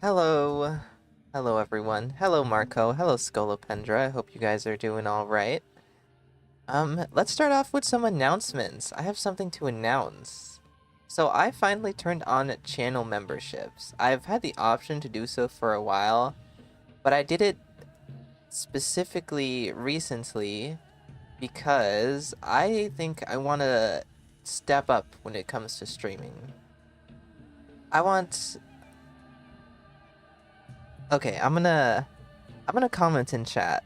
Hello. Hello, everyone. Hello, Marco. Hello, Scolopendra. I hope you guys are doing all right. Let's start off with some announcements. I have something to announce. So I finally turned on channel memberships. I've had the option to do so for a while, but I did it specifically recently because I think I want to step up when it comes to streaming. I want Okay, I'm gonna comment in chat.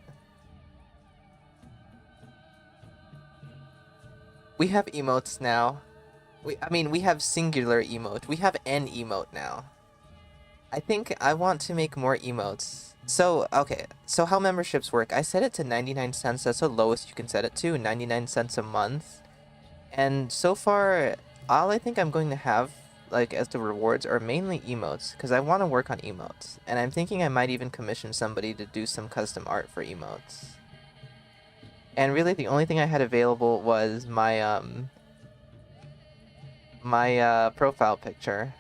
We have emotes now. We have singular emote. We have an emote now. I think I want to make more emotes. So, okay. So how memberships work? I set it to 99 cents. That's the lowest you can set it to. 99 cents a month. And so far, all I think I'm going to have, like, as the rewards are mainly emotes. Because I want to work on emotes. And I'm thinking I might even commission somebody to do some custom art for emotes. And really, the only thing I had available was my profile picture.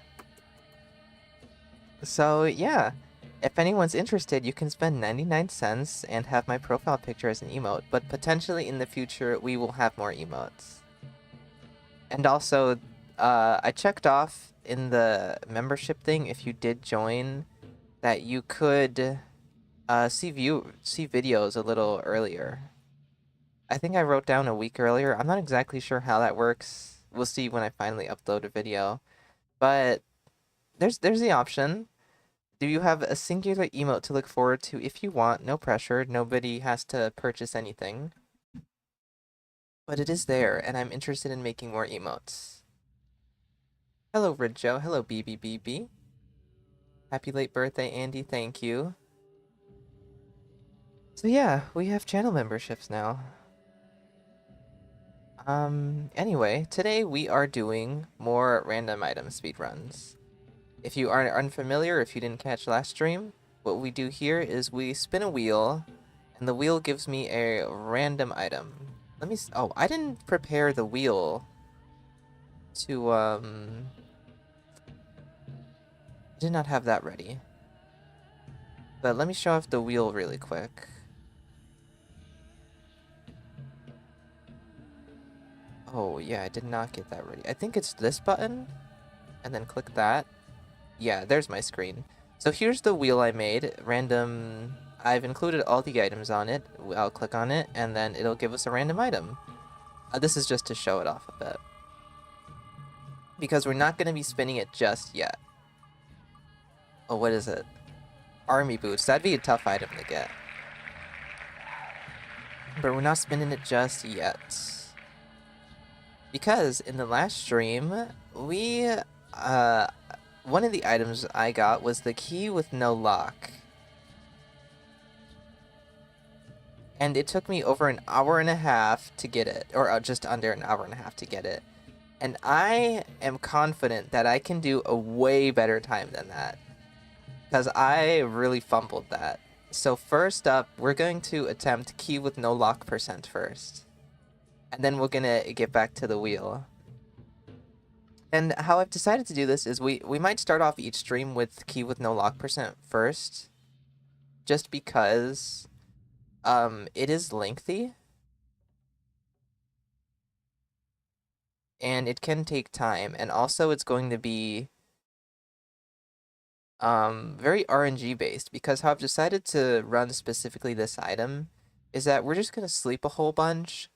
So yeah, if anyone's interested, you can spend 99 cents and have my profile picture as an emote, but potentially in the future, we will have more emotes. And also, I checked off in the membership thing, if you did join, that you could see videos a little earlier. I think I wrote down a week earlier. I'm not exactly sure how that works. We'll see when I finally upload a video. But there's the option. Do you have a singular emote to look forward to if you want? No pressure. Nobody has to purchase anything. But it is there, and I'm interested in making more emotes. Hello, Ridjo. Hello, BBBB. Happy late birthday, Andy. Thank you. So yeah, we have channel memberships now. Anyway, today we are doing more random item speedruns. If you are unfamiliar, if you didn't catch last stream, what we do here is we spin a wheel, and the wheel gives me a random item. Oh, I didn't prepare the wheel to, I did not have that ready. But let me show off the wheel really quick. Oh, yeah, I did not get that ready. I think it's this button, and then click that. Yeah, there's my screen. So here's the wheel I made, random. I've included all the items on it. I'll click on it, and then it'll give us a random item. This is just to show it off a bit. Because we're not going to be spinning it just yet. Oh, what is it? Army boots. That'd be a tough item to get. But we're not spinning it just yet. Because in the last stream, one of the items I got was the key with no lock. And it took me over an hour and a half to get it, or just under an hour and a half to get it. And I am confident that I can do a way better time than that. Because I really fumbled that. So first up, we're going to attempt key with no lock percent first. And then we're gonna get back to the wheel. And how I've decided to do this is we might start off each stream with key with no lock percent first. Just because it is lengthy. And it can take time. And also it's going to be very RNG based, because how I've decided to run specifically this item is that we're just gonna sleep a whole bunch,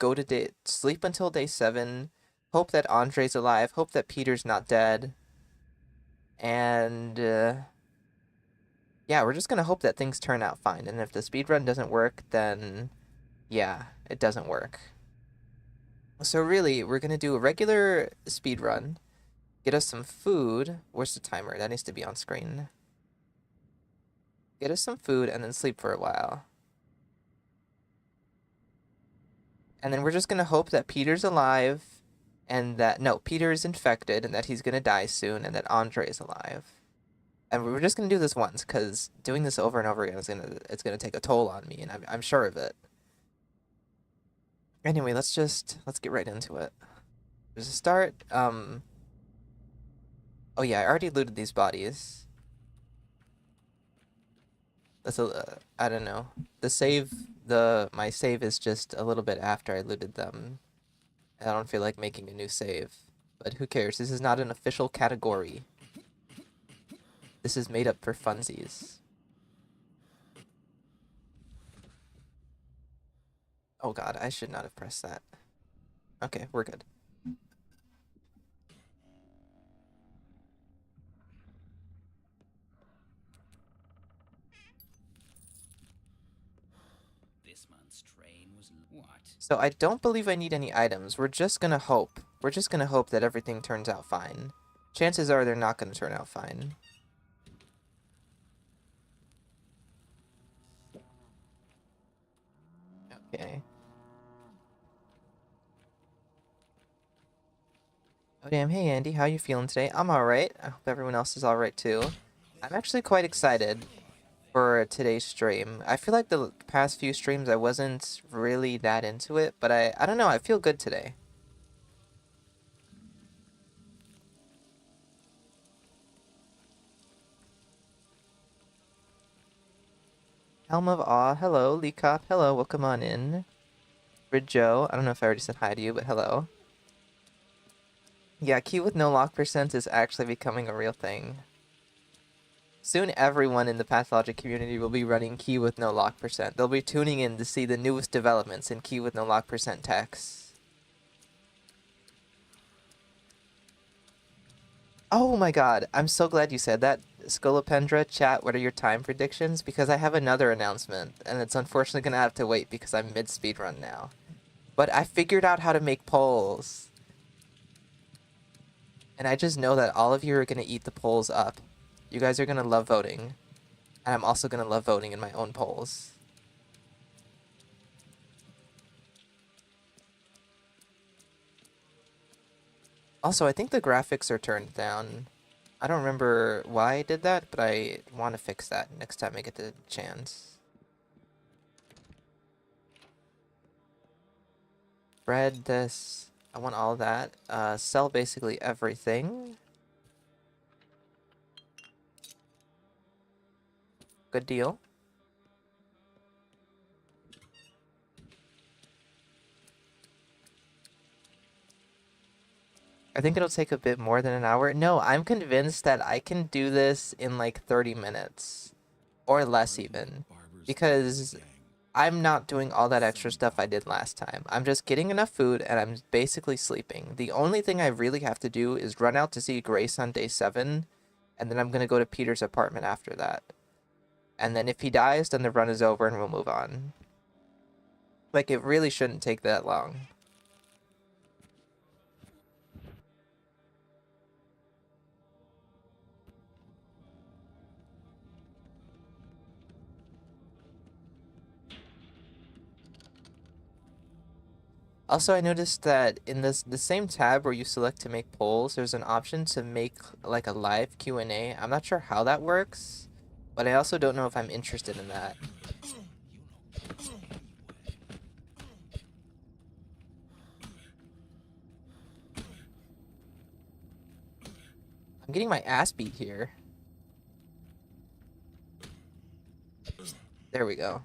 sleep until day 7, hope that Andre's alive, hope that Peter's not dead, and yeah, we're just gonna hope that things turn out fine. And if the speedrun doesn't work, then yeah, it doesn't work. So really, we're gonna do a regular speedrun, get us some food. Where's the timer? That needs to be on screen. Get us some food and then sleep for a while. And then we're just gonna hope that Peter's alive, and that Peter is infected, and that he's gonna die soon, and that Andre is alive. And we're just gonna do this once, because doing this over and over again it's gonna take a toll on me, and I'm sure of it. Anyway, let's get right into it. There's a start. Oh yeah, I already looted these bodies. That's a, I don't know. My save is just a little bit after I looted them. I don't feel like making a new save. But who cares? This is not an official category. This is made up for funsies. Oh god, I should not have pressed that. Okay, we're good. This month's train was what? So I don't believe I need any items. We're just gonna hope. We're just gonna hope that everything turns out fine. Chances are they're not gonna turn out fine. Okay. Oh damn, hey Andy, how you feeling today? I'm alright. I hope everyone else is alright too. I'm actually quite excited for today's stream. I feel like the past few streams I wasn't really that into it, but I don't know, I feel good today. Helm of Awe, hello. Lee Cop, hello, welcome on in. Rid Joe, I don't know if I already said hi to you, but hello. Yeah, key with no lock percent is actually becoming a real thing. Soon everyone in the pathologic community will be running key with no lock percent. They'll be tuning in to see the newest developments in key with no lock percent techs. Oh my god, I'm so glad you said that. Scolopendra, chat, what are your time predictions? Because I have another announcement, and it's unfortunately gonna have to wait because I'm mid-speedrun now. But I figured out how to make polls. And I just know that all of you are gonna eat the polls up. You guys are gonna love voting. And I'm also gonna love voting in my own polls. Also, I think the graphics are turned down. I don't remember why I did that, but I want to fix that next time I get the chance. Bread, this. I want all that. Sell basically everything. Good deal. I think it'll take a bit more than an hour. No, I'm convinced that I can do this in like 30 minutes. Or less even. Because I'm not doing all that extra stuff I did last time. I'm just getting enough food and I'm basically sleeping. The only thing I really have to do is run out to see Grace on day 7, and then I'm going to go to Peter's apartment after that. And then if he dies, then the run is over and we'll move on. Like, it really shouldn't take that long. Also, I noticed that in the same tab where you select to make polls, there's an option to make like a live Q&A. I'm not sure how that works, but I also don't know if I'm interested in that. I'm getting my ass beat here. There we go.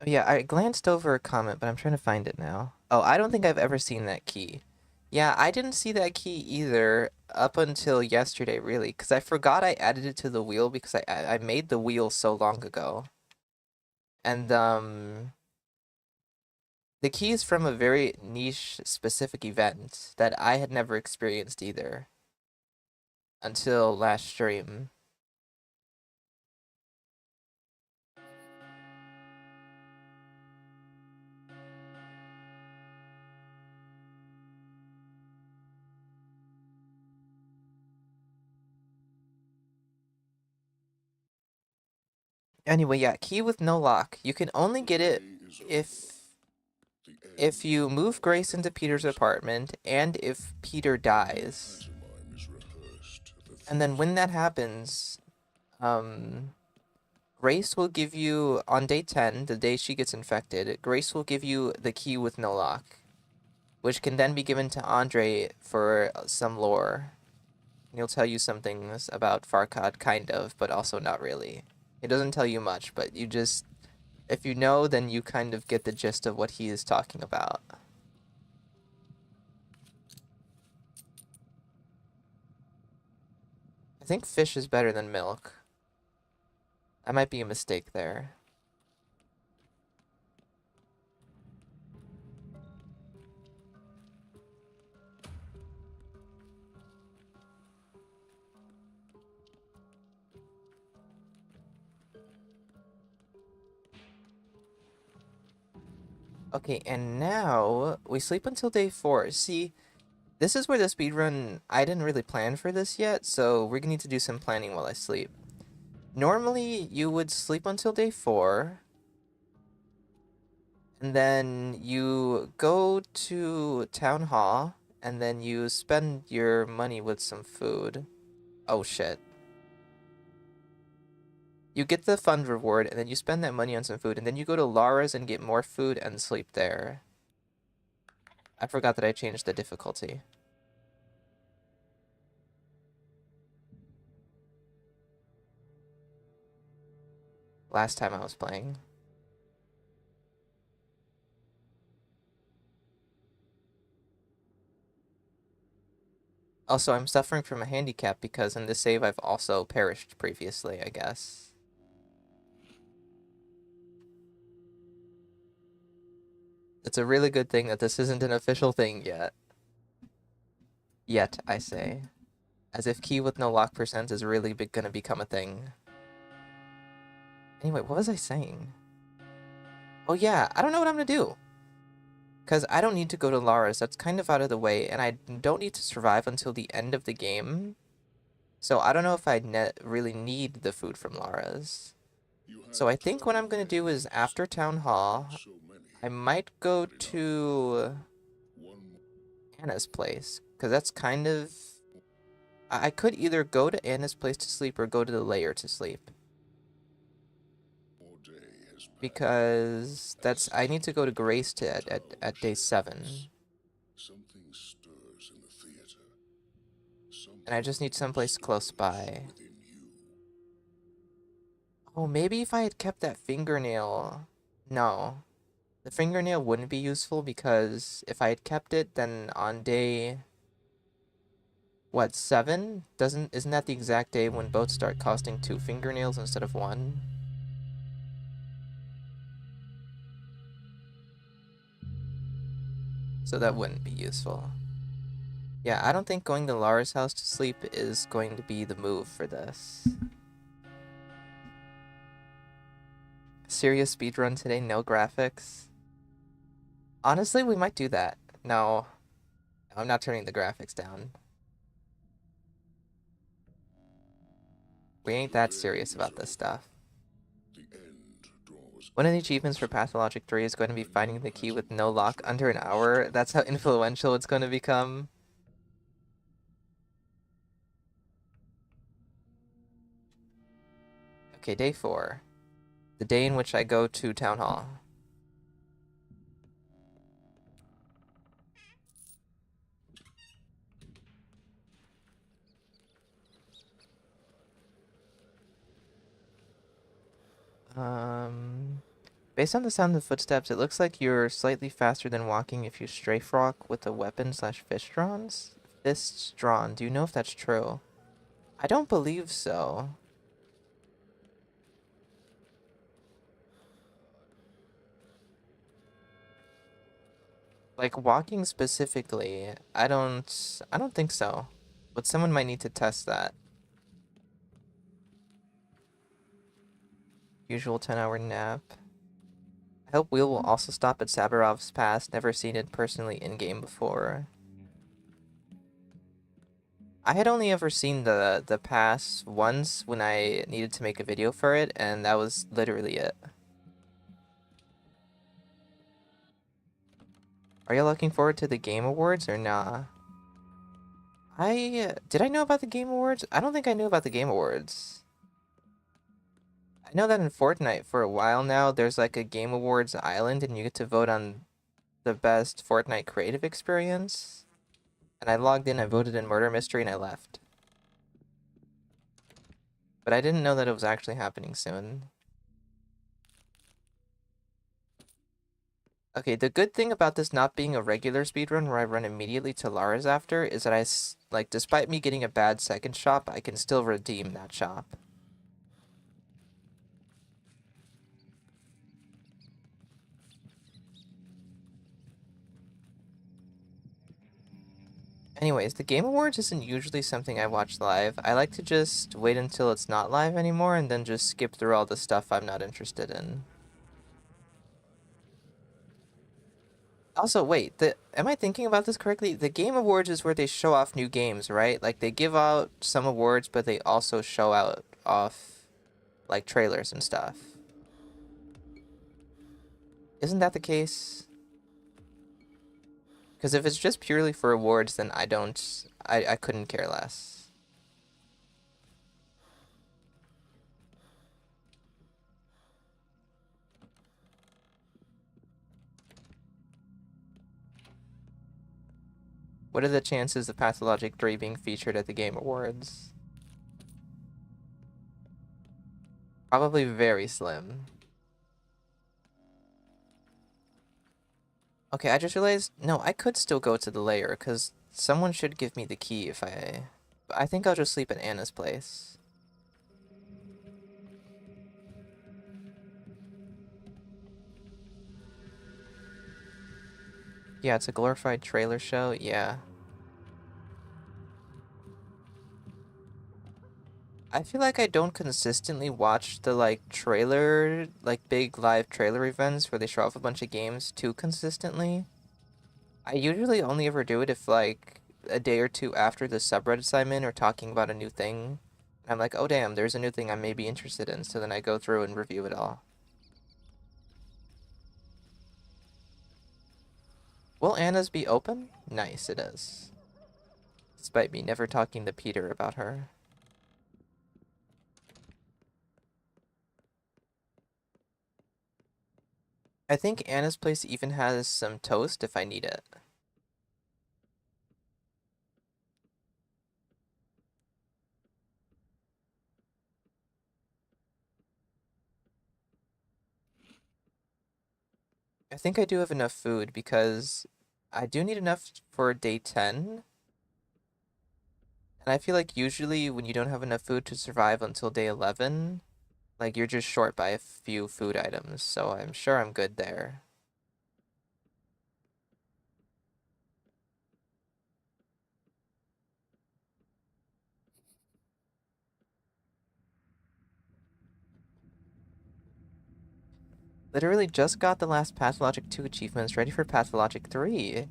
Oh, yeah, I glanced over a comment, but I'm trying to find it now. Oh, I don't think I've ever seen that key. Yeah, I didn't see that key either up until yesterday, really, because I forgot I added it to the wheel because I made the wheel so long ago. And, the key is from a very niche, specific event that I had never experienced either until last stream. Anyway, yeah, key with no lock. You can only get it if you move Grace into Peter's apartment and if Peter dies. And then when that happens, Grace will give you, on day 10, the day she gets infected, Grace will give you the key with no lock, which can then be given to Andre for some lore. He'll tell you some things about Farkad, kind of, but also not really. He doesn't tell you much, but you just, if you know, then you kind of get the gist of what he is talking about. I think fish is better than milk. That might be a mistake there. Okay, and now we sleep until day 4. See, this is where the speedrun, I didn't really plan for this yet, so we're gonna need to do some planning while I sleep. Normally, you would sleep until day 4, and then you go to town hall, and then you spend your money with some food. Oh shit. You get the fund reward, and then you spend that money on some food, and then you go to Lara's and get more food and sleep there. I forgot that I changed the difficulty. Last time I was playing. Also, I'm suffering from a handicap because in this save I've also perished previously, I guess. It's a really good thing that this isn't an official thing yet. Yet, I say. As if key with no lock percent is really gonna become a thing. Anyway, what was I saying? Oh yeah, I don't know what I'm gonna do. Because I don't need to go to Lara's, that's kind of out of the way, and I don't need to survive until the end of the game. So I don't know if I really need the food from Lara's. So I think what I'm gonna do is after Town Hall, I might go to Anna's place, because that's kind of... I could either go to Anna's place to sleep or go to the lair to sleep. Because that's... I need to go to Grace at day 7. And I just need someplace close by. Oh, maybe if I had kept that fingernail... No. The fingernail wouldn't be useful because if I had kept it, then on day... What, 7? Isn't that the exact day when boats start costing 2 fingernails instead of 1? So that wouldn't be useful. Yeah, I don't think going to Lara's house to sleep is going to be the move for this. Serious speedrun today, no graphics. Honestly, we might do that. No, I'm not turning the graphics down. We ain't that serious about this stuff. One of the achievements for Pathologic 3 is going to be finding the key with no lock under an hour. That's how influential it's going to become. Okay, day 4. The day in which I go to Town Hall. Based on the sound of footsteps, it looks like you're slightly faster than walking if you strafe rock with a weapon slash fists drawn. Do you know if that's true? I don't believe so. Like walking specifically, I don't think so. But someone might need to test that. Usual 10-hour nap. I hope Wheel will also stop at Sabarov's Pass. Never seen it personally in-game before. I had only ever seen the pass once when I needed to make a video for it, and that was literally it. Are you looking forward to the Game Awards or nah? Did I know about the Game Awards? I don't think I knew about the Game Awards. I know that in Fortnite for a while now, there's like a Game Awards island and you get to vote on the best Fortnite creative experience. And I logged in, I voted in Murder Mystery, and I left. But I didn't know that it was actually happening soon. Okay, the good thing about this not being a regular speedrun where I run immediately to Lara's after is that like, despite me getting a bad second shop, I can still redeem that shop. Anyways, the Game Awards isn't usually something I watch live. I like to just wait until it's not live anymore and then just skip through all the stuff I'm not interested in. Also, wait, am I thinking about this correctly? The Game Awards is where they show off new games, right? Like, they give out some awards, but they also show out off, like, trailers and stuff. Isn't that the case? Because if it's just purely for awards, then I couldn't care less. What are the chances of Pathologic 3 being featured at the Game Awards? Probably very slim. Okay, I just realized, no, I could still go to the lair, because someone should give me the key if I think I'll just sleep at Anna's place. Yeah, it's a glorified trailer show, yeah. I feel like I don't consistently watch the, like, trailer, like, big live trailer events where they show off a bunch of games too consistently. I usually only ever do it if, like, a day or two after the subreddits I'm in are talking about a new thing. And I'm like, oh damn, there's a new thing I may be interested in, so then I go through and review it all. Will Anna's be open? Nice, it is. Despite me never talking to Peter about her. I think Anna's place even has some toast if I need it. I think I do have enough food because I do need enough for day 10. And I feel like usually when you don't have enough food to survive until day 11, like you're just short by a few food items, so I'm sure I'm good there. Literally just got the last Pathologic 2 achievements ready for Pathologic 3.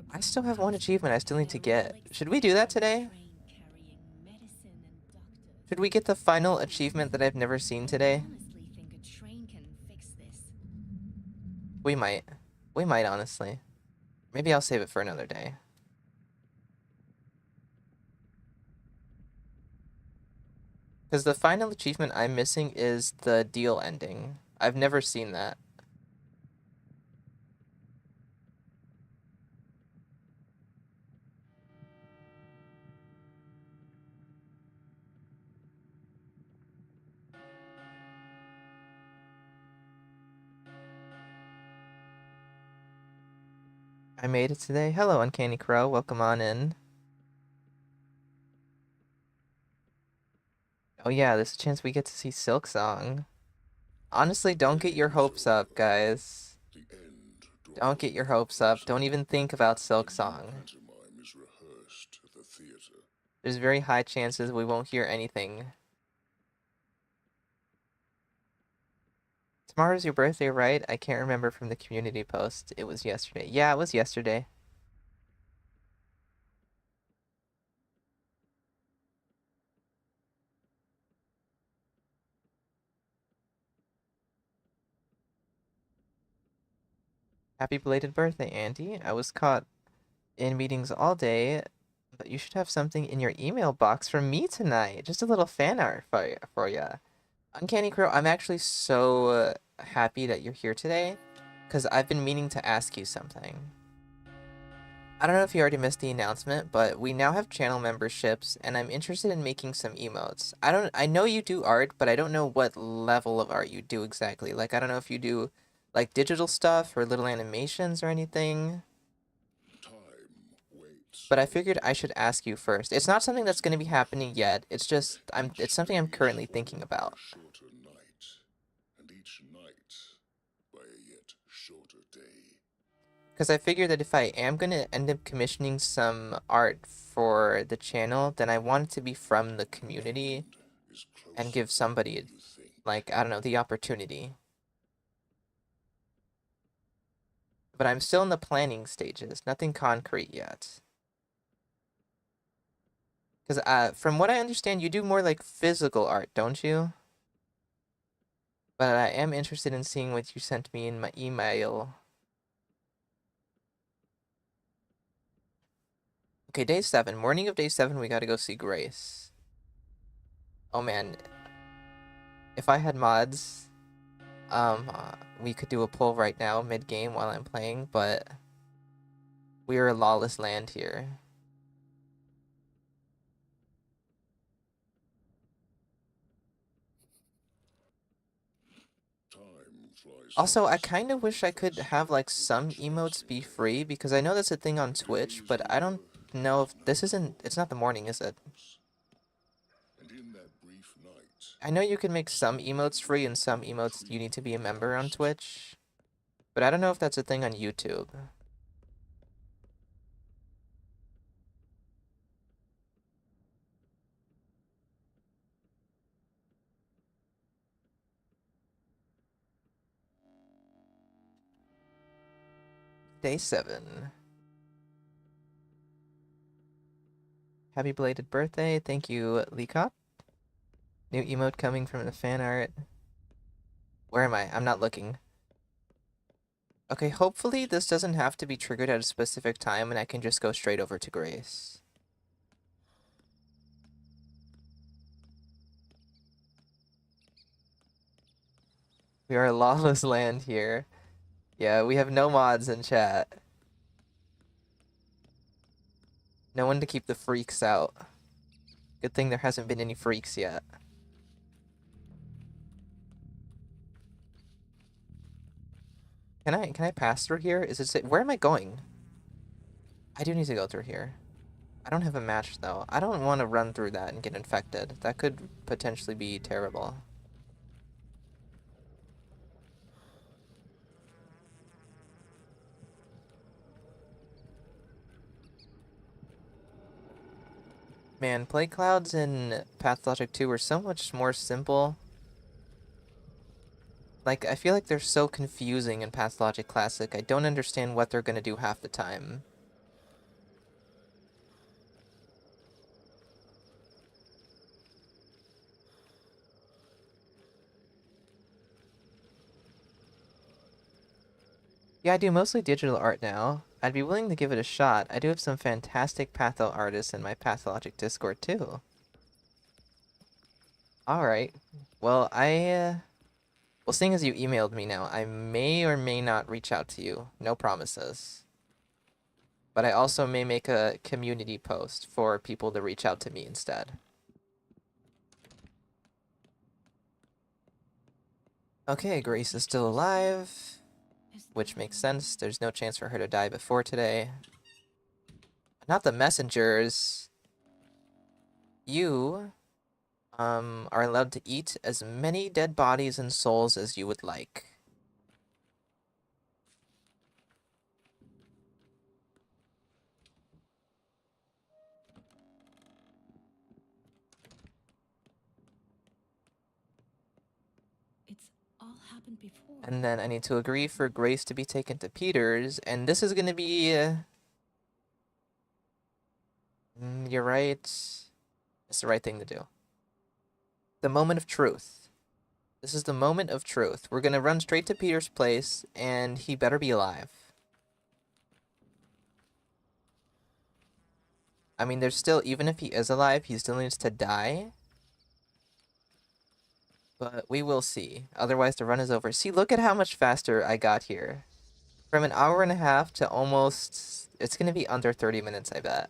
I still have one achievement I still need to get. Should we do that today? Should we get the final achievement that I've never seen today? We might. We might, honestly. Maybe I'll save it for another day. Because the final achievement I'm missing is the deal ending. I've never seen that. I made it today. Hello, Uncanny Crow. Welcome on in. Oh yeah, there's a chance we get to see Silk Song. Honestly, don't get your hopes up, guys. Don't get your hopes up. Don't even think about Silk Song. There's very high chances we won't hear anything. Tomorrow's your birthday, right? I can't remember from the community post. It was yesterday. Yeah, it was yesterday. Happy belated birthday, Andy. I was caught in meetings all day, but you should have something in your email box from me tonight. Just a little fan art for ya. Uncanny Crow, I'm actually so happy that you're here today, because I've been meaning to ask you something. I don't know if you already missed the announcement, but we now have channel memberships, and I'm interested in making some emotes. I know you do art, but I don't know what level of art you do exactly. Like, I don't know if you do, like, digital stuff or little animations or anything. But I figured I should ask you first. It's not something that's going to be happening yet. It's just, it's something I'm currently thinking about. Because I figured that if I am going to end up commissioning some art for the channel, then I want it to be from the community and give somebody, like, I don't know, the opportunity. But I'm still in the planning stages, nothing concrete yet. Because from what I understand, you do more like physical art, don't you? But I am interested in seeing what you sent me in my email. Okay, day 7. Morning of day 7, we gotta go see Grace. Oh man. If I had mods, we could do a poll right now, mid-game, while I'm playing, but we're a lawless land here. Also, I kind of wish I could have, like, some emotes be free, because I know that's a thing on Twitch, but I don't know if this isn't... It's not the morning, is it? I know you can make some emotes free and some emotes you need to be a member on Twitch, but I don't know if that's a thing on YouTube. Day 7. Happy belated birthday. Thank you, Leekop. New emote coming from the fan art. Where am I? I'm not looking. Okay, hopefully this doesn't have to be triggered at a specific time and I can just go straight over to Grace. We are a lawless land here. Yeah, we have no mods in chat. No one to keep the freaks out. Good thing there hasn't been any freaks yet. Can I pass through here? Is it where am I going? I do need to go through here. I don't have a match though. I don't want to run through that and get infected. That could potentially be terrible. Man, play clouds in Pathologic 2 are so much more simple. Like, I feel like they're so confusing in Pathologic Classic. I don't understand what they're gonna do half the time. Yeah, I do mostly digital art now. I'd be willing to give it a shot. I do have some fantastic patho artists in my Pathologic Discord, too. Alright. Well, well, seeing as you emailed me now, I may or may not reach out to you. No promises. But I also may make a community post for people to reach out to me instead. Okay, Grace is still alive, which makes sense. There's no chance for her to die before today. Not the messengers. You, are allowed to eat as many dead bodies and souls as you would like. It's all happened before. And then I need to agree for Grace to be taken to Peter's, and this is gonna be, you're right. It's the right thing to do. The moment of truth. This is the moment of truth. We're gonna run straight to Peter's place, and he better be alive. I mean, there's still, even if he is alive, he still needs to die. But we will see. Otherwise, the run is over. See, look at how much faster I got here. From an hour and a half to almost... It's going to be under 30 minutes, I bet.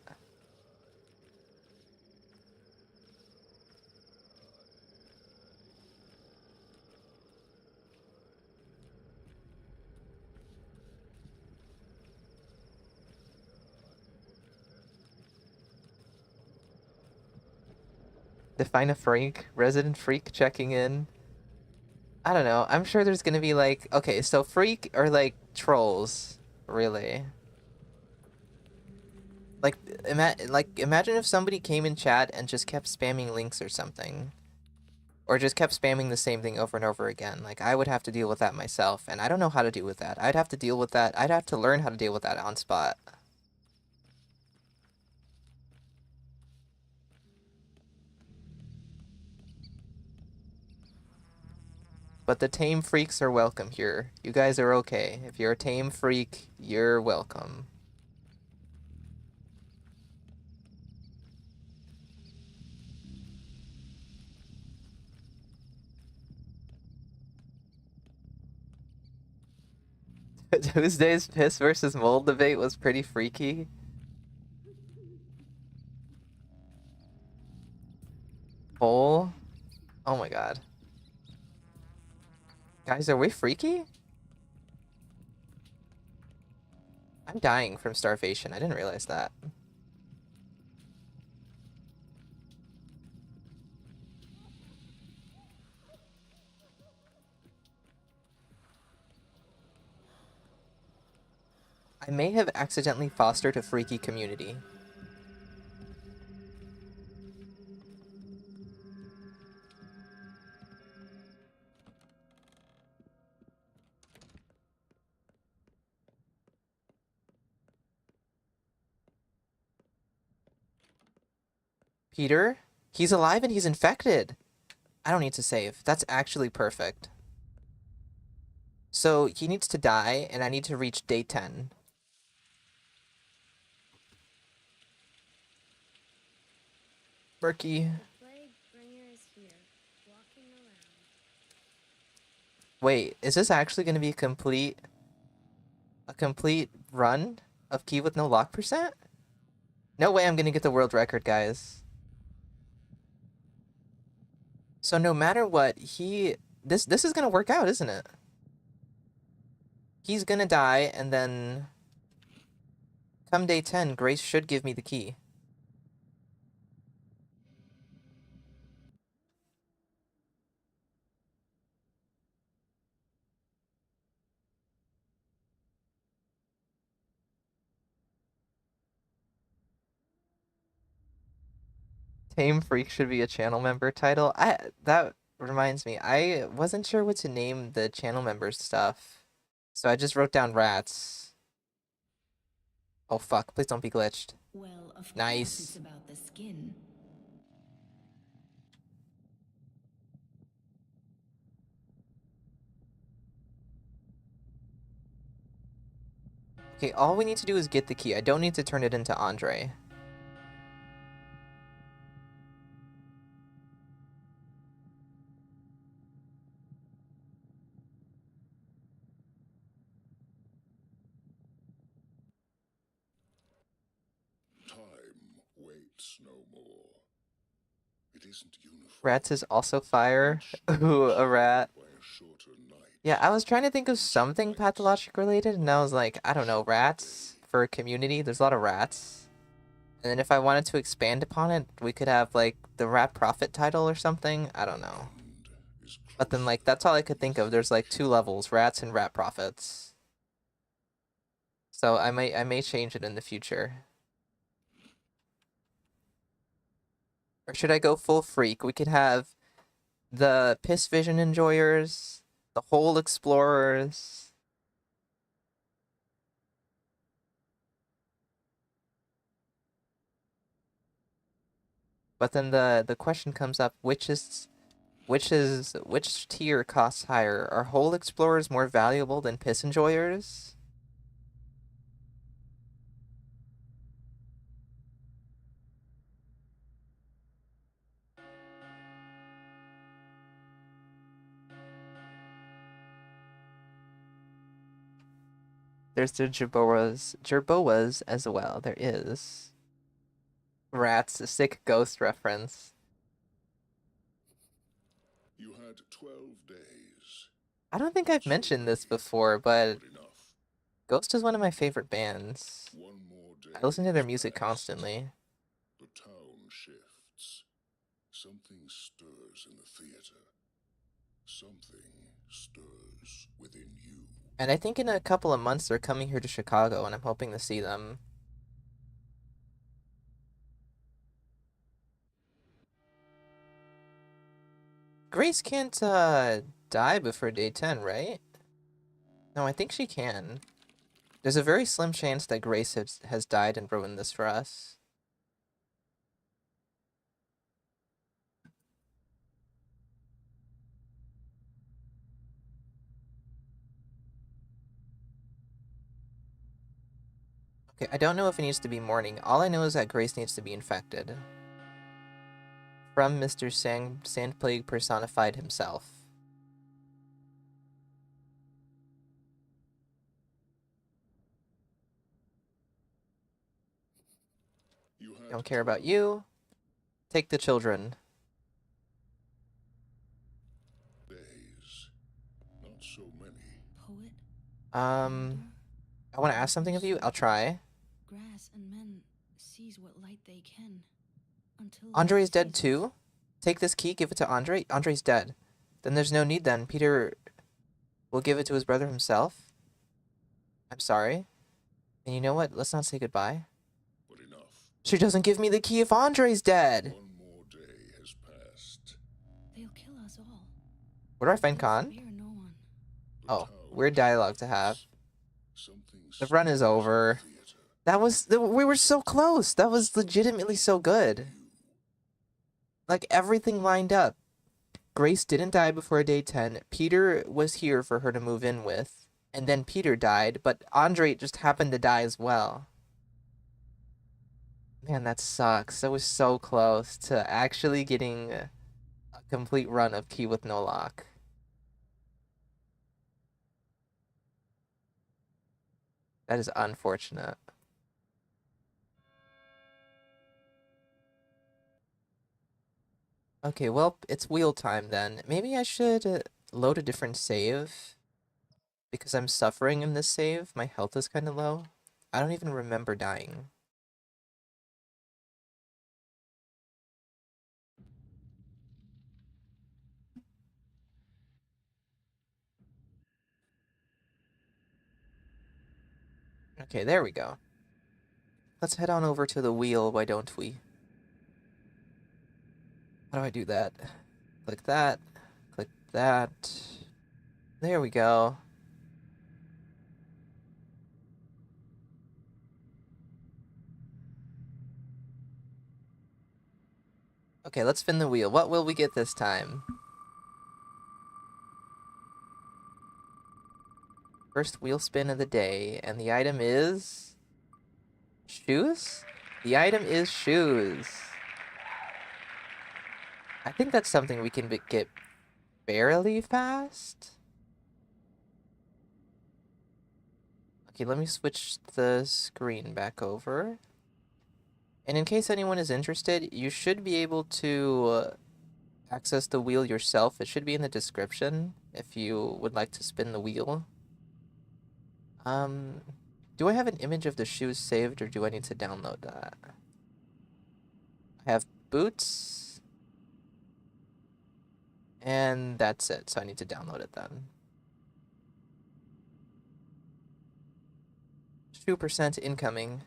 Define a freak. Resident freak checking in. I don't know. I'm sure there's gonna be like... Okay, so freak are like trolls. Really. Like, imagine if somebody came in chat and just kept spamming links or something. Or just kept spamming the same thing over and over again. Like, I would have to deal with that myself, and I don't know how to deal with that. I'd have to deal with that. I'd have to learn how to deal with that on spot. But the tame freaks are welcome here. You guys are okay. If you're a tame freak, you're welcome. Tuesday's piss versus mold debate was pretty freaky. Hole? Oh my god. Guys, are we freaky? I'm dying from starvation. I didn't realize that. I may have accidentally fostered a freaky community. Peter? He's alive and he's infected! I don't need to save. That's actually perfect. So, he needs to die, and I need to reach day 10. Murky. Wait, is this actually going to be a complete run of key with no lock percent? No way I'm going to get the world record, guys. So no matter what, this is going to work out, isn't it? He's going to die, and then come day 10, Grace should give me the key. Tame Freak should be a channel member title. That reminds me, I wasn't sure what to name the channel member stuff. So I just wrote down rats. Oh fuck, please don't be glitched. Well, of Nice. course it's about the skin. Okay, all we need to do is get the key. I don't need to turn it into Andre. Time waits no more. It isn't uniform. Rats is also fire. Ooh, a rat. By a shorter night. Yeah, I was trying to think of something pathologic related, and I was like, I don't know, rats for a community. There's a lot of rats. And then if I wanted to expand upon it, we could have, like, the rat prophet title or something. I don't know. But then, like, that's all I could think of. There's, like, 2 levels, rats and rat prophets. So I may change it in the future. Or should I go full freak? We could have the piss vision enjoyers, the hole explorers. But then the question comes up, which tier costs higher? Are hole explorers more valuable than piss enjoyers? There's the Jerboas as well. There is. Rats, a sick ghost reference. You had 12 days. I don't think I've mentioned this before, but Not enough. Ghost is one of my favorite bands. One more day. I listen to their has music passed. constantly. The town shifts. Something stirs in the theater. Something stirs within you. And I think in a couple of months they're coming here to Chicago, and I'm hoping to see them. Grace can't, die before day 10, right? No, I think she can. There's a very slim chance that Grace has died and ruined this for us. Okay, I don't know if it needs to be morning. All I know is that Grace needs to be infected. From Mr. Sandplague personified himself. You had Don't care about 12 you. Take the children. days. Not so many. Poet, I want to ask something of you. I'll try. grass and men seize what light they can. Until Andre is dead ceases. too? Take this key, give it to Andre. Andre's dead. Then there's no need then. Peter will give it to his brother himself. I'm sorry. And you know what? Let's not say goodbye. But enough. She doesn't give me the key if Andre's dead. One more day has passed. They'll kill us all. Where do I find They'll Khan? spare no one. The Oh, town weird dialogue to have. Something The run is stirs in the over. theater. We were so close. That was legitimately so good. Like, everything lined up. Grace didn't die before day 10. Peter was here for her to move in with. And then Peter died, but Andre just happened to die as well. Man, that sucks. That was so close to actually getting a complete run of Key with no lock. That is unfortunate. Okay, well, it's wheel time then. Maybe I should load a different save. Because I'm suffering in this save. My health is kind of low. I don't even remember dying. Okay, there we go. Let's head on over to the wheel, why don't we? How do I do that? Click that. Click that. There we go. Okay, let's spin the wheel. What will we get this time? First wheel spin of the day, and the item is... shoes? The item is shoes. I think that's something we can get fairly fast. Okay, let me switch the screen back over. And in case anyone is interested, you should be able to access the wheel yourself. It should be in the description if you would like to spin the wheel. Do I have an image of the shoes saved, or do I need to download that? I have boots. And that's it, so I need to download it then. 2% incoming.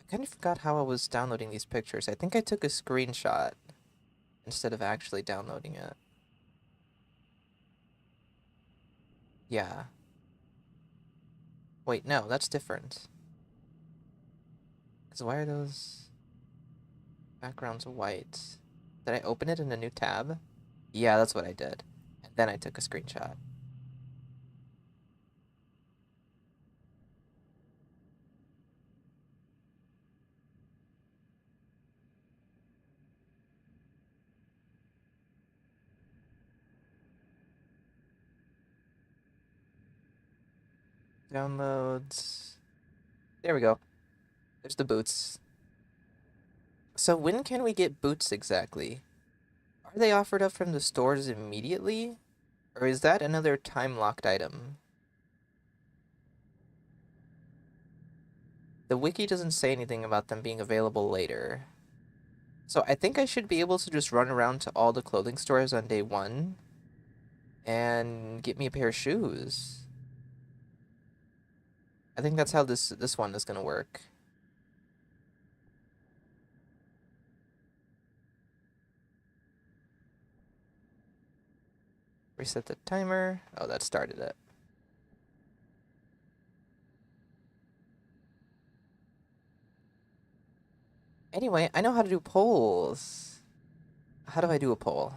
I kind of forgot how I was downloading these pictures. I think I took a screenshot instead of actually downloading it. Yeah. Wait, no, that's different. Because why are those backgrounds white? Did I open it in a new tab? Yeah, that's what I did. And then I took a screenshot. Downloads. There we go. There's the boots. So when can we get boots exactly? Are they offered up from the stores immediately? Or is that another time-locked item? The wiki doesn't say anything about them being available later. So I think I should be able to just run around to all the clothing stores on day 1 and get me a pair of shoes. I think that's how this one is gonna work. Reset the timer. Oh, that started it. Anyway, I know how to do polls. How do I do a poll?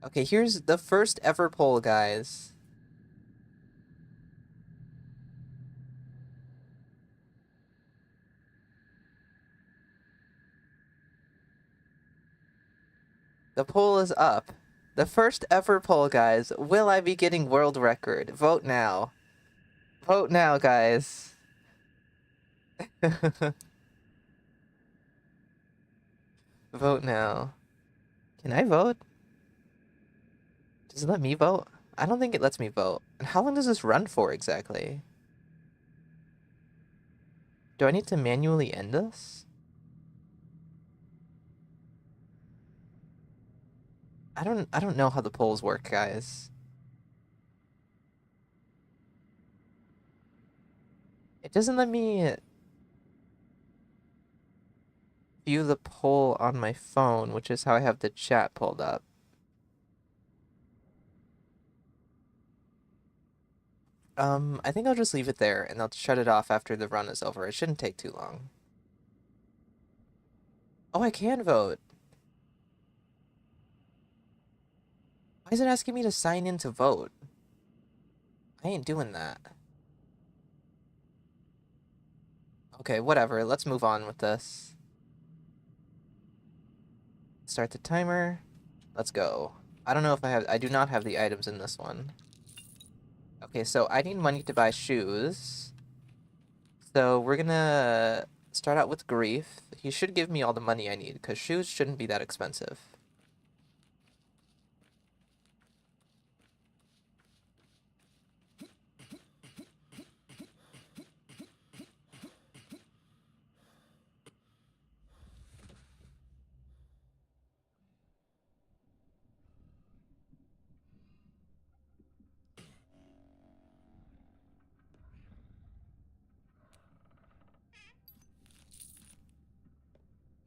Okay, here's the first ever poll, guys. The poll is up. The first ever poll, guys. Will I be getting world record? Vote now. Vote now, guys. Vote now. Can I vote? Does it let me vote? I don't think it lets me vote. And how long does this run for exactly? Do I need to manually end this? I don't know how the polls work, guys. It doesn't let me view the poll on my phone, which is how I have the chat pulled up. I think I'll just leave it there and I'll shut it off after the run is over. It shouldn't take too long. Oh, I can vote. Why is it asking me to sign in to vote? I ain't doing that. Okay, whatever. Let's move on with this. Start the timer. Let's go. I don't know if I do not have the items in this one. Okay, so I need money to buy shoes. So we're gonna start out with Grief. He should give me all the money I need, because shoes shouldn't be that expensive.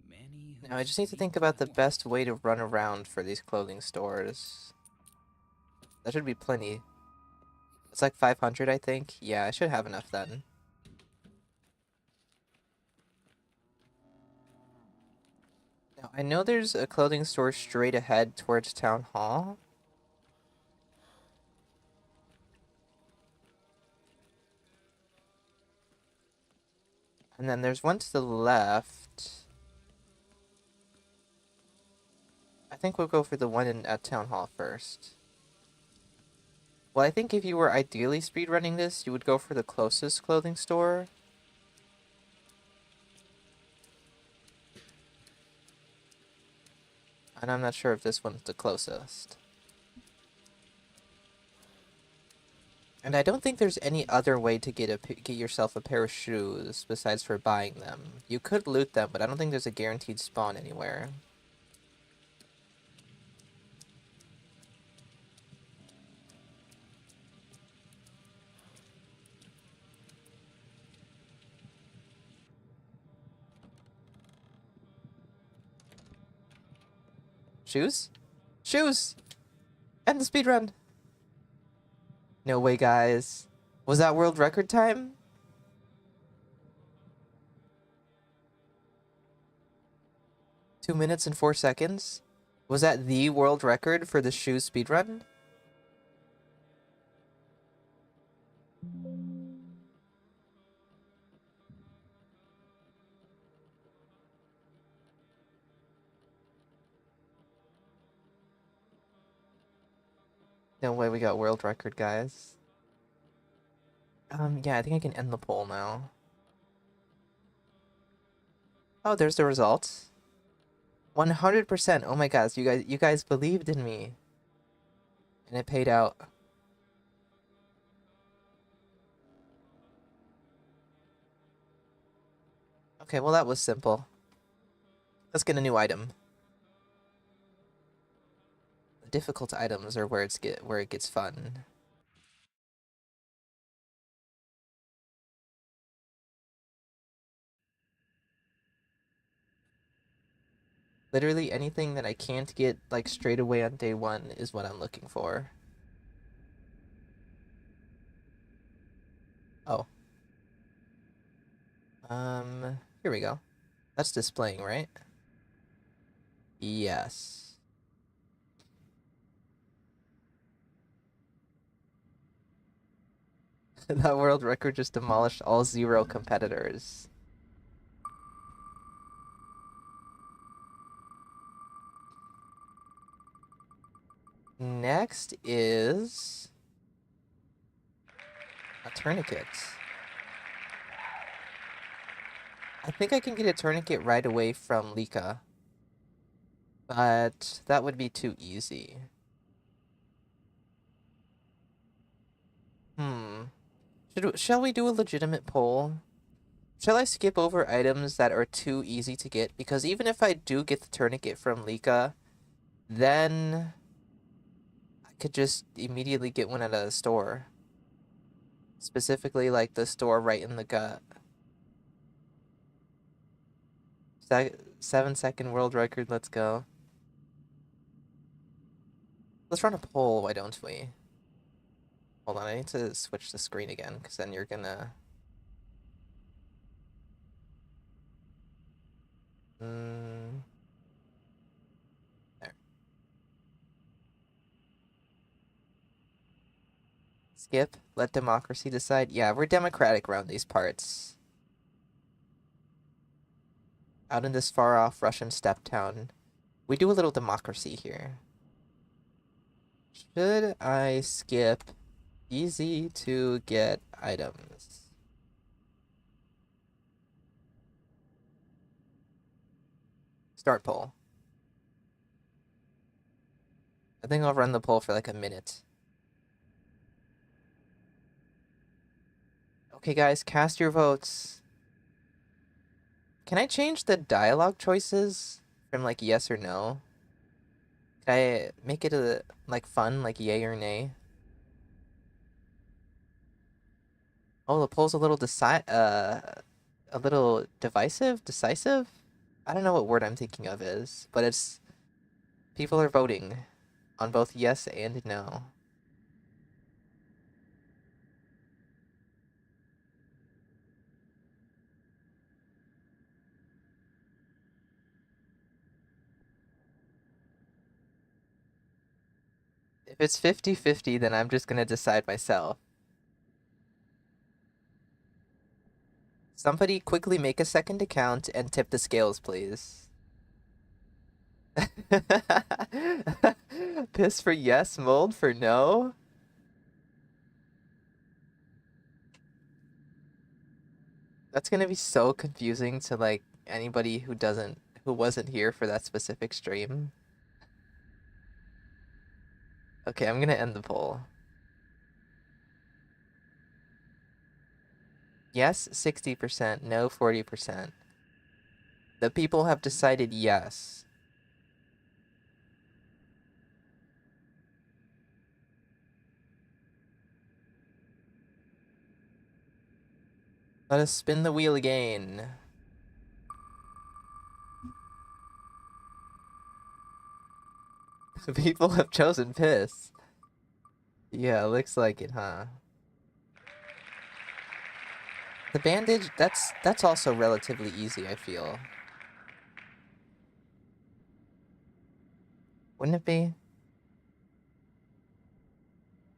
Many who Now I just need to think seek about the warmth best way to run around for these clothing stores. That should be plenty. It's like 500, I think. Yeah, I should have enough then. Now, I know there's a clothing store straight ahead towards Town Hall. And then there's one to the left. I think we'll go for the one at Town Hall first. Well, I think if you were ideally speedrunning this, you would go for the closest clothing store. And I'm not sure if this one's the closest. And I don't think there's any other way to get yourself a pair of shoes besides for buying them. You could loot them, but I don't think there's a guaranteed spawn anywhere. Shoes? Shoes! And the speedrun! No way, guys. Was that world record time? Two minutes and 4 seconds? Was that the world record for the shoes speedrun? No way we got world record, guys. Yeah, I think I can end the poll now. Oh, there's the results. 100%. Oh my gosh, you guys believed in me. And it paid out. Okay, well that was simple. Let's get a new item. Difficult items are where it gets fun. Literally anything that I can't get like straight away on day one is what I'm looking for. Oh. Here we go. That's displaying, right? Yes. That world record just demolished all 0 competitors. Next is a tourniquet. I think I can get a tourniquet right away from Lika, but that would be too easy. Shall we do a legitimate poll? Shall I skip over items that are too easy to get? Because even if I do get the tourniquet from Lika, then I could just immediately get one at a store. Specifically, like the store right in the gut. 7-second world record, let's go. Let's run a poll, why don't we? Hold on, I need to switch the screen again, because then you're gonna... There. Skip, let democracy decide. Yeah, we're democratic around these parts. Out in this far-off Russian steppe town, we do a little democracy here. Should I skip easy to get items? Start poll. I think I'll run the poll for like a minute. Okay, guys, cast your votes. Can I change the dialogue choices from like yes or no? Can I make it like fun, like yay or nay? Oh, the poll's a little a little decisive? I don't know what word I'm thinking of is, but it's people are voting on both yes and no. If it's 50-50, then I'm just gonna decide myself. Somebody quickly make a second account and tip the scales, please. Piss for yes, mold for no? That's gonna be so confusing to like anybody who wasn't here for that specific stream. Okay, I'm gonna end the poll. Yes, 60%, no, 40%. The people have decided yes. Let us spin the wheel again. The people have chosen piss. Yeah, looks like it, huh? The bandage, that's also relatively easy, I feel. Wouldn't it be?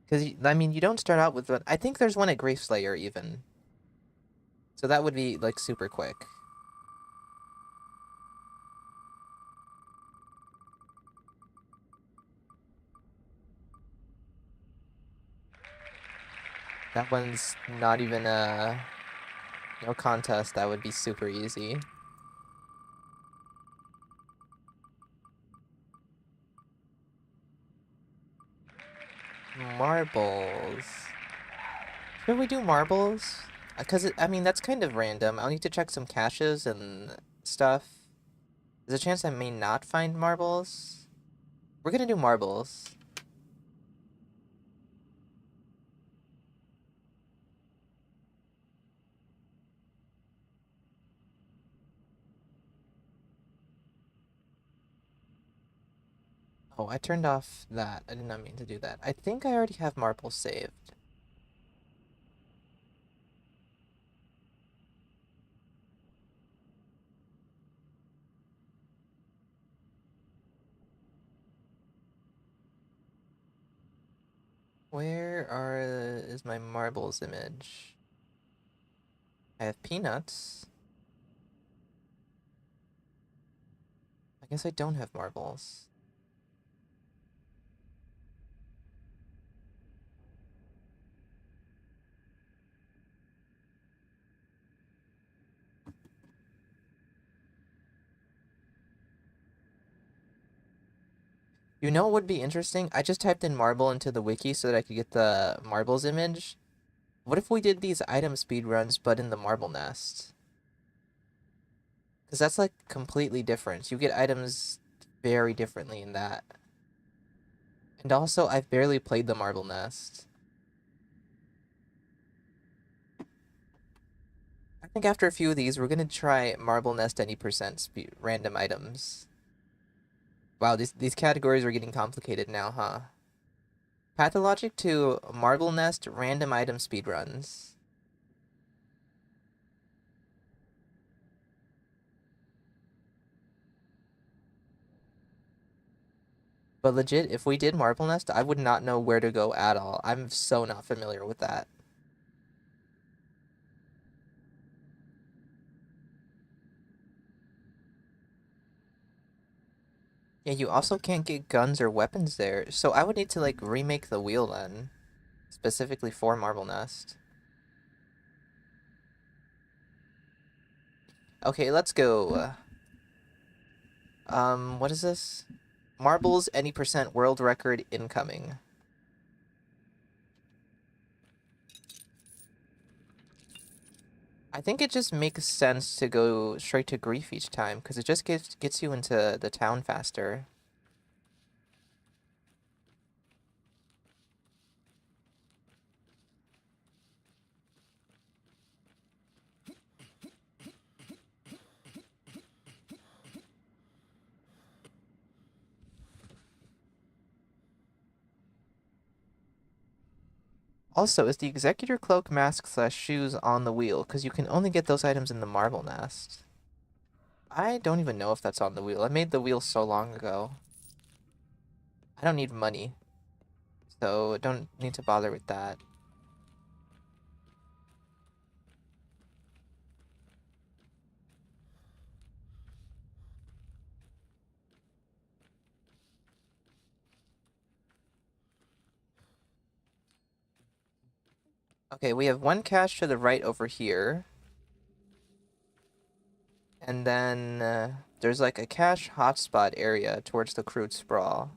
Because, I mean, you don't start out with one. I think there's one at Griefslayer, even. So that would be, like, super quick. That one's not even a no contest. That would be super easy. Marbles. Should we do marbles? Because, I mean, that's kind of random. I'll need to check some caches and stuff. There's a chance I may not find marbles. We're gonna do marbles. Oh, I turned off that. I did not mean to do that. I think I already have marbles saved. Is my marbles image? I have peanuts. I guess I don't have marbles. You know what would be interesting? I just typed in marble into the wiki so that I could get the marbles image. What if we did these item speedruns but in the marble nest? Because that's like completely different. You get items very differently in that. And also, I've barely played the marble nest. I think after a few of these, we're gonna try marble nest any percent random items. Wow, these categories are getting complicated now, huh? Pathologic to marble nest random item speedruns. But legit, if we did marble nest, I would not know where to go at all. I'm so not familiar with that. Yeah, you also can't get guns or weapons there, so I would need to like remake the wheel then, specifically for marble nest. Okay, let's go. What is this? Marbles, any percent world record incoming. I think it just makes sense to go straight to grief each time, because it just gets you into the town faster. Also, is the Executor Cloak, Mask, / Shoes on the wheel? Because you can only get those items in the Marble Nest. I don't even know if that's on the wheel. I made the wheel so long ago. I don't need money, so don't need to bother with that. Okay, we have one cache to the right over here. And then there's like a cache hotspot area towards the crude sprawl.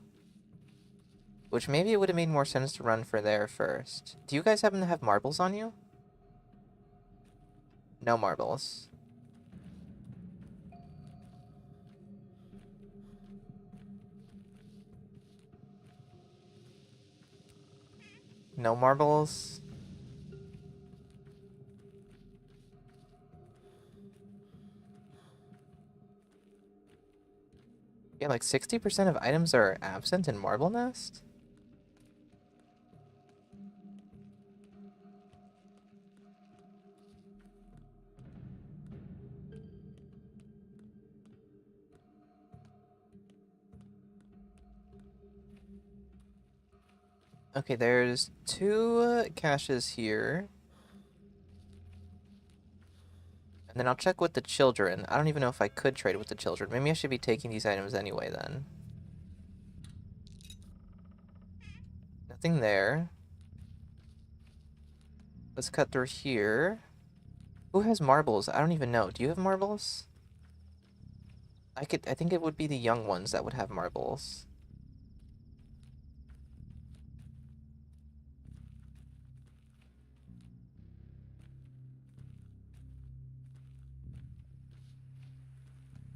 Which maybe it would have made more sense to run for there first. Do you guys happen to have marbles on you? No marbles. No marbles? Yeah, like 60% of items are absent in Marble Nest? Okay, there's two caches here. And then I'll check with the children. I don't even know if I could trade with the children. Maybe I should be taking these items anyway then. Nothing there. Let's cut through here. Who has marbles? I don't even know. Do you have marbles? I think it would be the young ones that would have marbles.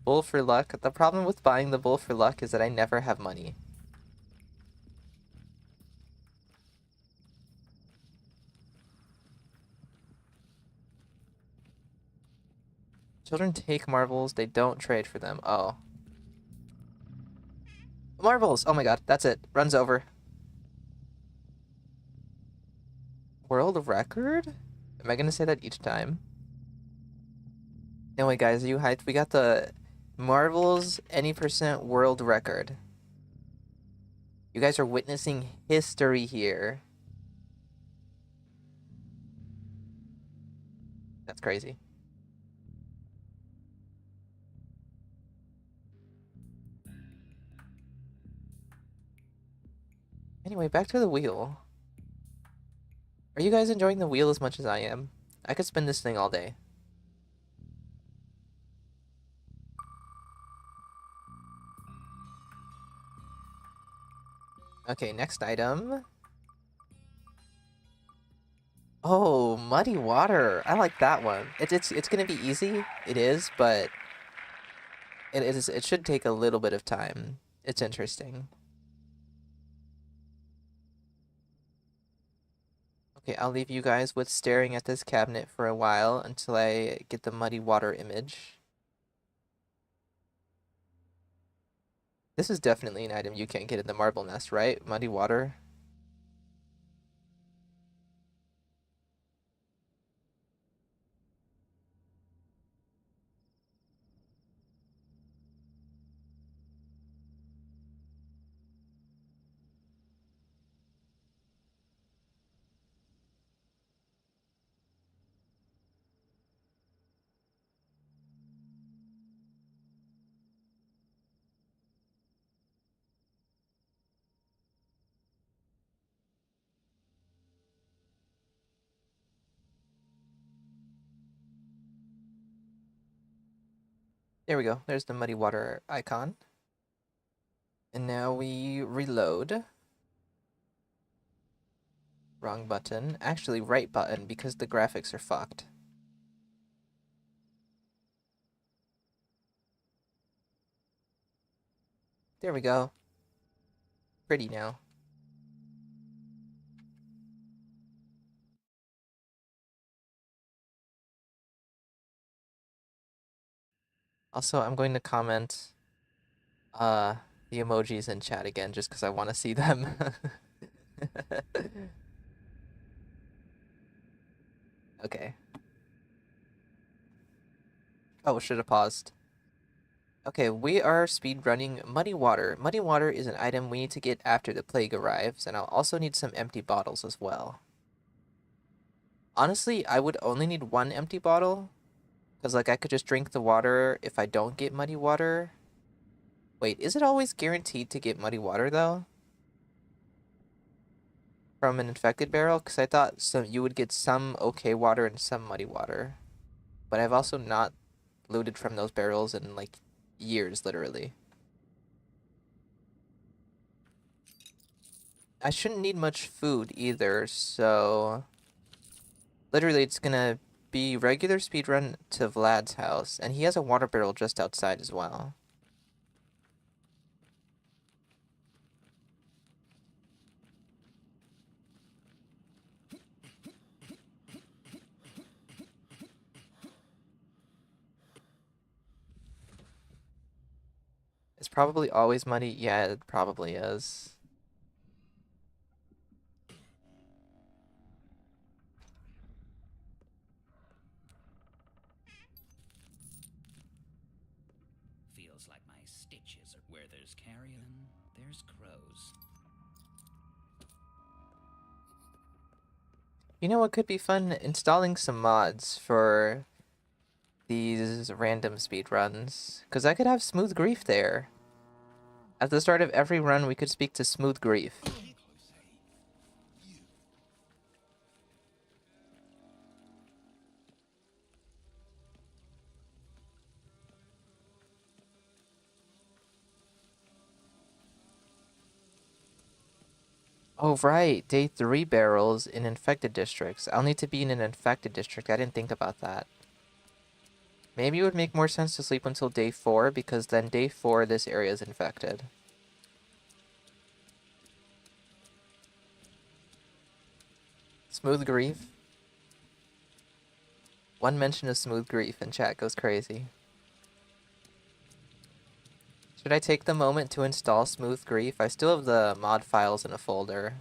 Bull for luck. The problem with buying the bull for luck is that I never have money. Children take marbles, they don't trade for them. Oh. Marbles! Oh my god, that's it. Runs over. World record? Am I gonna say that each time? Anyway, guys, are you hyped? We got the marbles any percent world record. You guys are witnessing history here. That's crazy. Anyway, back to the wheel. Are you guys enjoying the wheel as much as I am? I could spin this thing all day. Okay, next item. Oh, muddy water. I like that one. It's gonna be easy. It is, but it should take a little bit of time. It's interesting. Okay, I'll leave you guys with staring at this cabinet for a while until I get the muddy water image. This is definitely an item you can't get in the marble nest, right? Muddy water. There we go. There's the muddy water icon. And now we reload. Wrong button. Actually, right button because the graphics are fucked. There we go. Pretty now. Also, I'm going to comment the emojis in chat again just because I want to see them. Okay. Oh, should have paused. Okay, we are speed running muddy water. Muddy water is an item we need to get after the plague arrives, and I'll also need some empty bottles as well. Honestly, I would only need one empty bottle, because like I could just drink the water if I don't get muddy water. Wait, is it always guaranteed to get muddy water though? From an infected barrel? Because I thought you would get some okay water and some muddy water. But I've also not looted from those barrels in like years, literally. I shouldn't need much food either, so literally it's gonna be regular speedrun to Vlad's house, and he has a water barrel just outside as well. It's probably always muddy. Yeah, it probably is. Feels like my stitches are where there's carrion, there's crows. You know what could be fun? Installing some mods for these random speedruns. Because I could have Smooth Grief there. At the start of every run, we could speak to Smooth Grief. Oh, right. Day 3 barrels in infected districts. I'll need to be in an infected district. I didn't think about that. Maybe it would make more sense to sleep until day 4, because then day 4, this area is infected. Smooth grief. One mention of smooth grief and chat goes crazy. Should I take the moment to install smooth grief? I still have the mod files in a folder.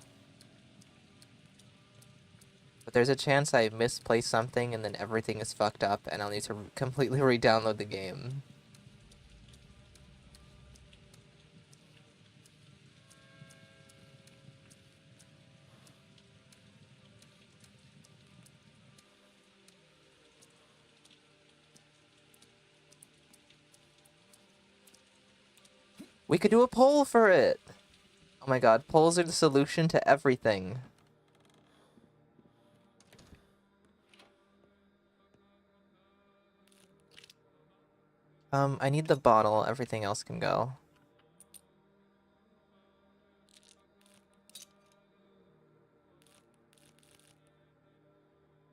But there's a chance I misplaced something and then everything is fucked up and I'll need to completely re-download the game. We could do a poll for it! Oh my god, polls are the solution to everything. I need the bottle, everything else can go.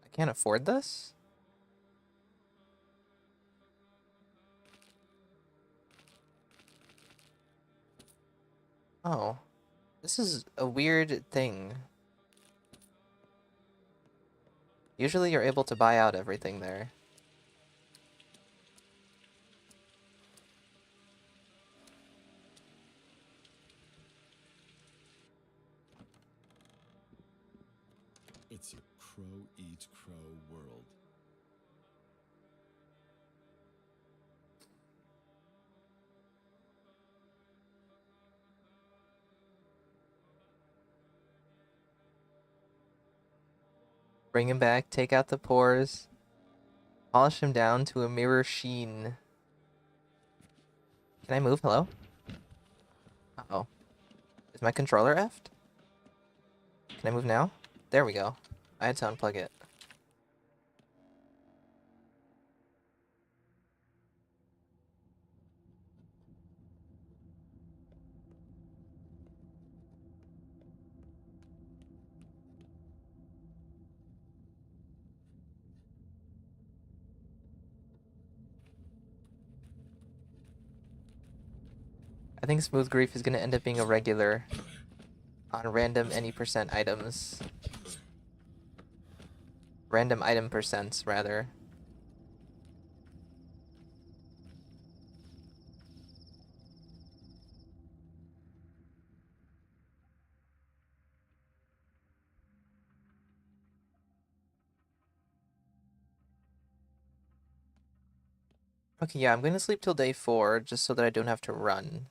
I can't afford this? Oh. This is a weird thing. Usually you're able to buy out everything there. It's a crow eat crow world. Bring him back, take out the pores. Polish him down to a mirror sheen. Can I move? Hello? Uh-oh. Is my controller effed? Can I move now? There we go. I had to unplug it. I think Smooth Grief is going to end up being a regular on random any percent items. Random item percents, rather. Okay, yeah, I'm going to sleep till day 4, just so that I don't have to run.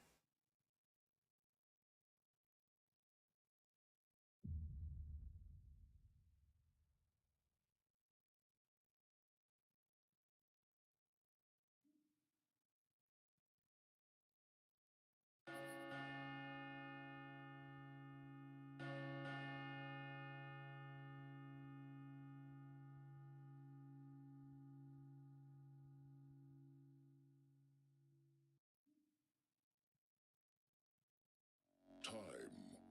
Time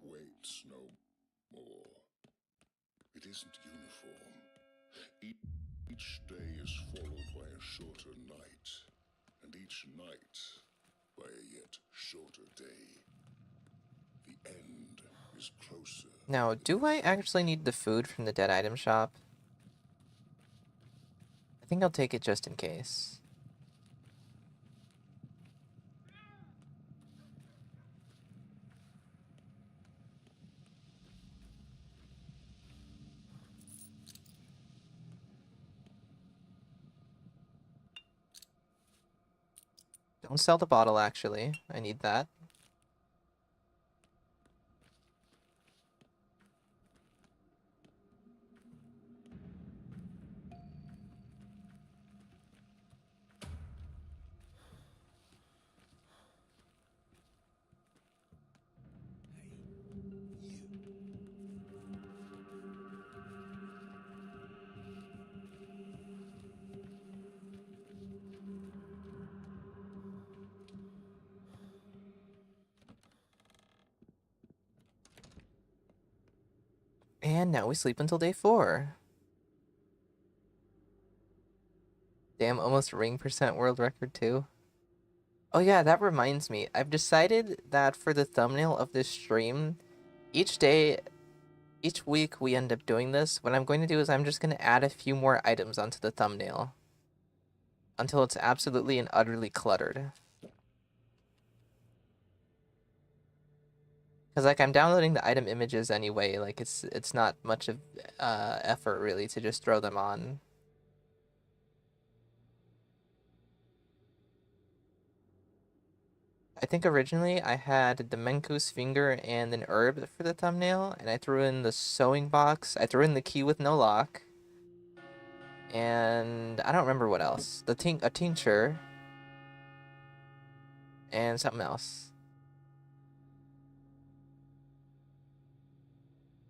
waits no more. It isn't uniform. Each day is followed by a shorter night, and each night by a yet shorter day. The end is closer. Now, do I actually need the food from the dead item shop? I think I'll take it just in case. Don't sell the bottle, actually. I need that. And now we sleep until day 4. Damn, almost ring percent world record too. Oh yeah, that reminds me. I've decided that for the thumbnail of this stream, each day, each week we end up doing this. What I'm going to do is I'm just going to add a few more items onto the thumbnail until it's absolutely and utterly cluttered. Because like I'm downloading the item images anyway, like it's not much of effort really to just throw them on. I think originally I had the Menku's finger and an herb for the thumbnail, and I threw in the sewing box. I threw in the key with no lock. And I don't remember what else. A tincture. And something else.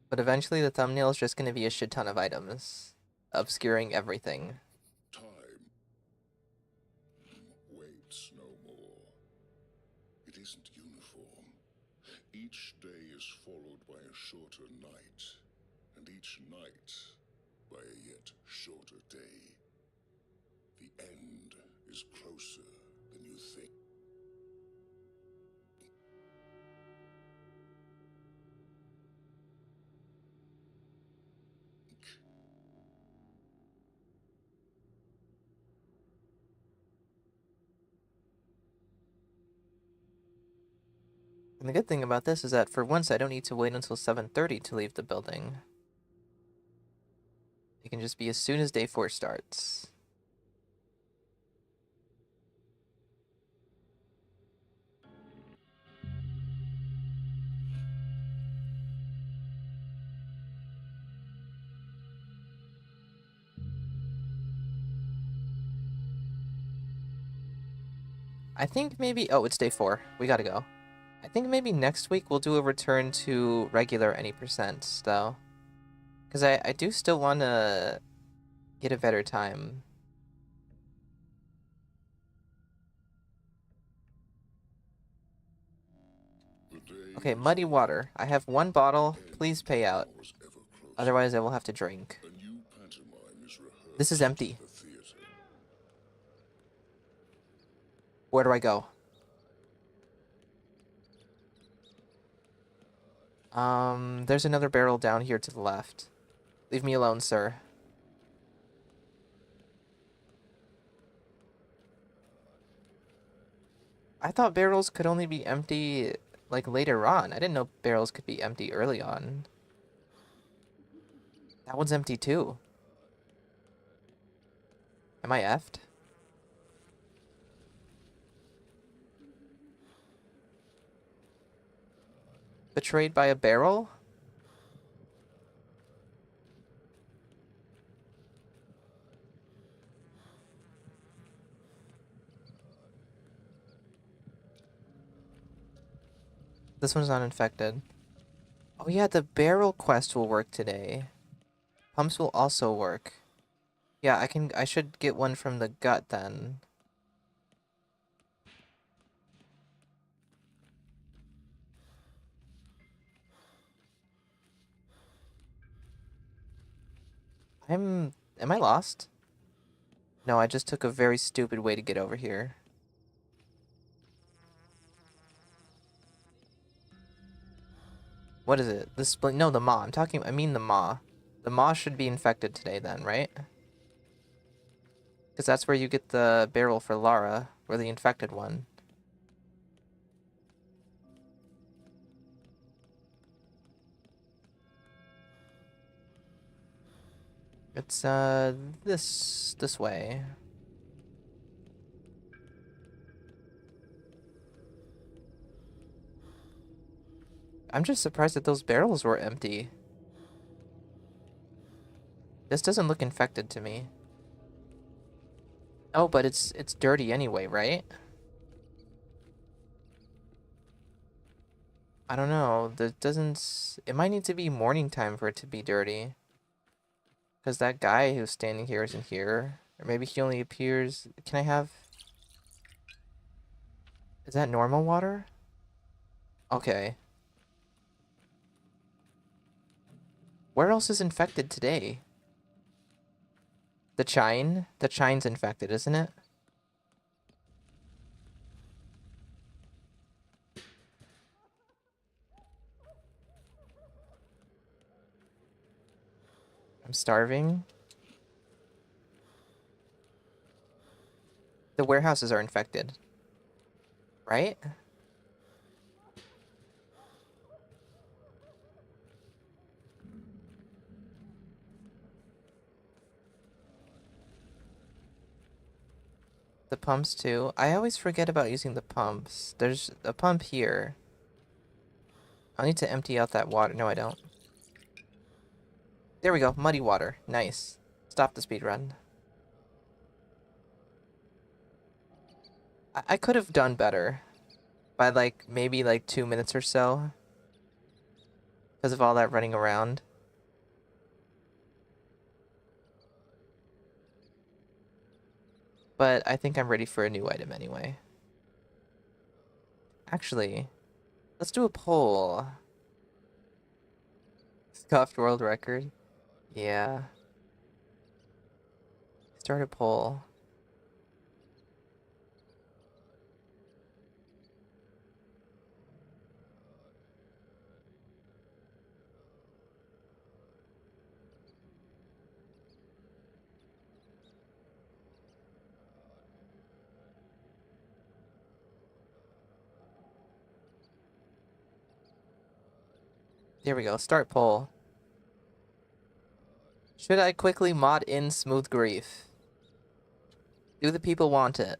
But eventually the thumbnail is just going to be a shit ton of items, obscuring everything. Time waits no more. It isn't uniform. Each day is followed by a shorter night, and each night by a yet shorter day. The end is closer than you think. And the good thing about this is that for once I don't need to wait until 7:30 to leave the building. It can just be as soon as day 4 starts. I think maybe... Oh, it's day 4. We gotta go. I think maybe next week we'll do a return to regular any percent, though. Because I do still want to get a better time. Okay, muddy water. I have 1 bottle. Please pay out. Otherwise I will have to drink. This is empty. Where do I go? There's another barrel down here to the left. Leave me alone, sir. I thought barrels could only be empty, like, later on. I didn't know barrels could be empty early on. That one's empty, too. Am I effed? Betrayed by a barrel? This one's not infected. Oh yeah, the barrel quest will work today. Pumps will also work. Yeah, I should get one from the gut then. Am I lost? No, I just took a very stupid way to get over here. What is it? The split? No, the maw. I mean the maw. The maw should be infected today then, right? Because that's where you get the barrel for Lara, or the infected one. It's, this way. I'm just surprised that those barrels were empty. This doesn't look infected to me. Oh, but it's dirty anyway, right? I don't know. That doesn't... It might need to be morning time for it to be dirty. Because that guy who's standing here isn't here. Or maybe he only appears... Can I have... Is that normal water? Okay. Where else is infected today? The chine? The chine's infected, isn't it? I'm starving. The warehouses are infected. Right? The pumps too. I always forget about using the pumps. There's a pump here. I need to empty out that water. No, I don't. There we go. Muddy water. Nice. Stop the speed run. I could have done better. By like, maybe like 2 minutes or so. Because of all that running around. But I think I'm ready for a new item anyway. Actually, let's do a poll. Scuffed world record. Yeah. Start a poll. There we go. Start poll. Should I quickly mod in Smooth Grief? Do the people want it?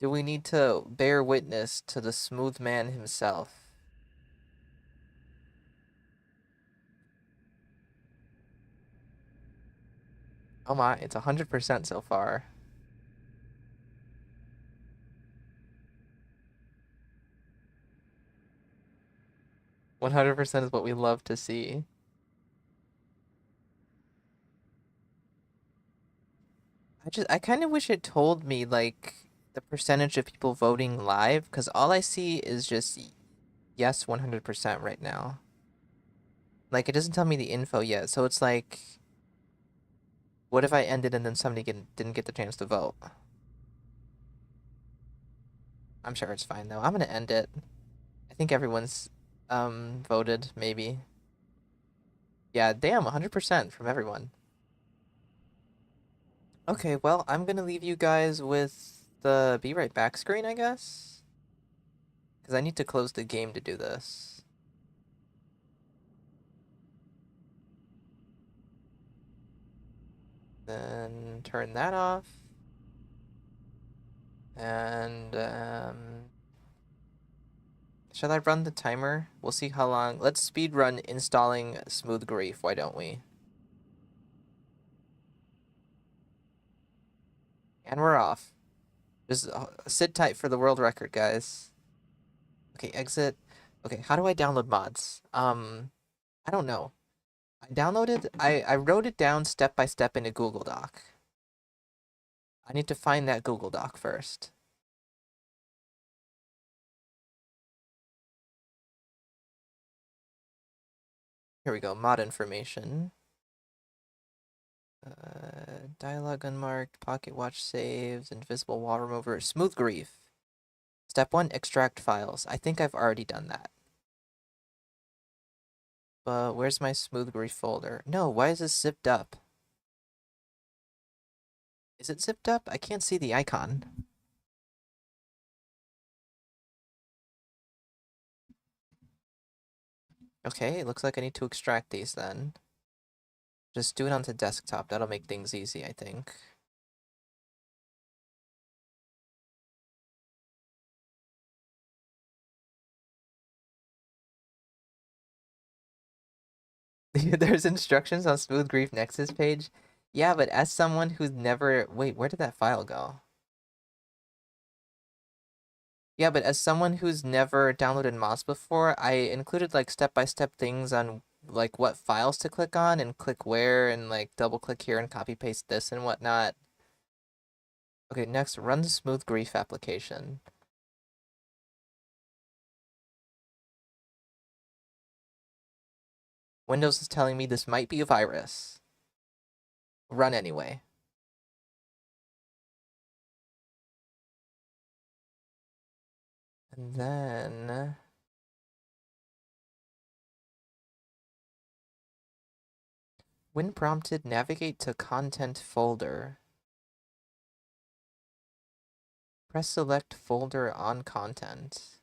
Do we need to bear witness to the smooth man himself? Oh my, it's 100% so far. "100% is what we love to see." I kind of wish it told me, like, the percentage of people voting live, because all I see is just yes 100% right now. Like, it doesn't tell me the info yet, so it's like, what if I ended and then somebody didn't get the chance to vote? I'm sure it's fine, though. I'm gonna end it. I think everyone's, voted, maybe. Yeah, damn, 100% from everyone. Okay, well, I'm gonna leave you guys with the be right back screen, I guess? Because I need to close the game to do this. Then turn that off. And, shall I run the timer? We'll see how long. Let's speed run installing Smooth Grief, why don't we? And we're off. Just sit tight for the world record, guys. Okay, exit. Okay, how do I download mods? I don't know. I wrote it down step by step in a Google Doc. I need to find that Google Doc first. Here we go, mod information. Dialogue unmarked, pocket watch saves, invisible wall remover, Smooth Grief. Step 1, extract files. I think I've already done that. But where's my Smooth Grief folder? No, why is this zipped up? Is it zipped up? I can't see the icon. Okay, it looks like I need to extract these then. Just do it onto desktop. That'll make things easy, I think. There's instructions on Smooth Grief Nexus page. Yeah, but as someone who's never... Wait, where did that file go? Yeah, but as someone who's never downloaded mods before, I included like step-by-step things on like what files to click on and click where and like double click here and copy paste this and whatnot. Okay, next, run the smooth grief application. Windows is telling me this might be a virus. Run anyway. And then... when prompted, navigate to content folder. Press select folder on content.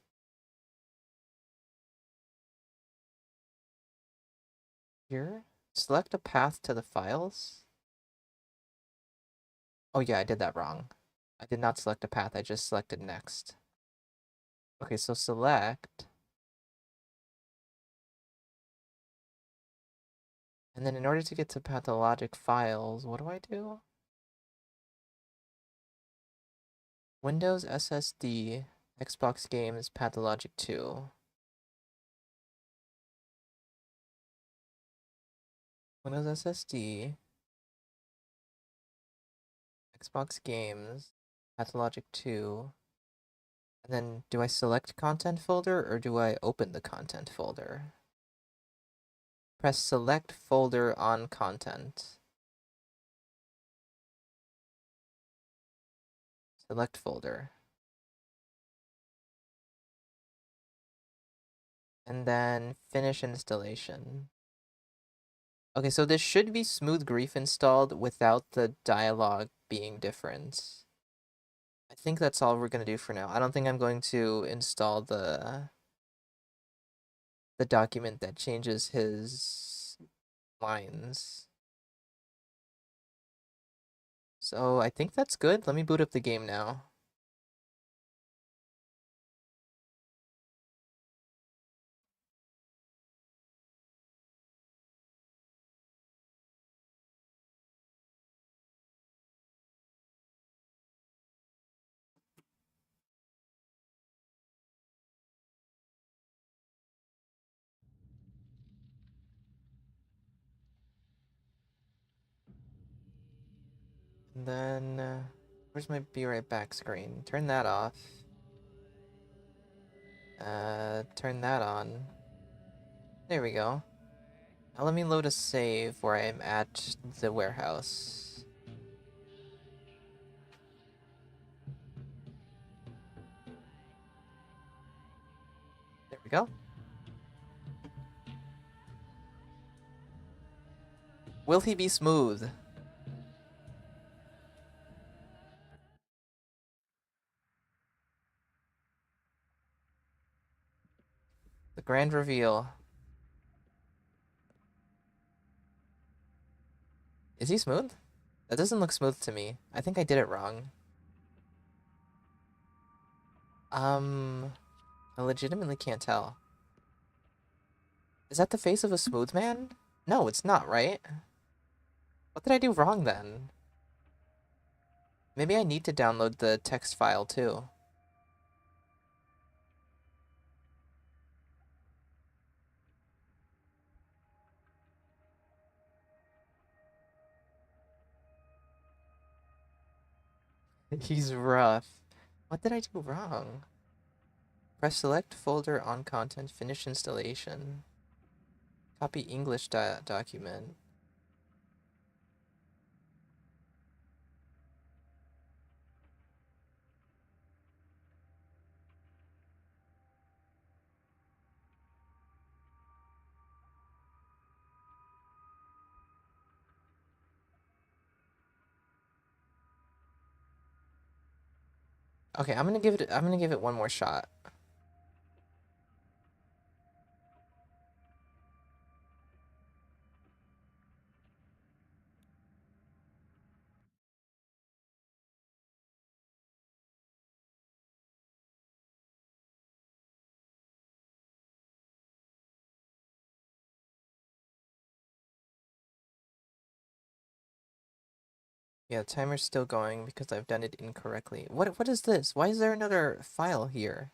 Here? Select a path to the files? Oh yeah, I did that wrong. I did not select a path, I just selected next. Okay, so select. And then in order to get to pathologic files, what do I do? Windows SSD, Xbox games, pathologic 2. Windows SSD, Xbox games, pathologic 2. And then do I select content folder or do I open the content folder? Press select folder on content. Select folder. And then finish installation. Okay, so this should be Smooth Grief installed without the dialogue being different. I think that's all we're going to do for now. I don't think I'm going to install the document that changes his lines. So I think that's good. Let me boot up the game now. And then, where's my be right back screen? Turn that off. Turn that on. There we go. Now let me load a save where I'm at the warehouse. There we go. Will he be smooth? The grand reveal. Is he smooth? That doesn't look smooth to me. I think I did it wrong. I legitimately can't tell. Is that the face of a smooth man? No, it's not, right? What did I do wrong then? Maybe I need to download the text file too. He's rough. What did I do wrong? Press select folder on content, finish installation. Copy English document. Okay, I'm gonna give it one more shot. Yeah, the timer's still going because I've done it incorrectly. What is this? Why is there another file here?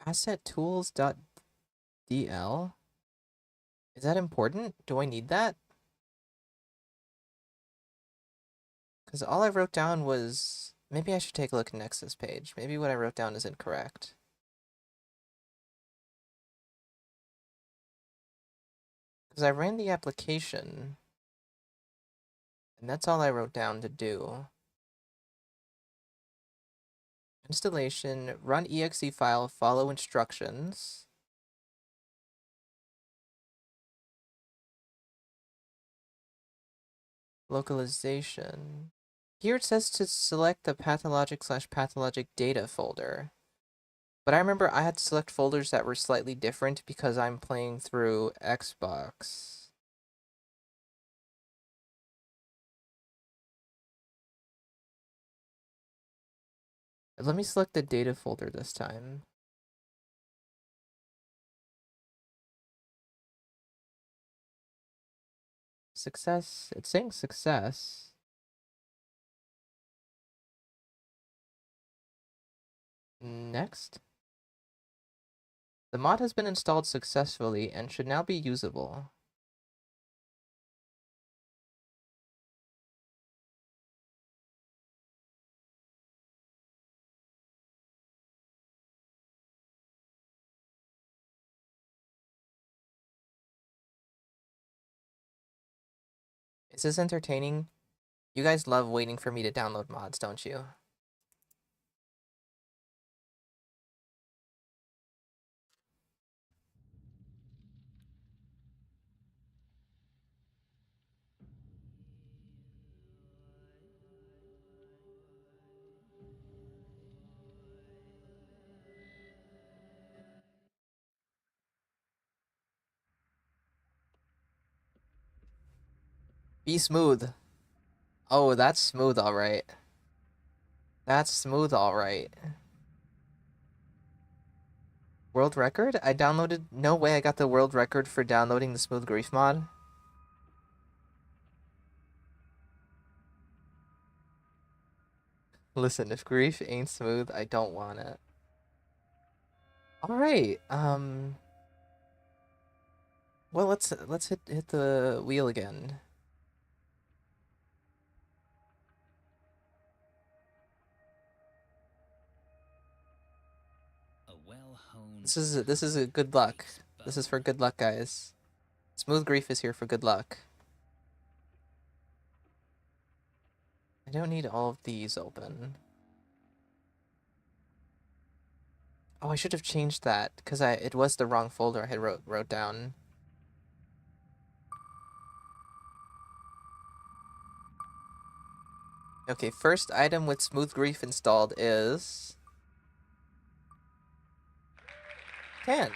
AssetTools.dl? Is that important? Do I need that? Because all I wrote down was... Maybe I should take a look next this page. Maybe what I wrote down is incorrect. Because I ran the application, and that's all I wrote down to do. Installation, run exe file, follow instructions. Localization. Here it says to select the pathologic/pathologic data folder. But I remember I had to select folders that were slightly different because I'm playing through Xbox. Let me select the data folder this time. Success. It's saying success. Next. The mod has been installed successfully and should now be usable. Is this entertaining? You guys love waiting for me to download mods, don't you? Be smooth. Oh, that's smooth, alright. That's smooth, alright. World record? I downloaded... No way I got the world record for downloading the Smooth Grief mod. Listen, if grief ain't smooth, I don't want it. Alright, well, let's hit the wheel again. A well-honed This is a good luck. This is for good luck, guys. Smooth Grief is here for good luck. I don't need all of these open. Oh, I should have changed that because it was the wrong folder I had wrote down. Okay, first item with Smooth Grief installed is 10.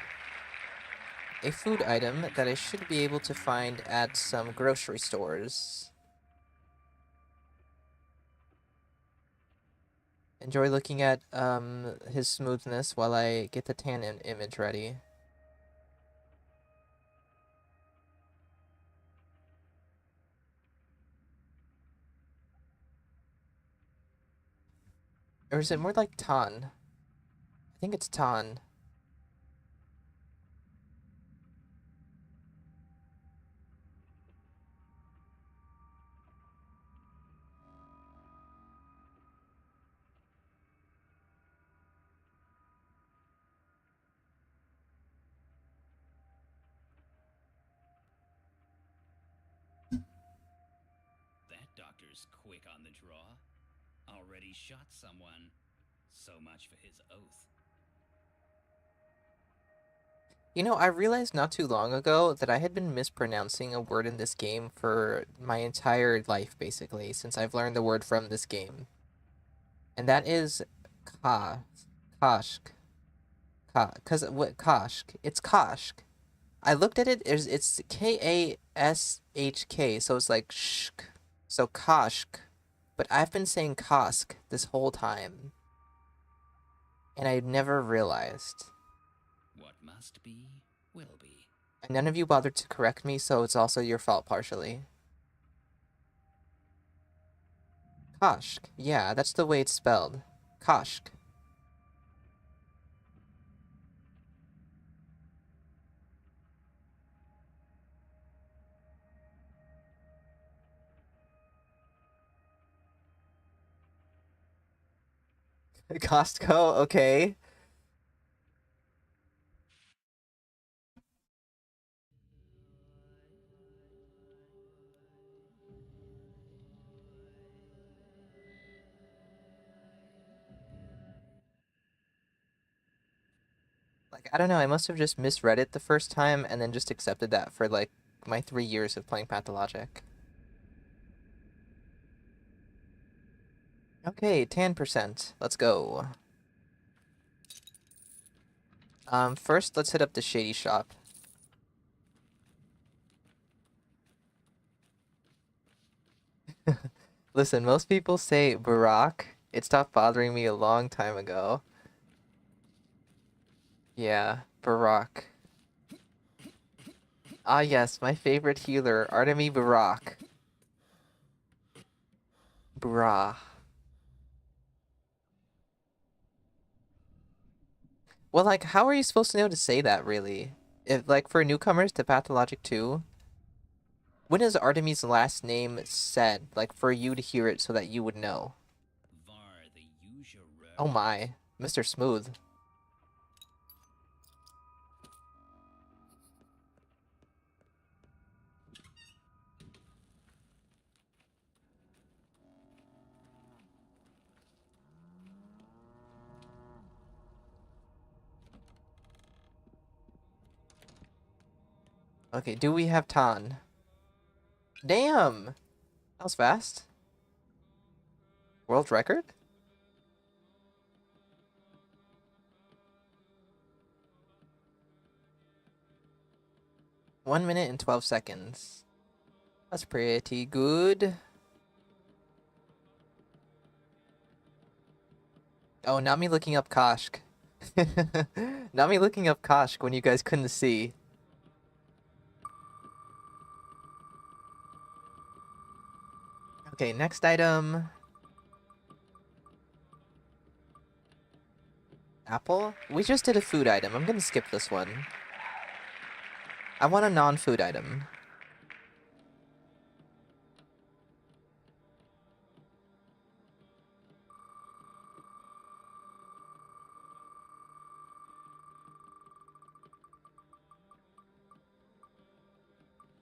A food item that I should be able to find at some grocery stores. Enjoy looking at his smoothness while I get the Tannin image ready. Or is it more like Tan? I think it's Tan. That doctor's quick on the draw. Already shot someone. So much for his oath. You know, I realized not too long ago that I had been mispronouncing a word in this game for my entire life, basically, since I've learned the word from this game. And that is Kashk. Because what Kashk? It's Kashk. I looked at it, it's Kashk, so it's like shk. So Kashk. But I've been saying Kask this whole time. And I never realized. What must be, will be. And none of you bothered to correct me, so it's also your fault partially. Kashk. Yeah, that's the way it's spelled. Kashk. Costco, okay. Like, I don't know, I must have just misread it the first time and then just accepted that for, like, my 3 years of playing Pathologic. Okay, 10%. Let's go. First, let's hit up the Shady Shop. Listen, most people say Barack. It stopped bothering me a long time ago. Yeah, Barack. Ah yes, my favorite healer, Artemy Barack. Brah. Well, like, how are you supposed to know to say that, really? If, like, for newcomers to Pathologic 2, when is Artemy's last name said? Like, for you to hear it so that you would know. Var the usual. Oh my, Mr. Smooth. Okay, do we have Tan? Damn! That was fast. World record? One minute and 12 seconds. That's pretty good. Oh, not me looking up Koshk. Not me looking up Koshk when you guys couldn't see. Okay, next item. Apple? We just did a food item. I'm gonna skip this one. I want a non-food item.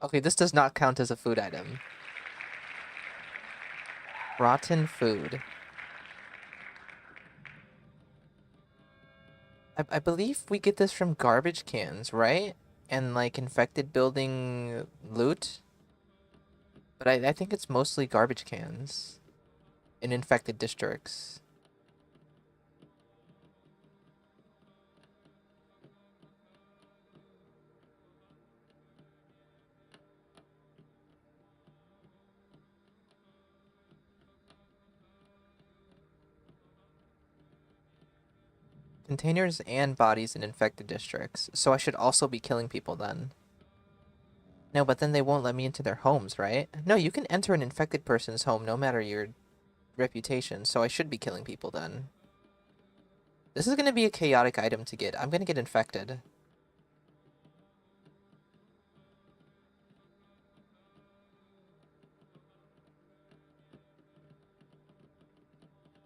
Okay, this does not count as a food item. Rotten food. I believe we get this from garbage cans, right? And, like, infected building loot? But I think it's mostly garbage cans. In infected districts. Containers and bodies in infected districts. So I should also be killing people then. No, but then they won't let me into their homes, right? No, you can enter an infected person's home no matter your reputation, so I should be killing people then. This is gonna be a chaotic item to get. I'm gonna get infected.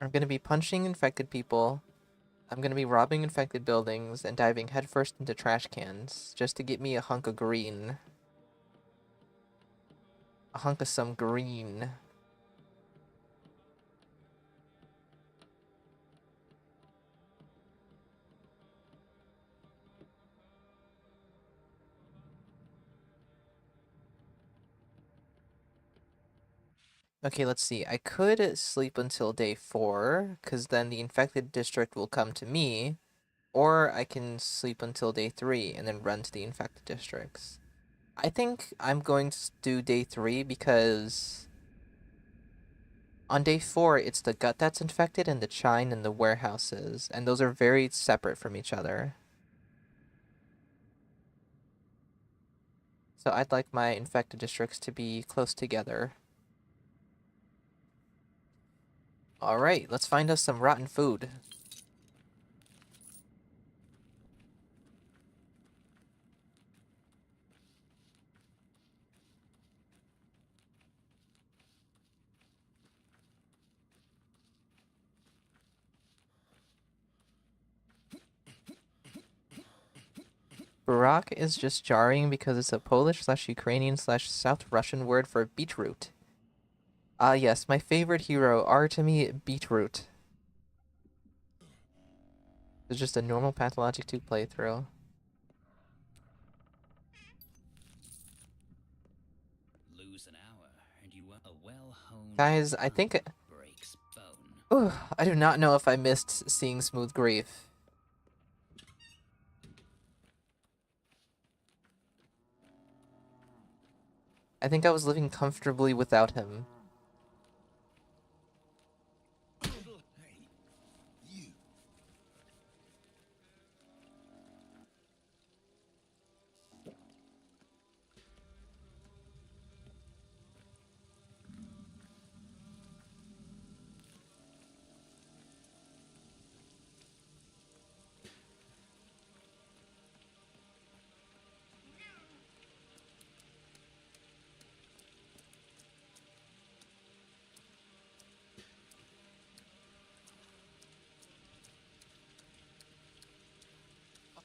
I'm gonna be punching infected people. I'm gonna be robbing infected buildings and diving headfirst into trash cans just to get me a hunk of green. A hunk of some green. Okay, let's see. I could sleep until day 4, because then the infected district will come to me, or I can sleep until day 3 and then run to the infected districts. I think I'm going to do day 3 because on day 4, it's the gut that's infected and the chine and the warehouses, and those are very separate from each other. So I'd like my infected districts to be close together. Alright, let's find us some rotten food. Burak is just jarring because it's a Polish/Ukrainian/South Russian word for beetroot. Ah, yes, my favorite hero, Artemy Beetroot. It's just a normal Pathologic 2 playthrough. Lose an hour, and you are a well-honed Guys, I think... breaks bone. Ooh, I do not know if I missed seeing Smooth Grief. I think I was living comfortably without him. Hey, you.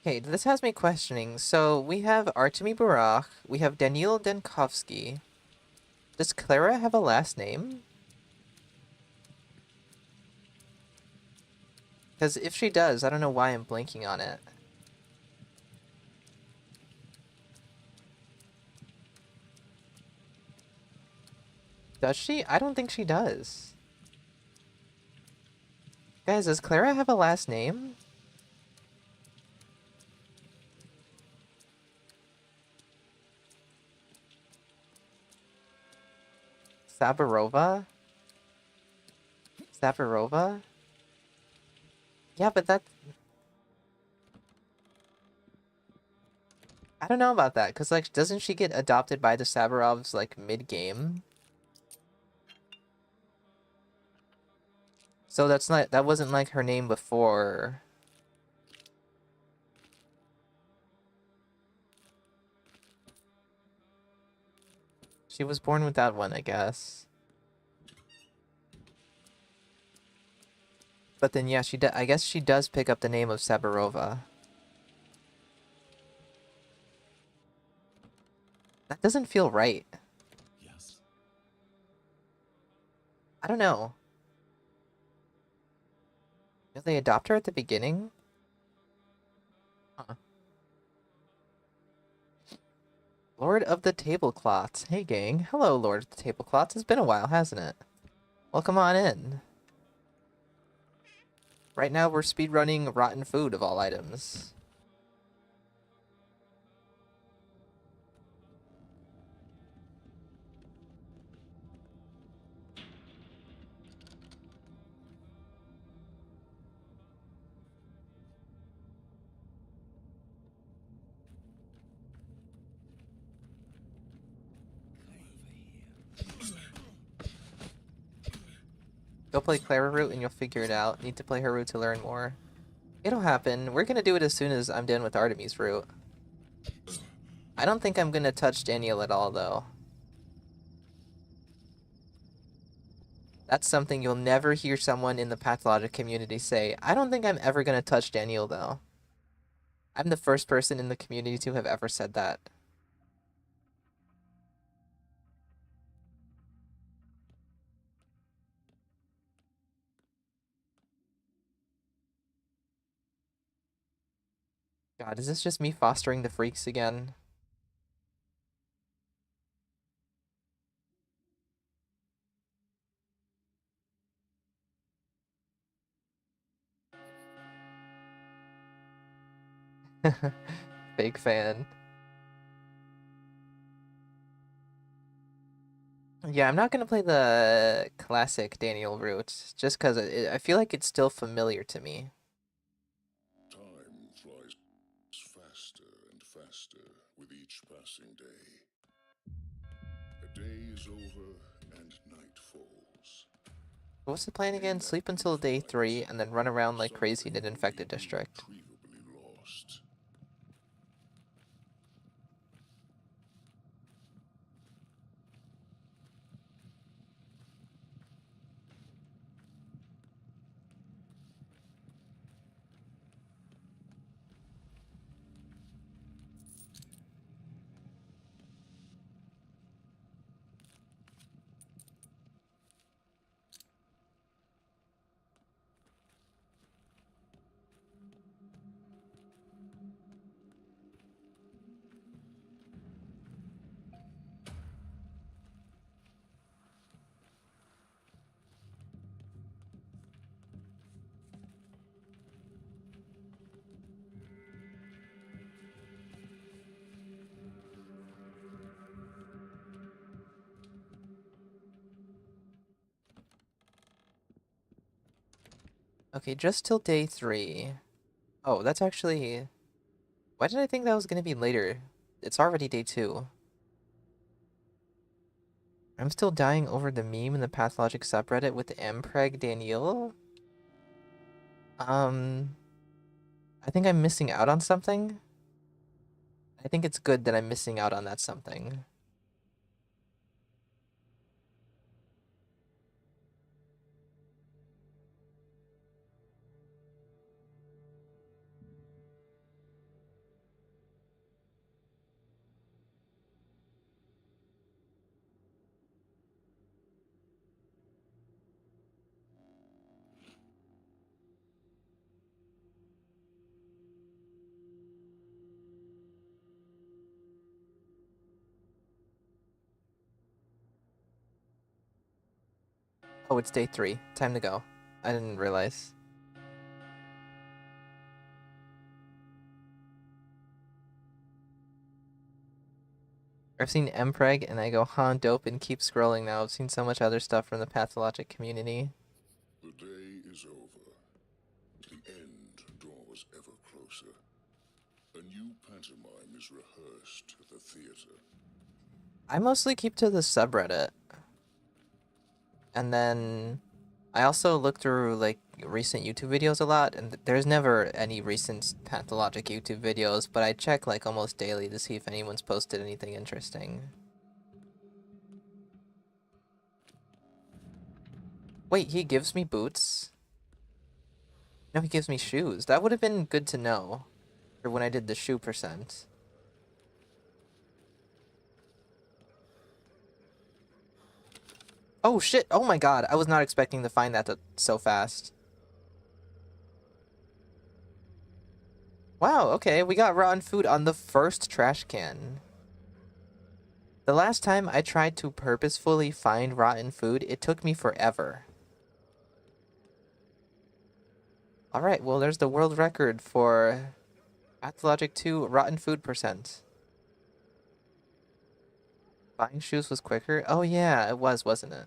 Okay, this has me questioning. So, we have Artemy Burak, we have Daniil Denkovsky. Does Clara have a last name? Because if she does, I don't know why I'm blanking on it. Does she? I don't think she does. Guys, does Clara have a last name? Sabarova? Safarova? Yeah, but that... I don't know about that, because, like, doesn't she get adopted by the Sabarovs, like, mid-game? So that's not... That wasn't, like, her name before... She was born with that one, I guess. But then, yeah, I guess she does pick up the name of Sabarova. That doesn't feel right. Yes. I don't know. Did they adopt her at the beginning? Huh. Lord of the Tablecloths. Hey, gang. Hello, Lord of the Tablecloths. It's been a while, hasn't it? Welcome on in. Right now, we're speedrunning rotten food of all items. Go play Clara Route and you'll figure it out. Need to play her route to learn more. It'll happen. We're gonna do it as soon as I'm done with Artemis route. I don't think I'm gonna touch Daniel at all, though. That's something you'll never hear someone in the pathologic community say. I don't think I'm ever gonna touch Daniel, though. I'm the first person in the community to have ever said that. God, is this just me fostering the freaks again? Big fan. Yeah, I'm not gonna play the classic Daniel route, just because I feel like it's still familiar to me. Time flies faster and faster with each passing day. A day is over and night falls. What's the plan again? Sleep until day 3, and then run around like crazy in an infected district. Irretrievably lost. Okay, just till day 3. Oh, that's actually... Why did I think that was gonna be later? It's already day 2. I'm still dying over the meme in the pathologic subreddit with Mpreg Danielle. I think I'm missing out on something. I think it's good that I'm missing out on that something. Oh, it's day 3. Time to go. I didn't realize. I've seen Mpreg and I go, huh, dope, and keep scrolling now. I've seen so much other stuff from the pathologic community. The day is over. The end draws ever closer. A new pantomime is rehearsed at the theater. I mostly keep to the subreddit. And then I also look through like recent YouTube videos a lot, and there's never any recent pathologic YouTube videos, but I check like almost daily to see if anyone's posted anything interesting. Wait, he gives me boots? No, he gives me shoes. That would have been good to know for when I did the shoe percent. Oh shit, oh my god, I was not expecting to find that so fast. Wow, okay, we got rotten food on the first trash can. The last time I tried to purposefully find rotten food, it took me forever. Alright, well there's the world record for Pathologic 2 rotten food percent. Buying shoes was quicker? Oh yeah, it was, wasn't it?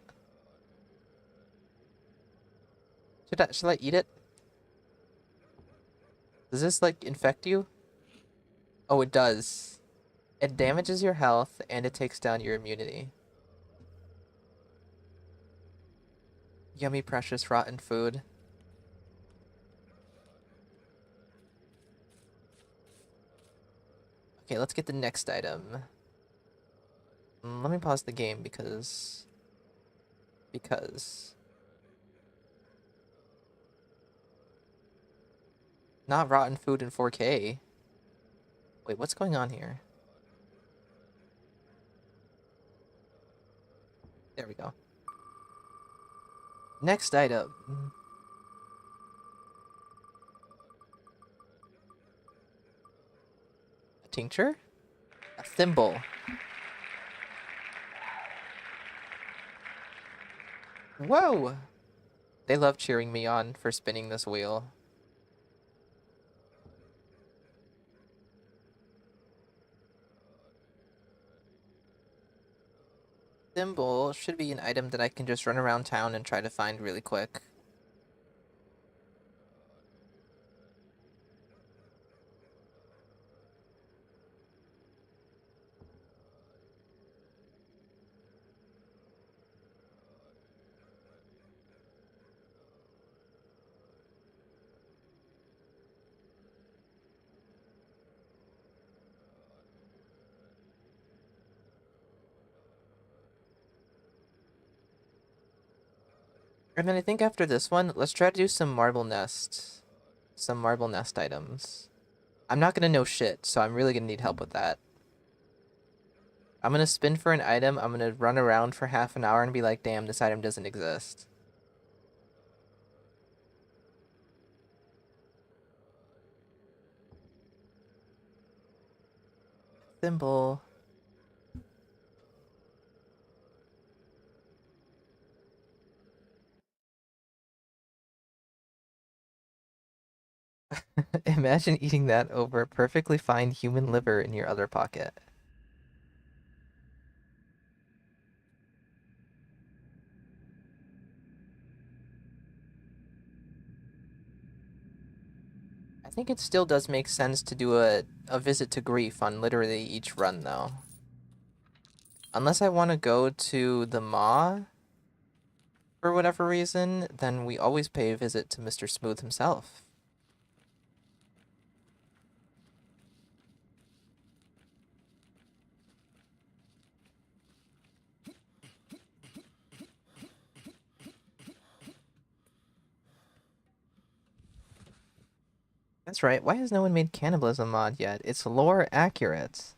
Should I eat it? Does this, like, infect you? Oh, it does. It damages your health, and it takes down your immunity. Yummy, precious, rotten food. Okay, let's get the next item. Let me pause the game because... Not rotten food in 4K. Wait, what's going on here? There we go. Next item. A tincture? A thimble. Whoa! They love cheering me on for spinning this wheel. Thimble should be an item that I can just run around town and try to find really quick. And then I think after this one, let's try to do some marble nest. Some marble nest items. I'm not gonna know shit, so I'm really gonna need help with that. I'm gonna spin for an item, I'm gonna run around for half an hour and be like, damn, this item doesn't exist. Thimble. Imagine eating that over a perfectly fine human liver in your other pocket. I think it still does make sense to do a visit to grief on literally each run, though. Unless I want to go to the Maw for whatever reason, then we always pay a visit to Mr. Smooth himself. That's right, why has no one made cannibalism mod yet? It's lore accurate.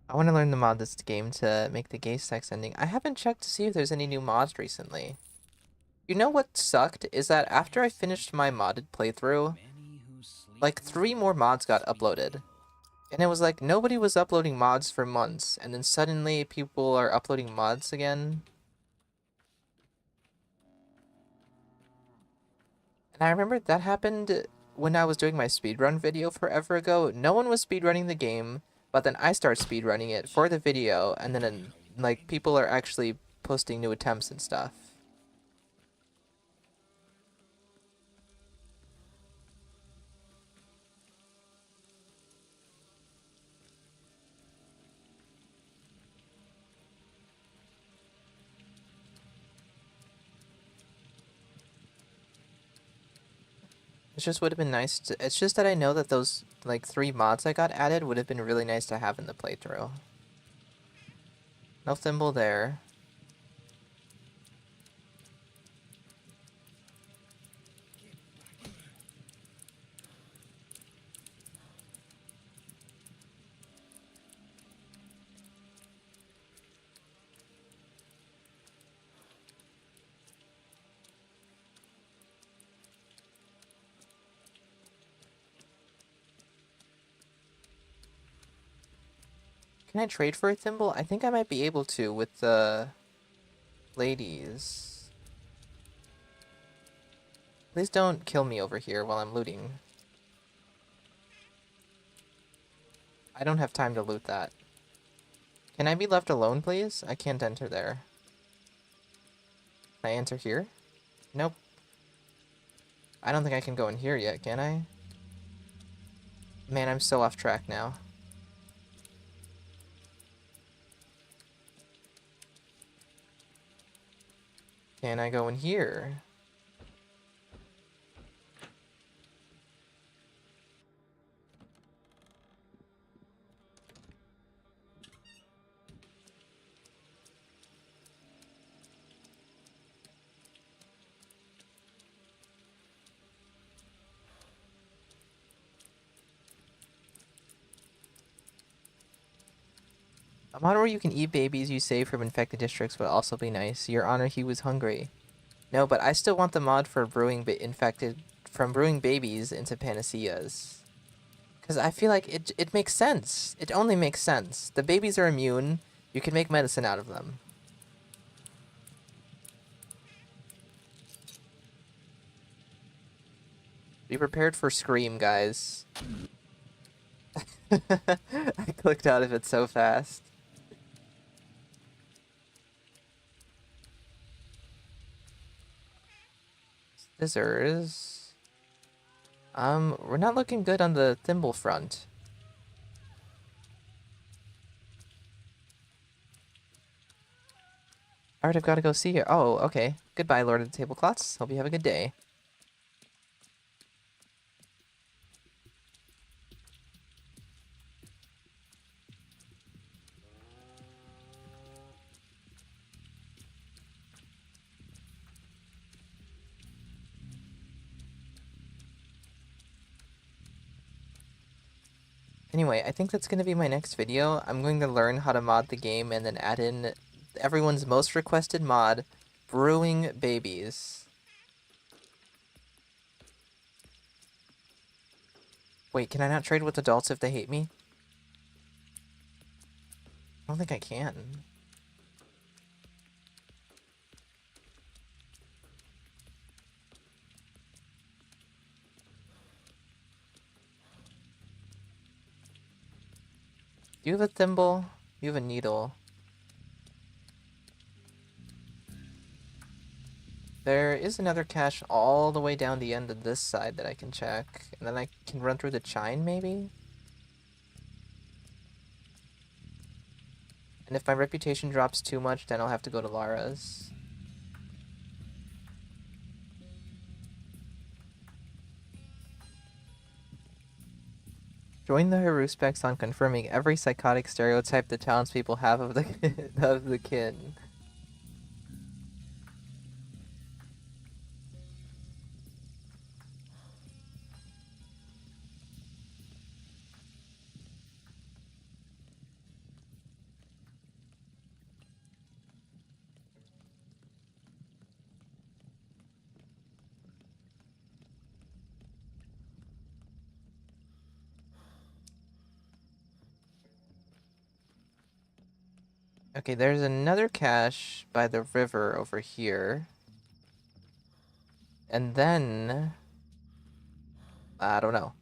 I want to learn the mod this game to make the gay sex ending. I haven't checked to see if there's any new mods recently. You know what sucked is that after I finished my modded playthrough, like 3 more mods got uploaded. And it was like nobody was uploading mods for months, and then suddenly people are uploading mods again. And I remember that happened when I was doing my speedrun video forever ago. No one was speedrunning the game, but then I start speedrunning it for the video, and then like people are actually posting new attempts and stuff. It just would have been nice to, it's just that I know that those like 3 mods I got added would have been really nice to have in the playthrough. No thimble there. Can I trade for a thimble? I think I might be able to with the ladies. Please don't kill me over here while I'm looting. I don't have time to loot that. Can I be left alone, please? I can't enter there. Can I enter here? Nope. I don't think I can go in here yet, can I? Man, I'm so off track now. Can I go in here? A mod where you can eat babies you save from infected districts would also be nice. Your Honor, he was hungry. No, but I still want the mod for brewing brewing babies into panaceas. Because I feel like it makes sense. It only makes sense. The babies are immune. You can make medicine out of them. Be prepared for Scream, guys. I clicked out of it so fast. Scissors. We're not looking good on the thimble front. Alright, I've got to go see her. Oh, okay. Goodbye, Lord of the Tablecloths. Hope you have a good day. Anyway, I think that's going to be my next video. I'm going to learn how to mod the game and then add in everyone's most requested mod, brewing babies. Wait, can I not trade with adults if they hate me? I don't think I can. Do you have a thimble? You have a needle. There is another cache all the way down the end of this side that I can check. And then I can run through the chine, maybe? And if my reputation drops too much, then I'll have to go to Lara's. Join the Haruspecs on confirming every psychotic stereotype the townspeople have of the of the kin. Okay, there's another cache by the river over here. And then... I don't know.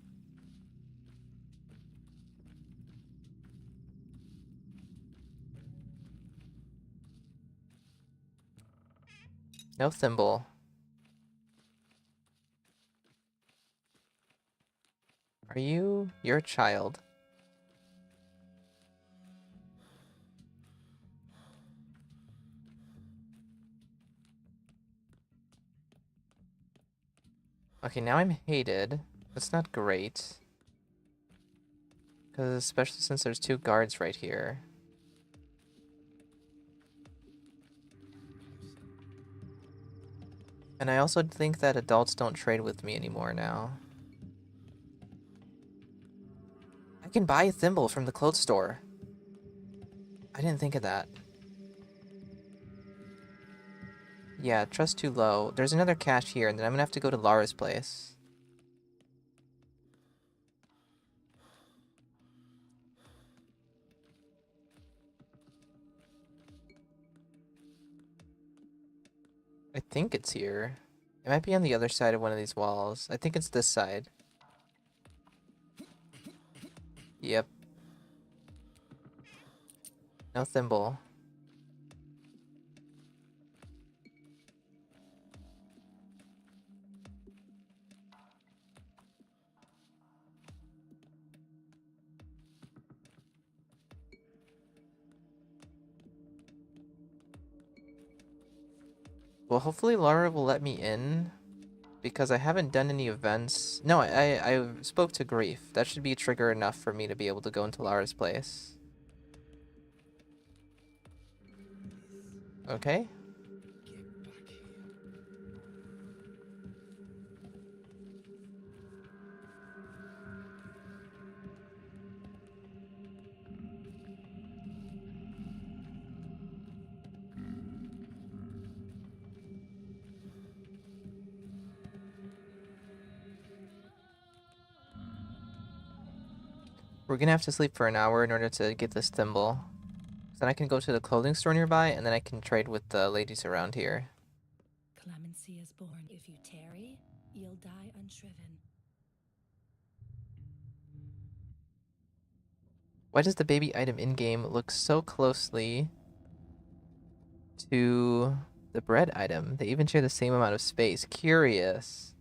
No thimble. Are you? You're a child. Okay, now I'm hated. That's not great. Because especially since there's two guards right here. And I also think that adults don't trade with me anymore now. I can buy a thimble from the clothes store. I didn't think of that. Yeah, trust too low. There's another cache here, and then I'm gonna have to go to Lara's place. I think it's here. It might be on the other side of one of these walls. I think it's this side. Yep. No thimble. Well, hopefully Lara will let me in, because I haven't done any events. No, I spoke to Grief. That should be trigger enough for me to be able to go into Lara's place. Okay. We're gonna have to sleep for an hour in order to get this thimble. Then I can go to the clothing store nearby, and then I can trade with the ladies around here. Clemency is born. If you tarry, you'll die unshriven. Why does the baby item in-game look so closely to the bread item? They even share the same amount of space. Curious.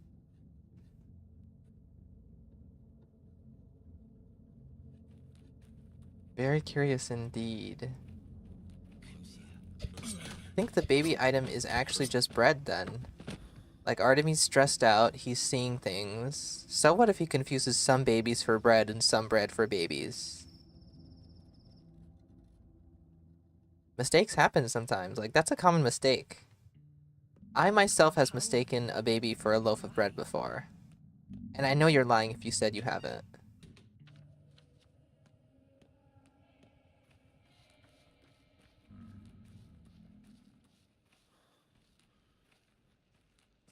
Very curious indeed. I think the baby item is actually just bread then. Like, Artemy's stressed out, he's seeing things. So what if he confuses some babies for bread and some bread for babies? Mistakes happen sometimes. Like, that's a common mistake. I myself has mistaken a baby for a loaf of bread before. And I know you're lying if you said you haven't.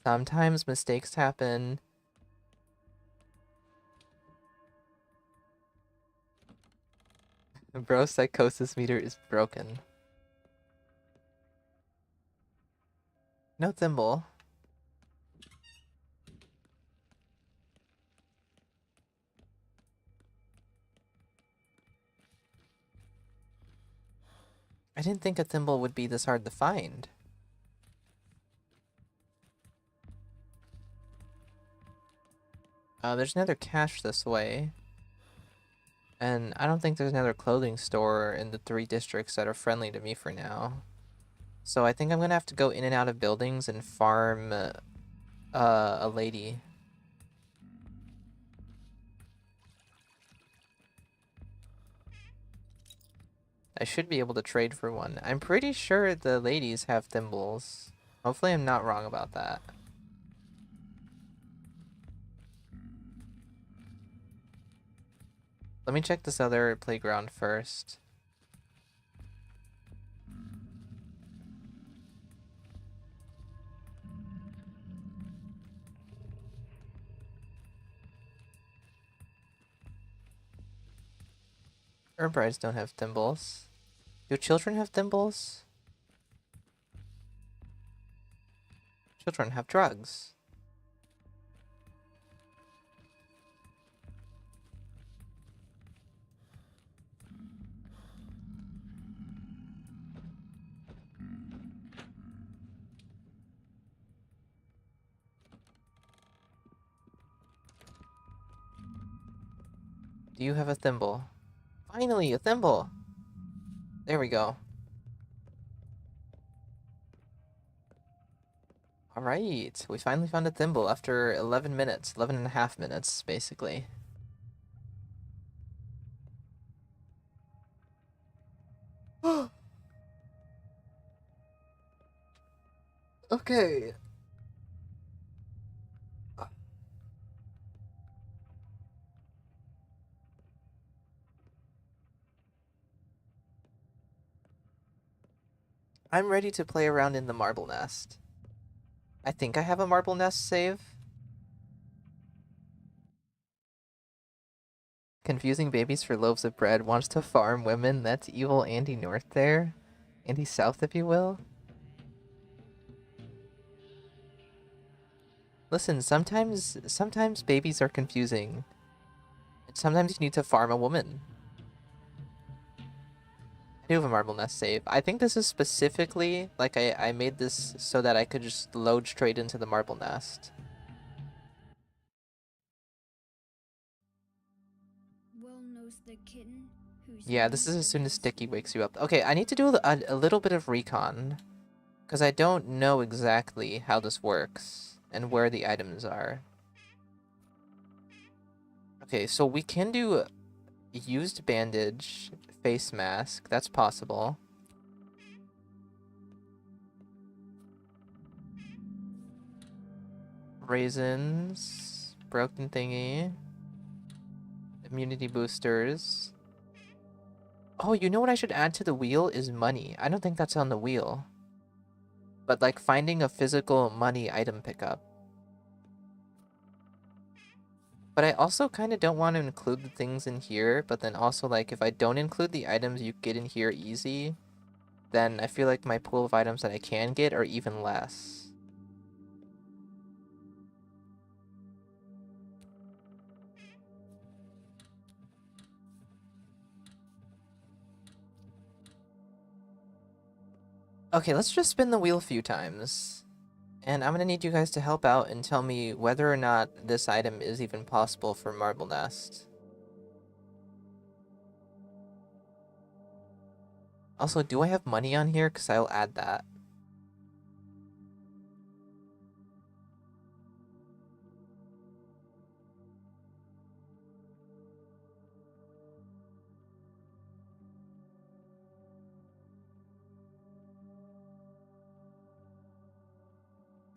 Sometimes mistakes happen. Bro, psychosis meter is broken. No thimble. I didn't think a thimble would be this hard to find. There's another cache this way. And I don't think there's another clothing store in the 3 districts that are friendly to me for now. So I think I'm gonna have to go in and out of buildings and farm a lady. I should be able to trade for one. I'm pretty sure the ladies have thimbles. Hopefully I'm not wrong about that. Let me check this other playground first. Herbrides don't have thimbles. Do children have thimbles? Children have drugs. Do you have a thimble? Finally, a thimble! There we go. Alright, we finally found a thimble after 11 minutes. 11 and a half minutes, basically. Okay. I'm ready to play around in the marble nest. I think I have a marble nest save. Confusing babies for loaves of bread wants to farm women. That's evil Andy North there. Andy South, if you will. Listen, sometimes babies are confusing. Sometimes you need to farm a woman. I do have a marble nest save. I think this is specifically, like, I made this so that I could just load straight into the marble nest. Well knows the kitten whose Yeah, this is name as soon as is- Sticky wakes you up. Okay, I need to do a little bit of recon. Because I don't know exactly how this works and where the items are. Okay, so we can do used bandage, face mask. That's possible. Raisins, broken thingy, immunity boosters. Oh, you know what I should add to the wheel is money. I don't think that's on the wheel. But like finding a physical money item pickup. But I also kind of don't want to include the things in here, but then also like if I don't include the items you get in here easy, then I feel like my pool of items that I can get are even less. Okay, let's just spin the wheel a few times. And I'm gonna need you guys to help out and tell me whether or not this item is even possible for Marble Nest. Also, do I have money on here? Because I'll add that.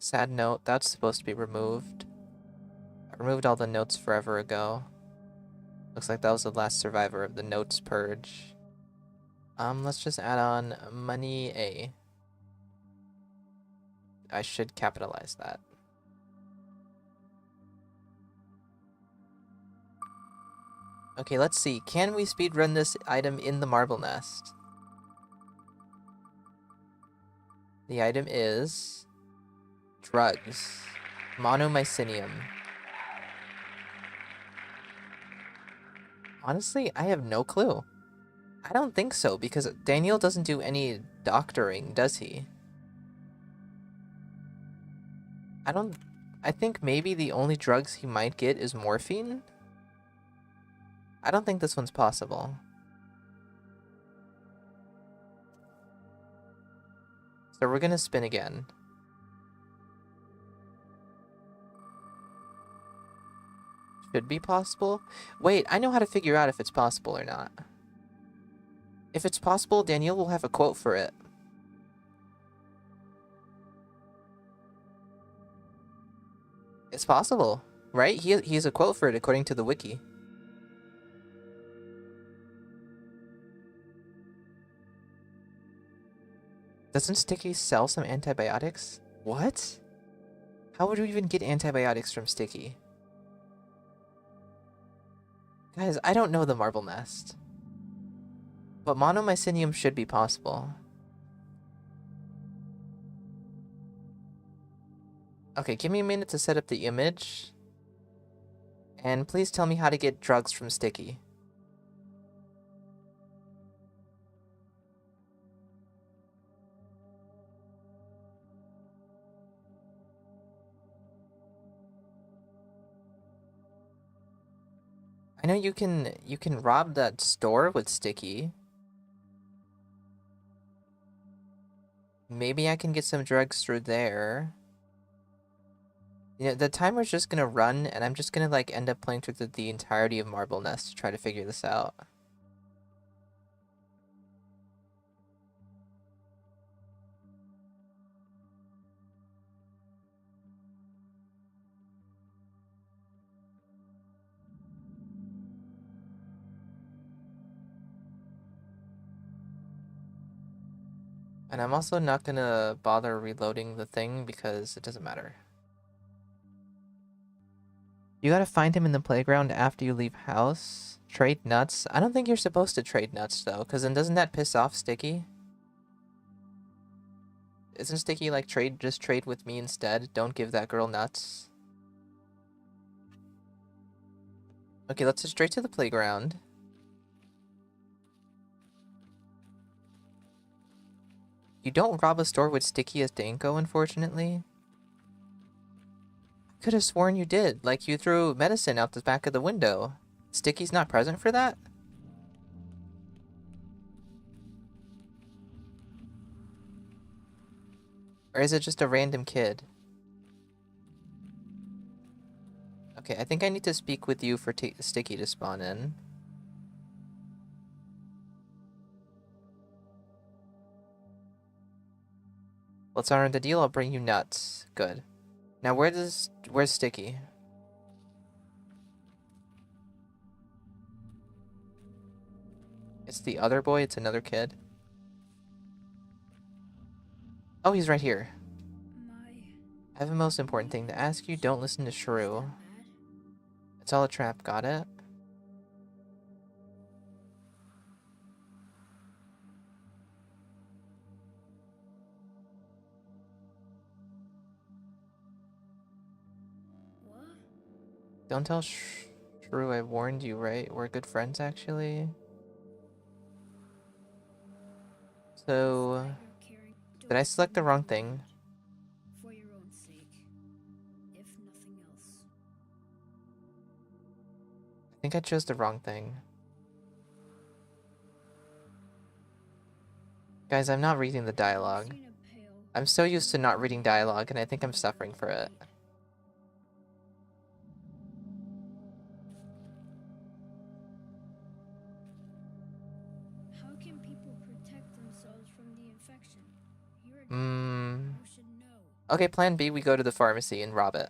Sad note, that's supposed to be removed. I removed all the notes forever ago. Looks like that was the last survivor of the notes purge. Let's just add on money A. I should capitalize that. Okay, let's see. Can we speedrun this item in the marble nest? The item is drugs. Monomycinium. Honestly, I have no clue. I don't think so, because Daniel doesn't do any doctoring, does he? I don't I think maybe the only drugs he might get is morphine. I don't think this one's possible. So we're gonna spin again. Should be possible. Wait, I know how to figure out if it's possible or not. If it's possible, Danielle will have a quote for it. It's possible, right? He has a quote for it according to the wiki. Doesn't Sticky sell some antibiotics? What? How would we even get antibiotics from Sticky? Guys, I don't know the marble nest. But monomycinium should be possible. Okay, give me a minute to set up the image. And please tell me how to get drugs from Sticky. I know you can rob that store with Sticky. Maybe I can get some drugs through there. You know, the timer's just gonna run, and I'm just gonna, like, end up playing through the entirety of Marble Nest to try to figure this out. And I'm also not gonna bother reloading the thing because it doesn't matter. You gotta find him in the playground after you leave house. Trade nuts. I don't think you're supposed to trade nuts, though, because then doesn't that piss off Sticky? Isn't Sticky like, just trade with me instead? Don't give that girl nuts. Okay, let's head straight to the playground. You don't rob a store with Sticky as Danko, unfortunately. I could have sworn you did, like you threw medicine out the back of the window. Sticky's not present for that? Or is it just a random kid? Okay, I think I need to speak with you for Sticky to spawn in. Let's honor the deal, I'll bring you nuts. Good. Now where's Sticky? It's the other boy, it's another kid. Oh, he's right here. I have a most important thing to ask you. Don't listen to Shrew. It's all a trap, got it? What? Don't tell Shrew I warned you, right? We're good friends, actually. So, did I select the wrong thing? For your own sake, if nothing else. I think I chose the wrong thing. Guys, I'm not reading the dialogue. I'm so used to not reading dialogue, and I think I'm suffering for it. How can people protect themselves from the infection? You're a doctor. You should know. Okay, plan B, we go to the pharmacy and rob it.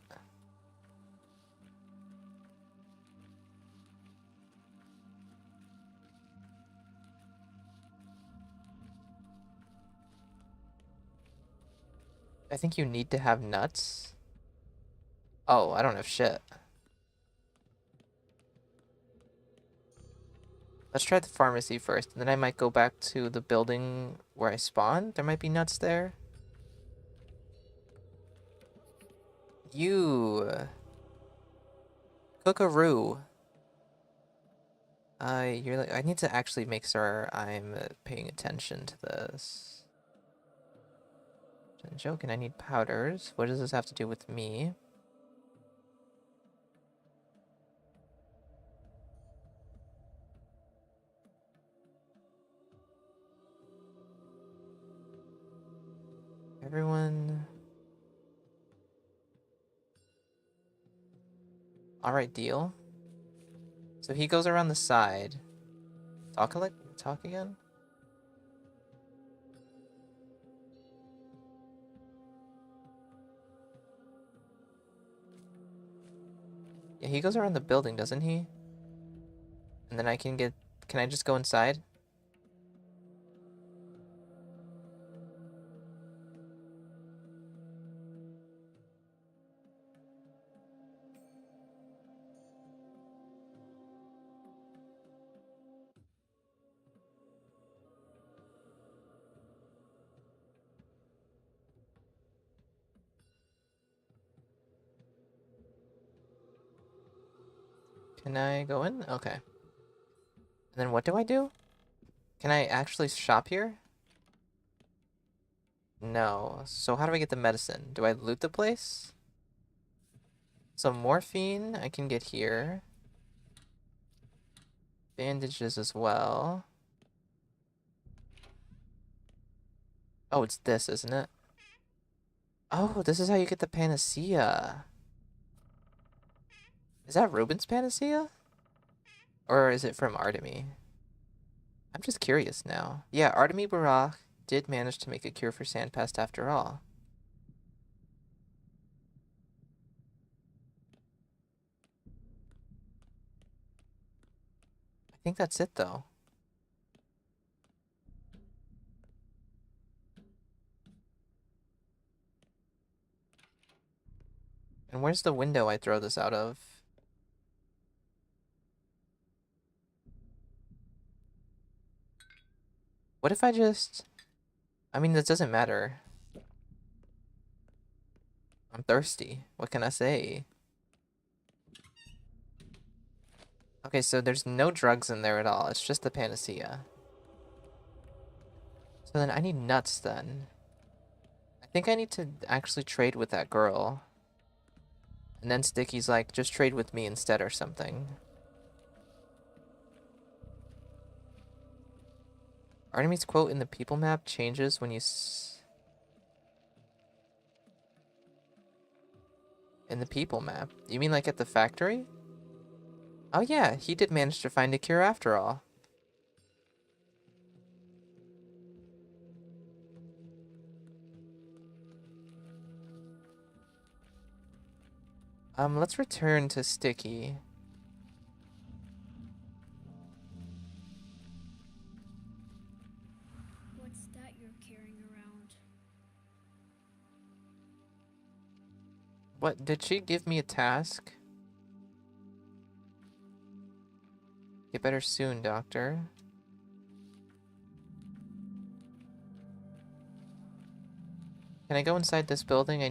I think you need to have nuts. Oh, I don't have shit. Let's try the pharmacy first, and then I might go back to the building where I spawned. There might be nuts there. You... Cookaroo. You're like, I need to actually make sure I'm paying attention to this. I'm joking, I need powders. What does this have to do with me? Everyone. Alright, deal. So he goes around the side. Talk again? Yeah, he goes around the building, doesn't he? And then can I just go inside? Can I go in? Okay. And then what do I do? Can I actually shop here? No. So how do I get the medicine? Do I loot the place? Some morphine I can get here. Bandages as well. Oh, it's this, isn't it? Oh, this is how you get the panacea. Is that Ruben's panacea? Or is it from Artemy? I'm just curious now. Yeah, Artemy Barak did manage to make a cure for Sandpest after all. I think that's it, though. And where's the window I throw this out of? What if I just... I mean, this doesn't matter. I'm thirsty. What can I say? Okay, so there's no drugs in there at all. It's just the panacea. So then I need nuts then. I think I need to actually trade with that girl. And then Sticky's like, just trade with me instead or something. Artemy's quote in the people map changes when you in the people map? You mean like at the factory? Oh yeah, he did manage to find a cure after all. Let's return to Sticky. What's that you're carrying around? What, did she give me a task? Get better soon, doctor. Can I go inside this building?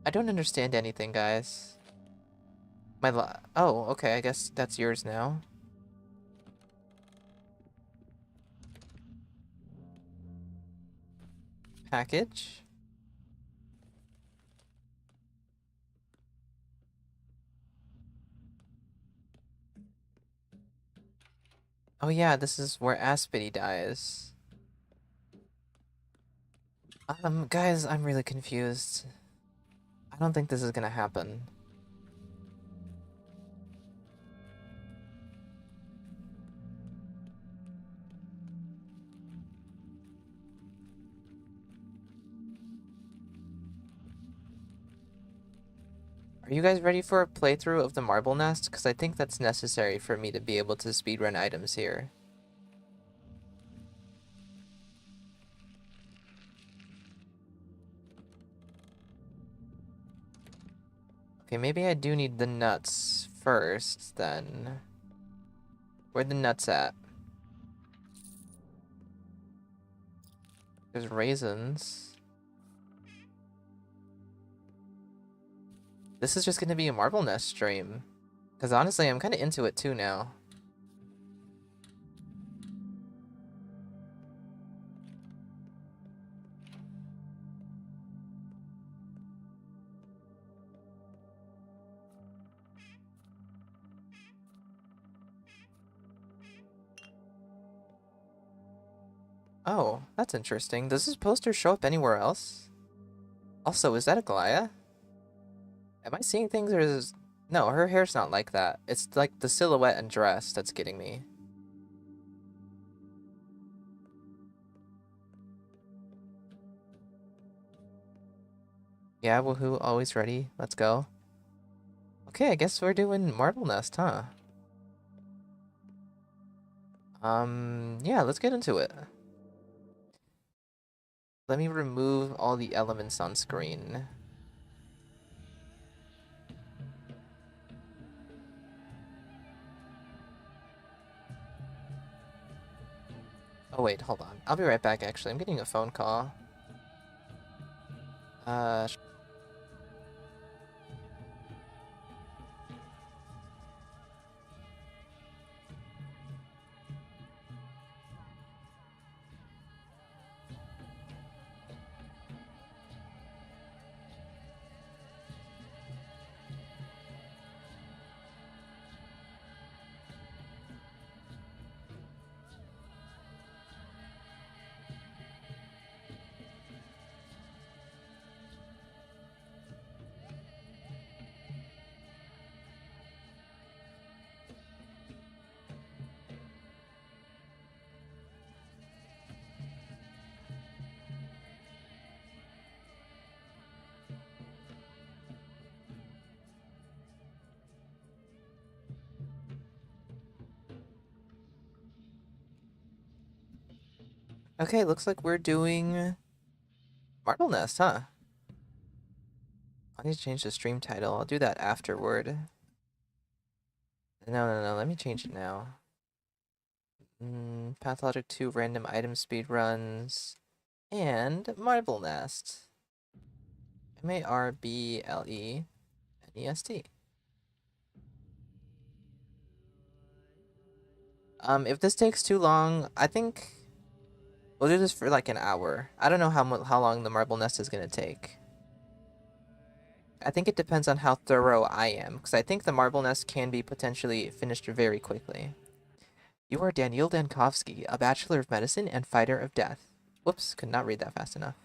I don't understand anything, guys. Oh, okay, I guess that's yours now. Package? Oh yeah, this is where Aspity dies. Guys, I'm really confused. I don't think this is gonna happen. Are you guys ready for a playthrough of the Marble Nest? Because I think that's necessary for me to be able to speedrun items here. Okay, maybe I do need the nuts first, then. Where the nuts at? There's raisins. This is just gonna be a Marble Nest stream. Because honestly, I'm kind of into it too now. Oh, that's interesting. Does this poster show up anywhere else? Also, is that a Glaya? Am I seeing things or is... No, her hair's not like that. It's like the silhouette and dress that's getting me. Yeah, woohoo, always ready. Let's go. Okay, I guess we're doing Marble Nest, huh? Yeah, let's get into it. Let me remove all the elements on screen. Oh wait, hold on. I'll be right back, actually. I'm getting a phone call. Uh... Okay, looks like we're doing Marble Nest, huh? I need to change the stream title. I'll do that afterward. No, let me change it now. Pathologic 2 random item speedruns and Marble Nest. Marblenest. If this takes too long, I think we'll do this for like an hour. I don't know how long the Marble Nest is gonna take. I think it depends on how thorough I am, because I think the Marble Nest can be potentially finished very quickly. You are Daniil Dankovsky, a Bachelor of Medicine and Fighter of Death. Whoops, could not read that fast enough.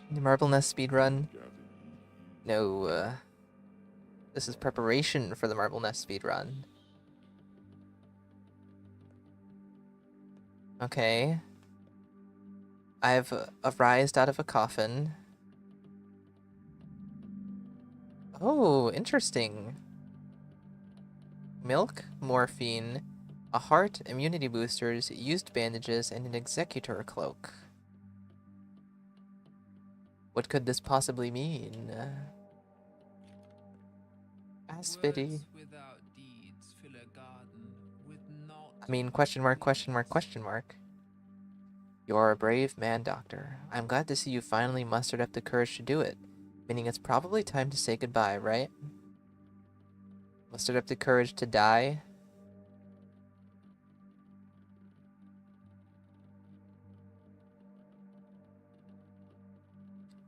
The Marble Nest speedrun? No, this is preparation for the Marble Nest speedrun. Okay. I've arisen out of a coffin. Oh, interesting. Milk, morphine, a heart, immunity boosters, used bandages, and an executor cloak. What could this possibly mean? Aspity. I mean, question mark, question mark, question mark. You're a brave man, Doctor. I'm glad to see you finally mustered up the courage to do it. Meaning it's probably time to say goodbye, right? Mustered up the courage to die?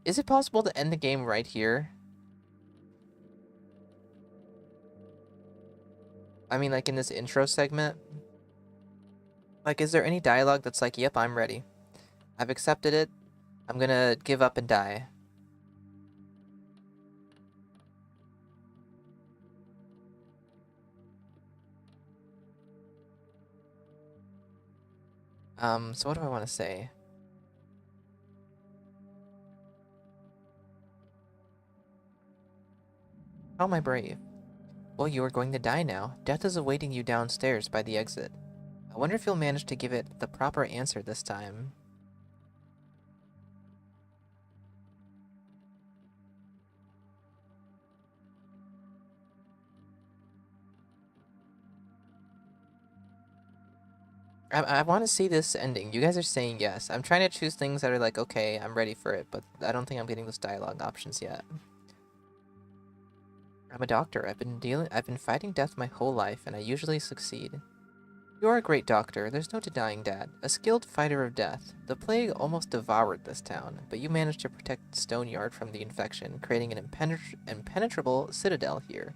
Is it possible to end the game right here? I mean, like in this intro segment? Like, is there any dialogue that's like, yep, I'm ready. I've accepted it. I'm gonna give up and die. So what do I want to say? How am I brave? Well, you are going to die now. Death is awaiting you downstairs by the exit. I wonder if you'll manage to give it the proper answer this time. I want to see this ending. You guys are saying yes. I'm trying to choose things that are like, okay, I'm ready for it, but I don't think I'm getting those dialogue options yet. I'm a doctor. I've been fighting death my whole life, and I usually succeed. You are a great doctor, there's no denying that. A skilled fighter of death. The plague almost devoured this town, but you managed to protect Stoneyard from the infection, creating an impenetrable citadel here.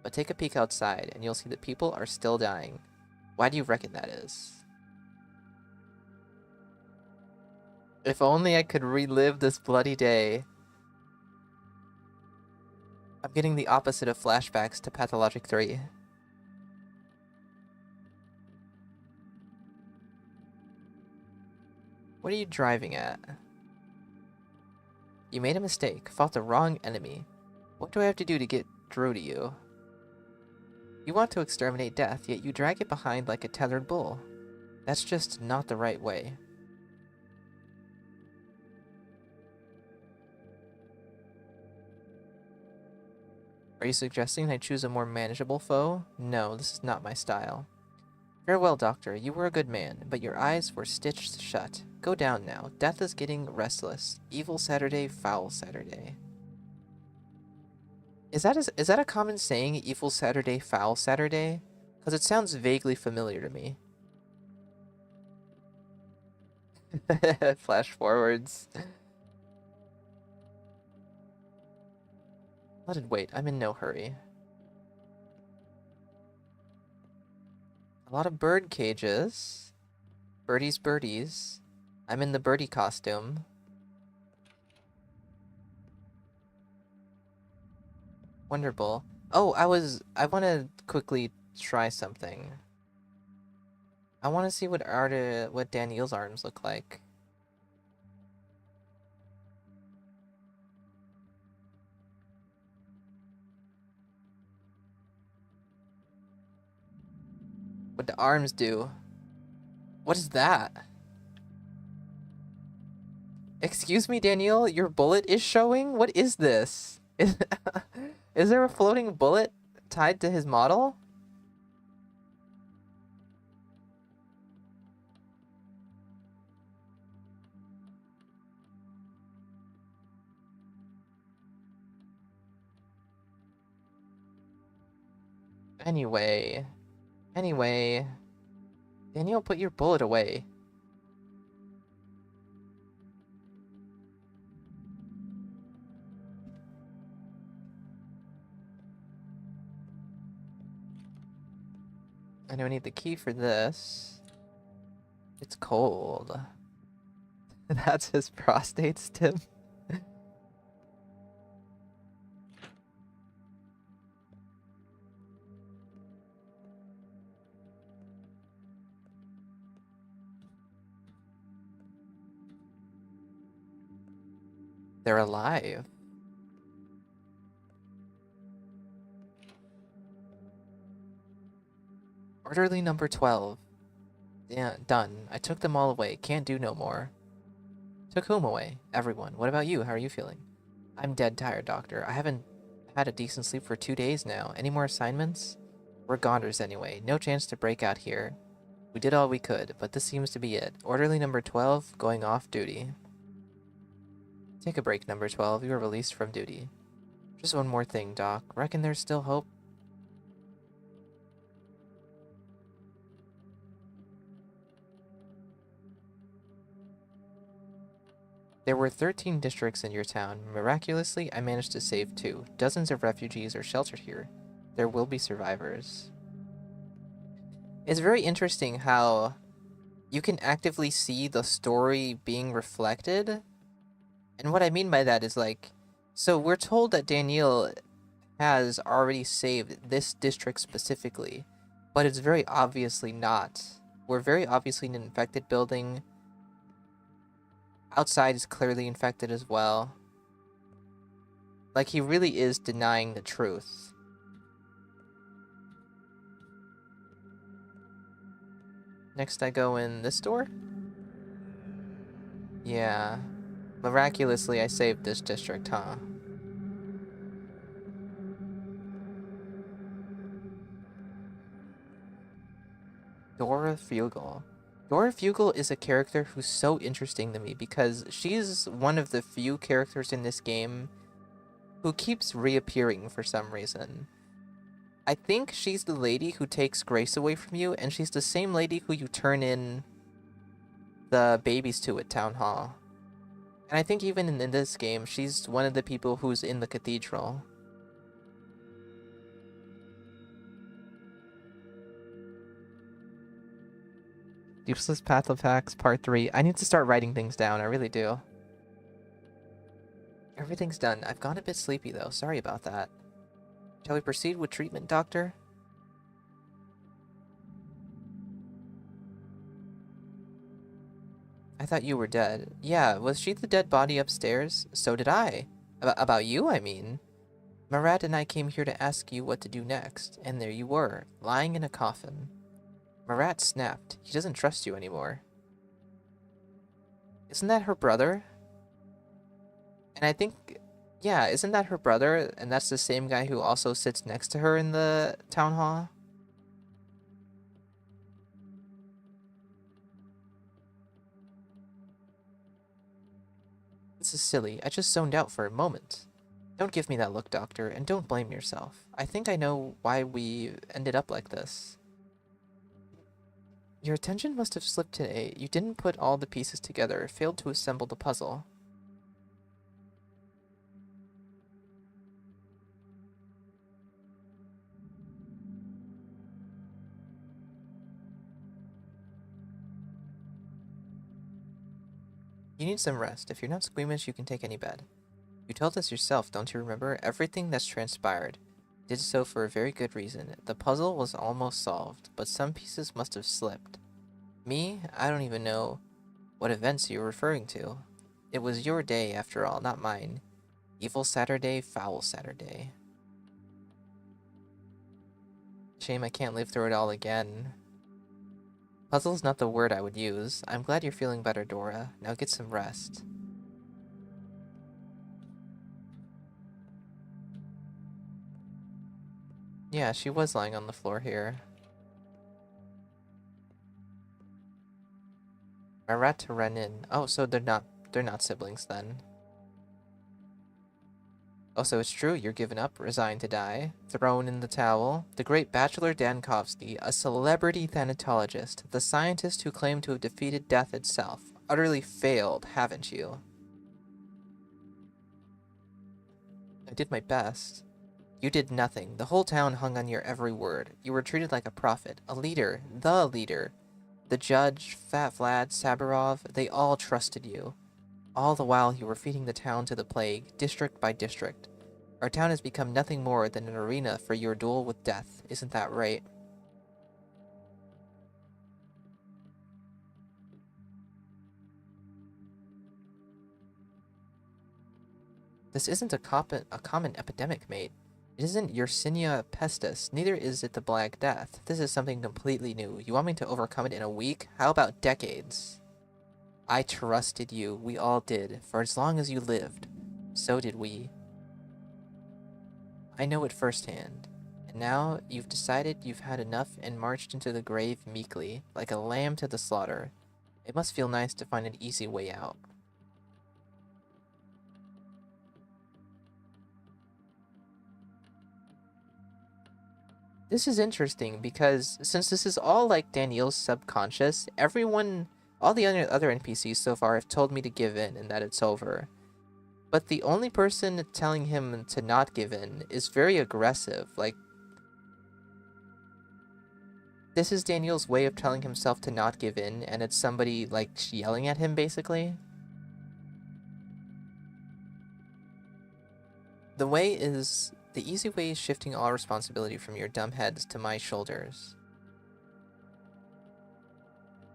But take a peek outside, and you'll see that people are still dying. Why do you reckon that is? If only I could relive this bloody day. I'm getting the opposite of flashbacks to Pathologic 3. What are you driving at? You made a mistake, fought the wrong enemy. What do I have to do to get through to you? You want to exterminate death, yet you drag it behind like a tethered bull. That's just not the right way. Are you suggesting I choose a more manageable foe? No, this is not my style. Farewell, Doctor. You were a good man, but your eyes were stitched shut. Go down now. Death is getting restless. Evil Saturday, foul Saturday. Is that a common saying, Evil Saturday, foul Saturday? Because it sounds vaguely familiar to me. Flash forwards. Let it wait. I'm in no hurry. A lot of bird cages. Birdies, birdies. I'm in the birdie costume. Wonderful. Oh, I want to quickly try something. I want to see what Daniel's arms look like. What the arms do. What is that? Excuse me, Daniel, your bullet is showing? What is this? Is there a floating bullet tied to his model? Anyway, Daniel, put your bullet away. I don't need the key for this. It's cold. That's his prostate stim. They're alive. Orderly number 12. Yeah, done. I took them all away. Can't do no more. Took whom away? Everyone. What about you? How are you feeling? I'm dead tired, Doctor. I haven't had a decent sleep for 2 days now. Any more assignments? We're goners anyway. No chance to break out here. We did all we could, but this seems to be it. Orderly number 12, going off duty. Take a break, number 12. You are released from duty. Just one more thing, Doc. Reckon there's still hope? There were 13 districts in your town. Miraculously, I managed to save 2. Dozens of refugees are sheltered here. There will be survivors. It's very interesting how you can actively see the story being reflected. And what I mean by that is like, so we're told that Daniel has already saved this district specifically, but it's very obviously not. We're very obviously in an infected building. Outside is clearly infected as well. Like, he really is denying the truth. Next I go in this door? Yeah. Miraculously I saved this district, huh? Dora Fugel. Dora Fugel is a character who's so interesting to me because she's one of the few characters in this game who keeps reappearing for some reason. I think she's the lady who takes Grace away from you, and she's the same lady who you turn in the babies to at Town Hall. And I think even in this game, she's one of the people who's in the cathedral. Useless Patho Facts, Part 3. I need to start writing things down, I really do. Everything's done. I've gone a bit sleepy, though. Sorry about that. Shall we proceed with treatment, Doctor? I thought you were dead. Yeah, was she the dead body upstairs? So did I. About you, I mean. Marat and I came here to ask you what to do next, and there you were, lying in a coffin. Marat snapped. He doesn't trust you anymore. Isn't that her brother? And I think, yeah, isn't that her brother? And that's the same guy who also sits next to her in the town hall? This is silly. I just zoned out for a moment. Don't give me that look, Doctor, and don't blame yourself. I think I know why we ended up like this. Your attention must have slipped today. You didn't put all the pieces together, failed to assemble the puzzle. You need some rest. If you're not squeamish, you can take any bed. You told us yourself, don't you remember? Everything that's transpired. Did so for a very good reason. The puzzle was almost solved, but some pieces must have slipped. Me? I don't even know what events you're referring to. It was your day, after all, not mine. Evil Saturday, foul Saturday. Shame I can't live through it all again. Puzzle's not the word I would use. I'm glad you're feeling better, Dora. Now get some rest. Yeah, she was lying on the floor here. Marat to Renin. Oh, so they're not siblings then. Oh, so it's true, you're given up, resigned to die, thrown in the towel. The great Bachelor Dankovsky, a celebrity thanatologist, the scientist who claimed to have defeated death itself, utterly failed, haven't you? I did my best. You did nothing. The whole town hung on your every word. You were treated like a prophet, a leader, the leader. The judge, Fat Vlad, Saburov, they all trusted you. All the while you were feeding the town to the plague, district by district. Our town has become nothing more than an arena for your duel with death, isn't that right? This isn't a common epidemic, mate. It isn't Yersinia pestis, neither is it the Black Death. This is something completely new. You want me to overcome it in a week? How about decades? I trusted you, we all did, for as long as you lived. So did we. I know it firsthand. And now you've decided you've had enough and marched into the grave meekly, like a lamb to the slaughter. It must feel nice to find an easy way out. This is interesting because since this is all like Daniel's subconscious, all the other NPCs so far have told me to give in and that it's over. But the only person telling him to not give in is very aggressive. Like, this is Daniel's way of telling himself to not give in, and it's somebody, like, yelling at him, basically. The easy way is shifting all responsibility from your dumb heads to my shoulders.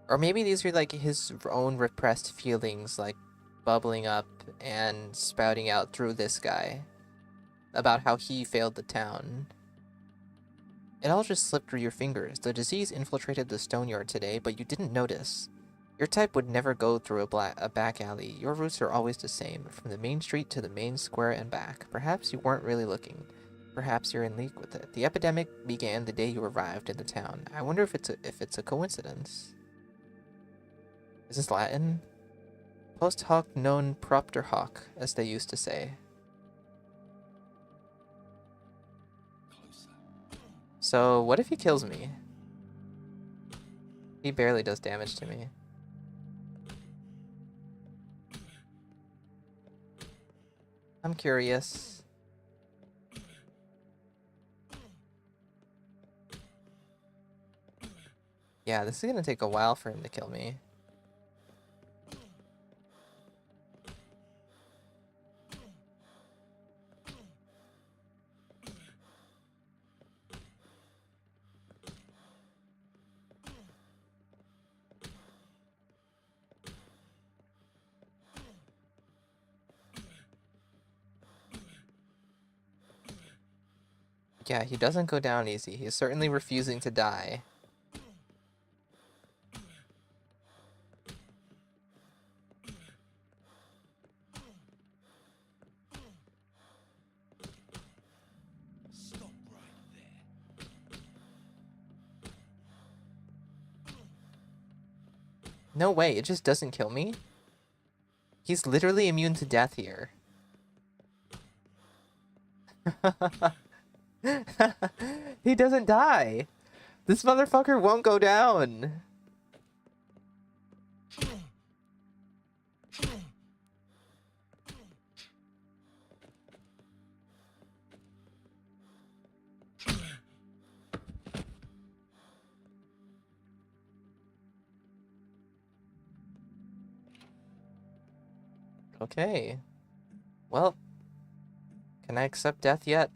Or maybe these are, like, his own repressed feelings, like, bubbling up and spouting out through this guy about how he failed the town. It all just slipped through your fingers. The disease infiltrated the stone yard today, but you didn't notice. Your type would never go through a back alley. Your routes are always the same, from the main street to the main square and back. Perhaps you weren't really looking. Perhaps you're in league with it. The epidemic began the day you arrived in the town. I wonder if it's a coincidence. Is this Latin? Post hoc non propter hoc, as they used to say. So, what if he kills me? He barely does damage to me. I'm curious. Yeah, this is gonna take a while for him to kill me. Yeah, he doesn't go down easy. He's certainly refusing to die. Stop right there. No way, it just doesn't kill me? He's literally immune to death here. He doesn't die. This motherfucker won't go down. Okay. Well, can I accept death yet?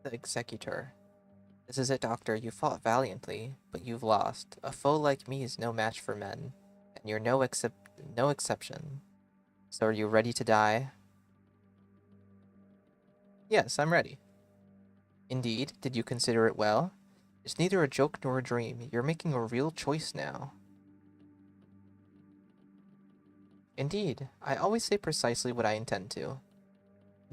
The executor. This is it, Doctor. You fought valiantly, but you've lost. A foe like me is no match for men, and you're no exception. So are you ready to die? Yes, I'm ready. Indeed. Did you consider it well? It's neither a joke nor a dream. You're making a real choice now. Indeed. I always say precisely what I intend to.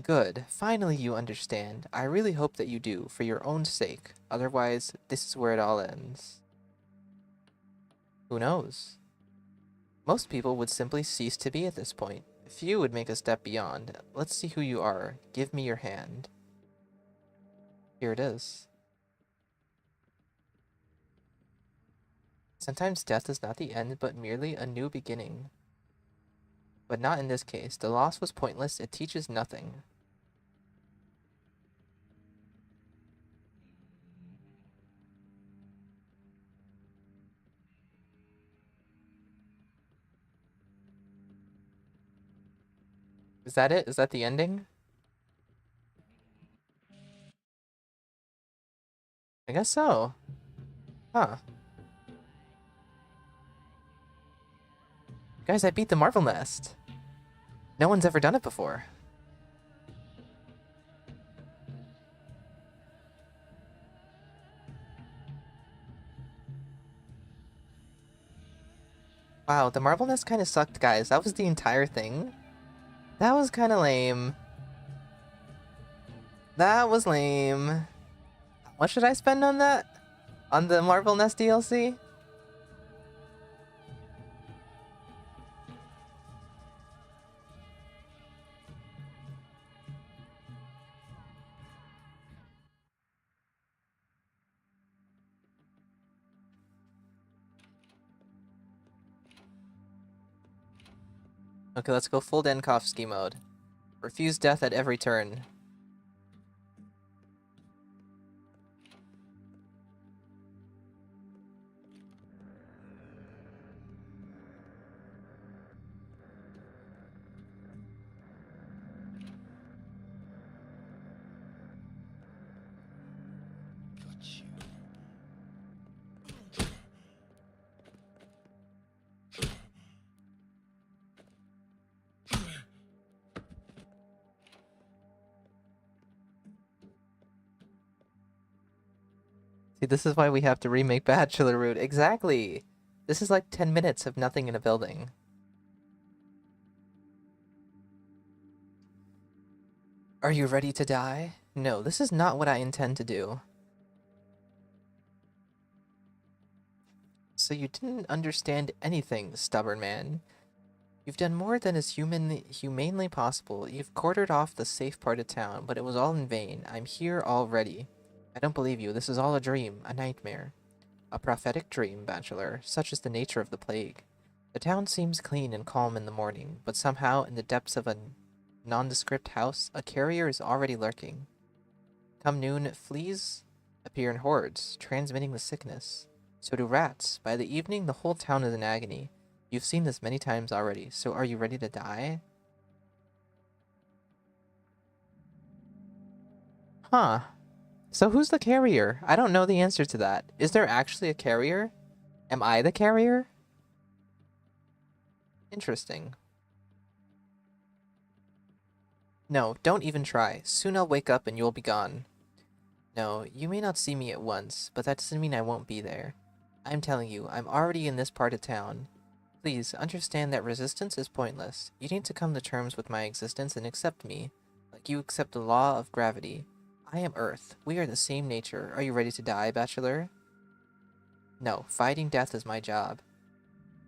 Good. Finally you understand. I really hope that you do, for your own sake. Otherwise, this is where it all ends. Who knows? Most people would simply cease to be at this point. Few would make a step beyond. Let's see who you are. Give me your hand. Here it is. Sometimes death is not the end, but merely a new beginning. But not in this case. The loss was pointless. It teaches nothing. Is that it? Is that the ending? I guess so. Huh. Guys, I beat the Marvel Nest. No one's ever done it before. Wow, the Marvel Nest kind of sucked, guys. That was the entire thing. That was kind of lame. That was lame. What should I spend on that? On the Marvel Nest DLC? Okay, let's go full Denkovsky mode. Refuse death at every turn. Got you. See, this is why we have to remake Bachelor Route. Exactly! This is like 10 minutes of nothing in a building. Are you ready to die? No, this is not what I intend to do. So you didn't understand anything, stubborn man. You've done more than is humanely possible. You've quartered off the safe part of town, but it was all in vain. I'm here already. I don't believe you. This is all a dream, a nightmare. A prophetic dream, Bachelor, such is the nature of the plague. The town seems clean and calm in the morning, but somehow in the depths of a nondescript house, a carrier is already lurking. Come noon, fleas appear in hordes, transmitting the sickness. So do rats. By the evening, the whole town is in agony. You've seen this many times already, so are you ready to die? Huh. So who's the carrier? I don't know the answer to that. Is there actually a carrier? Am I the carrier? Interesting. No, don't even try. Soon I'll wake up and you'll be gone. No, you may not see me at once, but that doesn't mean I won't be there. I'm telling you, I'm already in this part of town. Please, understand that resistance is pointless. You need to come to terms with my existence and accept me, like you accept the law of gravity. I am Earth. We are the same nature. Are you ready to die, Bachelor? No, fighting death is my job.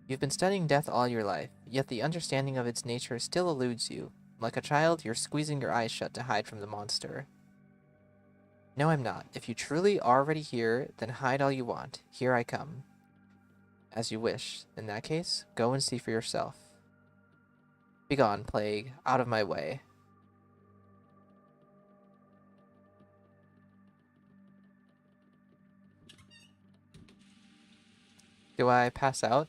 You've been studying death all your life, yet the understanding of its nature still eludes you. Like a child, you're squeezing your eyes shut to hide from the monster. No, I'm not. If you truly are already here, then hide all you want. Here I come. As you wish. In that case, go and see for yourself. Begone, plague. Out of my way. Do I pass out?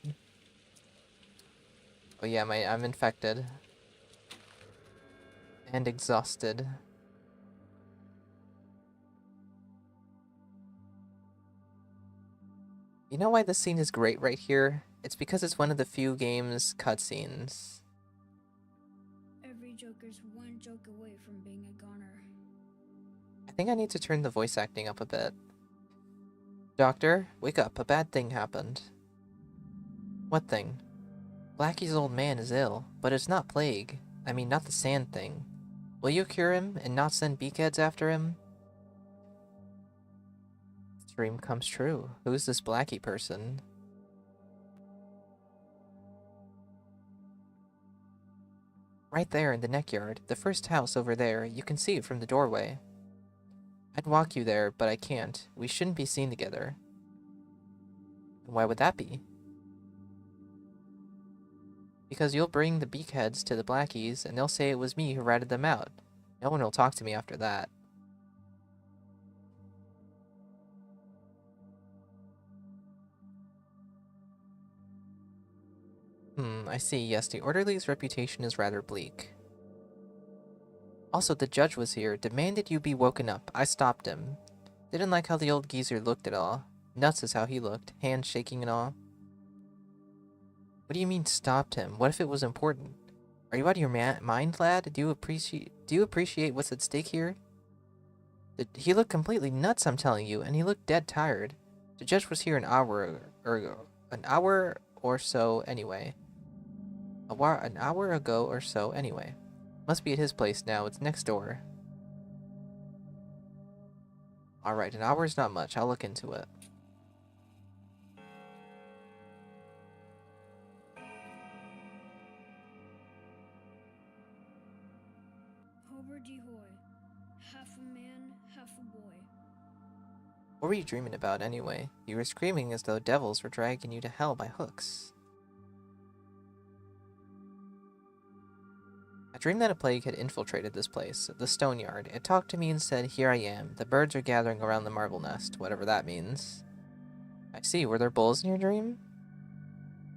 Oh yeah, I'm infected. And exhausted. You know why this scene is great right here? It's because it's one of the few game's cutscenes. Every Joker's one joke away from being a goner. I think I need to turn the voice acting up a bit. Doctor, wake up. A bad thing happened. What thing? Blackie's old man is ill, but it's not plague. I mean, not the sand thing. Will you cure him and not send beakheads after him? Dream comes true. Who's this Blackie person? Right there in the neckyard, the first house over there. You can see it from the doorway. I'd walk you there, but I can't. We shouldn't be seen together. Why would that be? Because you'll bring the beakheads to the Blackies, and they'll say it was me who ratted them out. No one will talk to me after that. I see. Yes, the orderly's reputation is rather bleak. Also, the judge was here, demanded you be woken up. I stopped him. Didn't like how the old geezer looked at all. Nuts is how he looked, hands shaking and all. What do you mean stopped him? What if it was important? Are you out of your mind, lad? Do you appreciate what's at stake here? He looked completely nuts, I'm telling you, and he looked dead tired. The judge was here an hour or so anyway. An hour ago or so anyway. Must be at his place now. It's next door. Alright, an hour is not much. I'll look into it. Hober-de-hoy. Half a man, half a boy. What were you dreaming about anyway? You were screaming as though devils were dragging you to hell by hooks. I dreamed that a plague had infiltrated this place, the stone yard. It talked to me and said, "Here I am. The birds are gathering around the marble nest," whatever that means. I see. Were there bulls in your dream?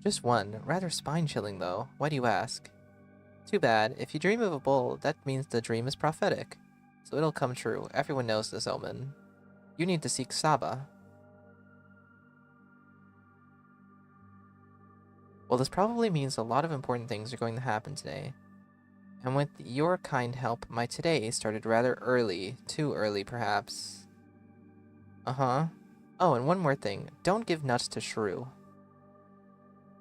Just one. Rather spine-chilling, though. Why do you ask? Too bad. If you dream of a bull, that means the dream is prophetic. So it'll come true. Everyone knows this omen. You need to seek Saba. Well, this probably means a lot of important things are going to happen today. And with your kind help, my today started rather early. Too early, perhaps. Uh-huh. Oh, and one more thing. Don't give nuts to Shrew.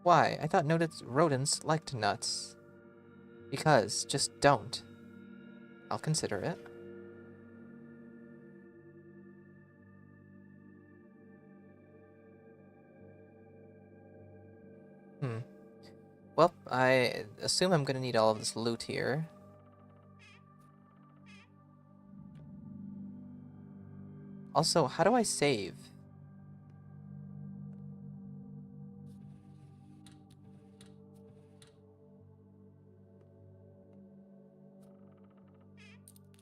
Why? I thought rodents liked nuts. Because. Just don't. I'll consider it. Well, I assume I'm gonna need all of this loot here. Also, how do I save?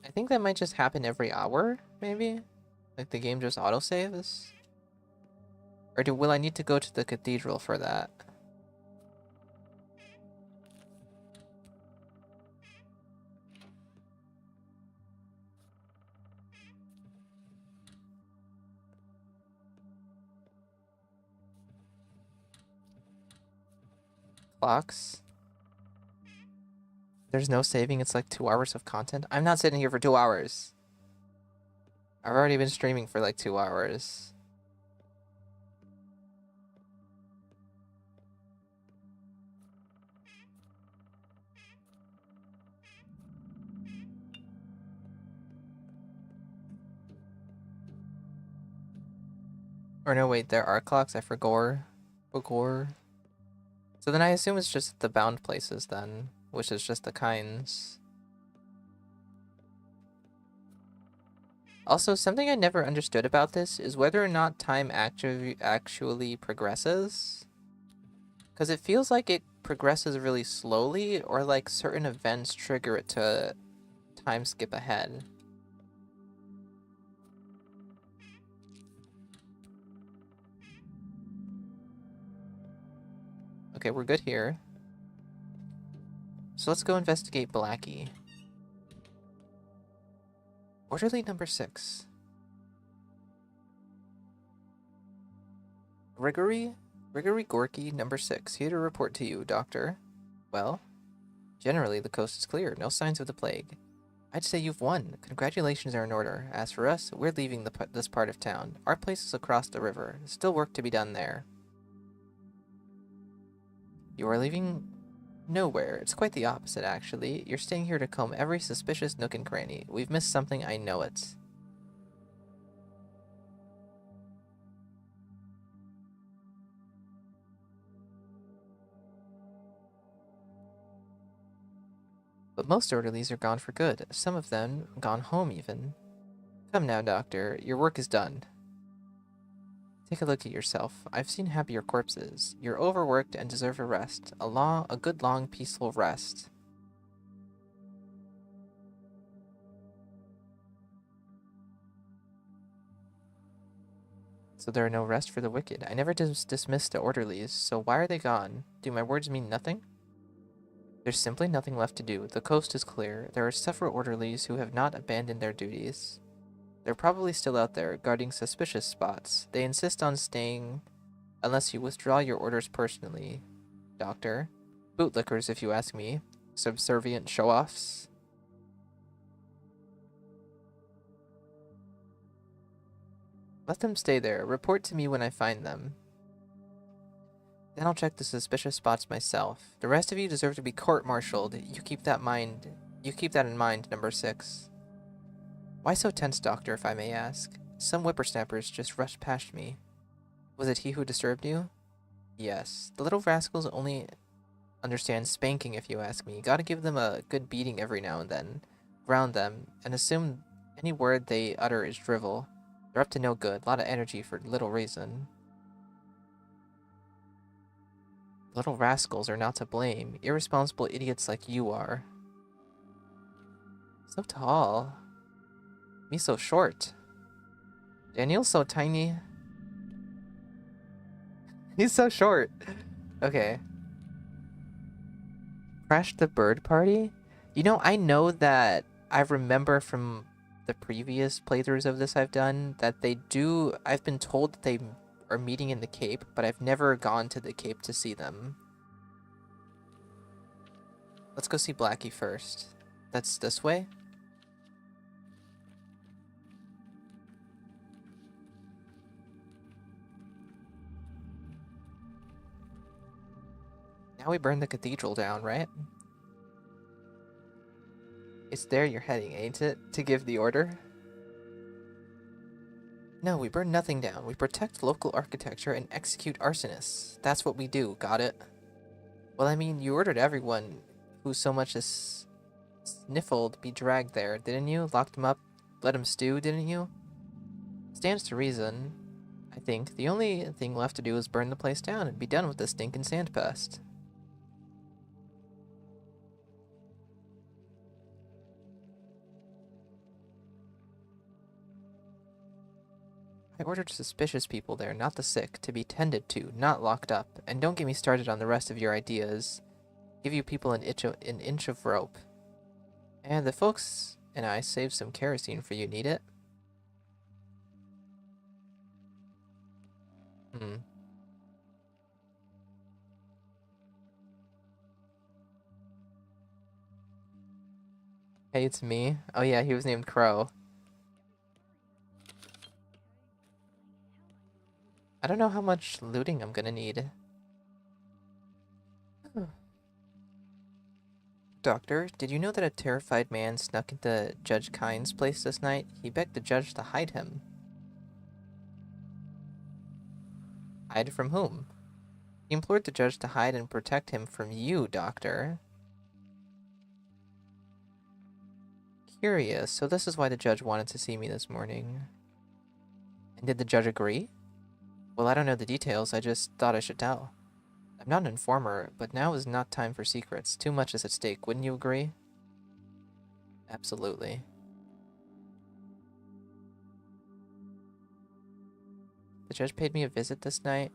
I think that might just happen every hour, maybe? Like the game just autosaves? Or will I need to go to the cathedral for that? Clocks? There's no saving, it's like 2 hours of content? I'm not sitting here for 2 hours. I've already been streaming for like 2 hours. Or no, wait, there are clocks, I forgot. So then I assume it's just the bound places then, which is just the kinds. Also, something I never understood about this is whether or not time actually progresses. Because it feels like it progresses really slowly, or like certain events trigger it to time skip ahead. Okay, we're good here. So let's go investigate Blackie. Orderly number 6. Grigory Gorky number 6. Here to report to you, Doctor. Well, generally the coast is clear. No signs of the plague. I'd say you've won. Congratulations are in order. As for us, we're leaving this part of town. Our place is across the river. Still work to be done there. You are leaving nowhere. It's quite the opposite, actually. You're staying here to comb every suspicious nook and cranny. We've missed something, I know it. But most orderlies are gone for good. Some of them gone home, even. Come now, Doctor. Your work is done. Take a look at yourself. I've seen happier corpses. You're overworked and deserve a rest. A good, long, peaceful rest. So there are no rest for the wicked. I never dismissed the orderlies, so why are they gone? Do my words mean nothing? There's simply nothing left to do. The coast is clear. There are several orderlies who have not abandoned their duties. They're probably still out there, guarding suspicious spots. They insist on staying unless you withdraw your orders personally, Doctor. Bootlickers, if you ask me. Subservient show-offs. Let them stay there. Report to me when I find them. Then I'll check the suspicious spots myself. The rest of you deserve to be court-martialed. You keep that in mind, number 6. Why so tense, Doctor, if I may ask? Some whippersnappers just rushed past me. Was it he who disturbed you? Yes. The little rascals only understand spanking, if you ask me. Gotta give them a good beating every now and then. Ground them, and assume any word they utter is drivel. They're up to no good. Lot of energy for little reason. Little rascals are not to blame. Irresponsible idiots like you are. So tall. Me so short. Daniel's so tiny. He's so short. Okay. Crash the bird party? You know, I know that I remember from the previous playthroughs of this I've done that I've been told that they are meeting in the Cape, but I've never gone to the Cape to see them. Let's go see Blackie first. That's this way? Now we burn the cathedral down, right? It's there you're heading, ain't it? To give the order? No, we burn nothing down. We protect local architecture and execute arsonists. That's what we do, got it? Well, I mean, you ordered everyone who so much as sniffled be dragged there, didn't you? Locked them up, let them stew, didn't you? Stands to reason, I think. The only thing left to do is burn the place down and be done with this stinking sand pest. I ordered suspicious people there, not the sick, to be tended to, not locked up. And don't get me started on the rest of your ideas. Give you people an inch of rope. And the folks and I saved some kerosene for you. Need it? Hey, it's me. Oh yeah, he was named Crow. I don't know how much looting I'm gonna need. Doctor, did you know that a terrified man snuck into Judge Kyne's place this night? He begged the judge to hide him. Hide from whom? He implored the judge to hide and protect him from you, Doctor. Curious, so this is why the judge wanted to see me this morning. And did the judge agree? Well, I don't know the details, I just thought I should tell. I'm not an informer, but now is not time for secrets. Too much is at stake, wouldn't you agree? Absolutely. The judge paid me a visit this night.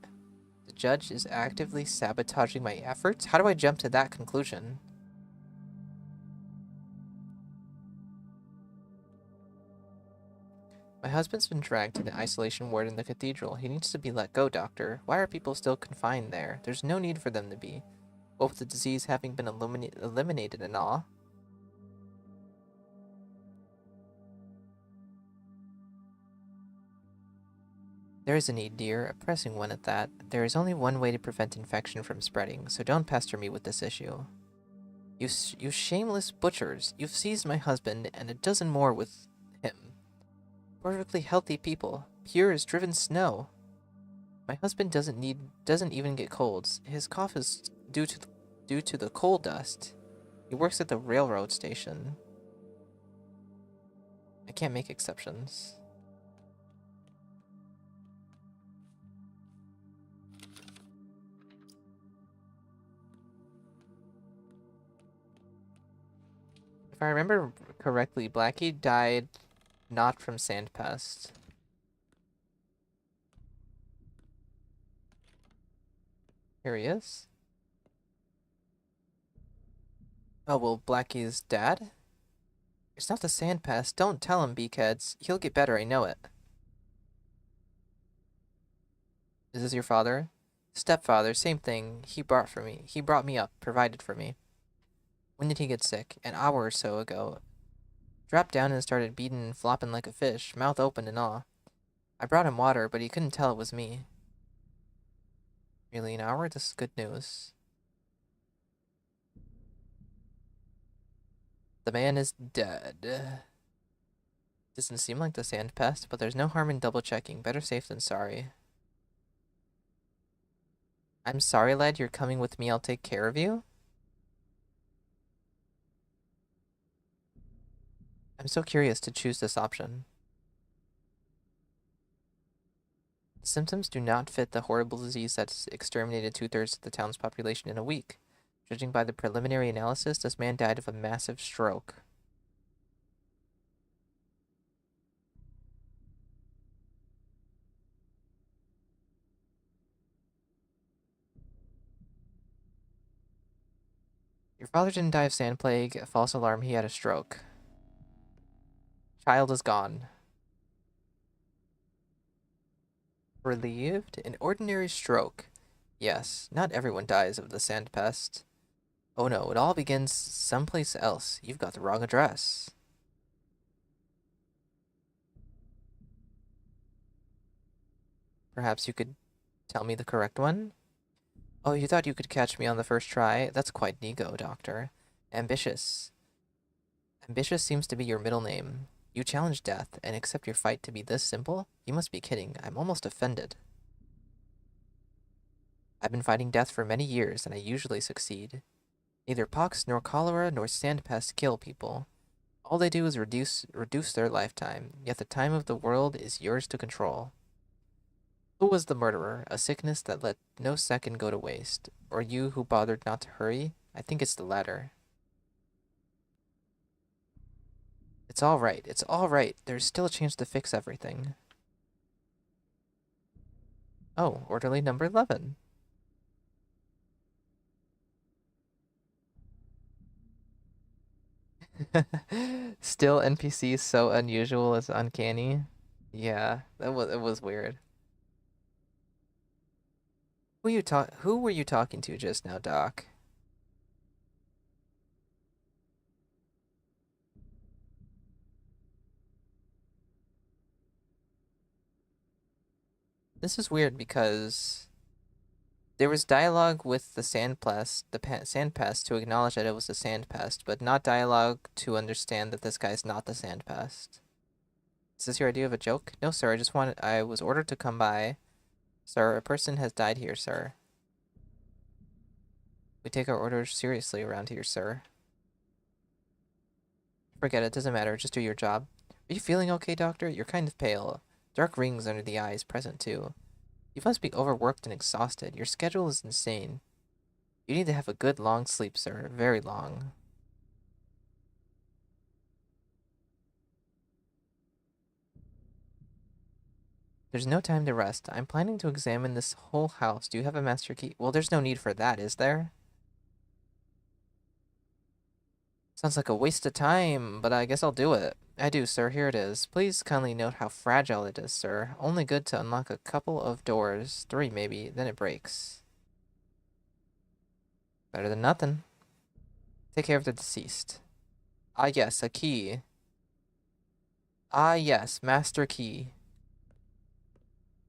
The judge is actively sabotaging my efforts? How do I jump to that conclusion? My husband's been dragged to the isolation ward in the cathedral. He needs to be let go, Doctor. Why are people still confined there? There's no need for them to be. What with the disease having been eliminated and all. There is a need, dear, a pressing one at that. There is only one way to prevent infection from spreading, so don't pester me with this issue. You shameless butchers, you've seized my husband and a dozen more with him. Perfectly healthy people, pure as driven snow. My husband doesn't even get colds. His cough is due to the coal dust. He works at the railroad station. I can't make exceptions. If I remember correctly, Blackie died not from sandpest. Here he is. Oh, well, Blackie's dad? It's not the sandpest. Don't tell him, beakheads. He'll get better, I know it. Is this your father? Stepfather, same thing. He brought me up, provided for me. When did he get sick? An hour or so ago. Dropped down and started beating and flopping like a fish, mouth open and all. I brought him water, but he couldn't tell it was me. Really, an hour? This is good news. The man is dead. Doesn't seem like the sandpest, but there's no harm in double-checking. Better safe than sorry. I'm sorry, lad, you're coming with me. I'll take care of you? I'm so curious to choose this option. The symptoms do not fit the horrible disease that's exterminated 2/3 of the town's population in a week. Judging by the preliminary analysis, this man died of a massive stroke. Your father didn't die of sand plague. False alarm, he had a stroke. Child is gone. Relieved? An ordinary stroke. Yes, not everyone dies of the sand pest. Oh no, it all begins someplace else. You've got the wrong address. Perhaps you could tell me the correct one? Oh, you thought you could catch me on the first try? That's quite an ego, Doctor. Ambitious. Ambitious seems to be your middle name. You challenge death and accept your fight to be this simple? You must be kidding. I'm almost offended. I've been fighting death for many years, and I usually succeed. Neither pox, nor cholera, nor sandpest kill people. All they do is reduce their lifetime, yet the time of the world is yours to control. Who was the murderer? A sickness that let no second go to waste. Or you who bothered not to hurry? I think it's the latter. It's all right. It's all right. There's still a chance to fix everything. Oh, orderly number 11. Still NPCs so unusual as uncanny. Yeah, it was weird. Who were you talking to just now, Doc? This is weird because there was dialogue with the sand pest to acknowledge that it was a sand pest, but not dialogue to understand that this guy's not the sand pest. Is this your idea of a joke? No, sir, I was ordered to come by. Sir, a person has died here, sir. We take our orders seriously around here, sir. Forget it, doesn't matter, just do your job. Are you feeling okay, doctor? You're kind of pale. Dark rings under the eyes present too. You must be overworked and exhausted. Your schedule is insane. You need to have a good long sleep, sir. Very long. There's no time to rest. I'm planning to examine this whole house. Do you have a master key? Well, there's no need for that, is there? Sounds like a waste of time, but I guess I'll do it. I do, sir. Here it is. Please kindly note how fragile it is, sir. Only good to unlock a couple of doors. 3, maybe. Then it breaks. Better than nothing. Take care of the deceased. Ah, yes, a key. Ah, yes, master key.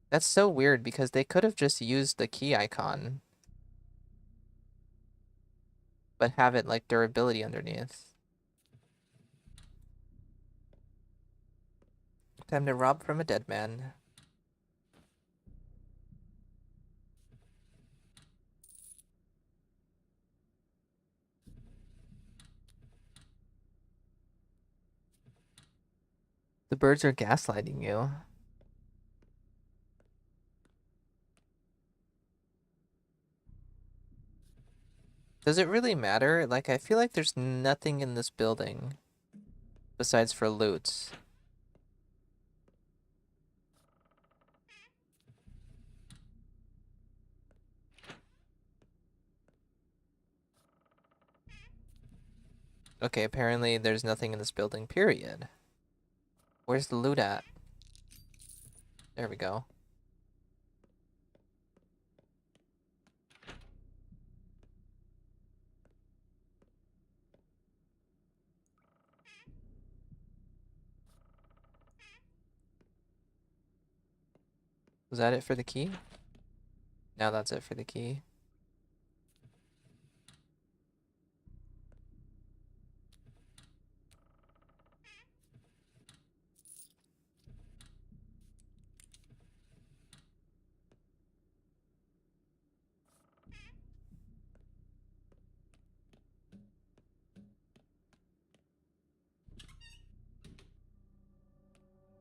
That's so weird because they could have just used the key icon, but have it like durability underneath. Time to rob from a dead man. The birds are gaslighting you. Does it really matter? Like, I feel like there's nothing in this building besides for loot. Okay, apparently there's nothing in this building, period. Where's the loot at? There we go. Was that it for the key? Now that's it for the key.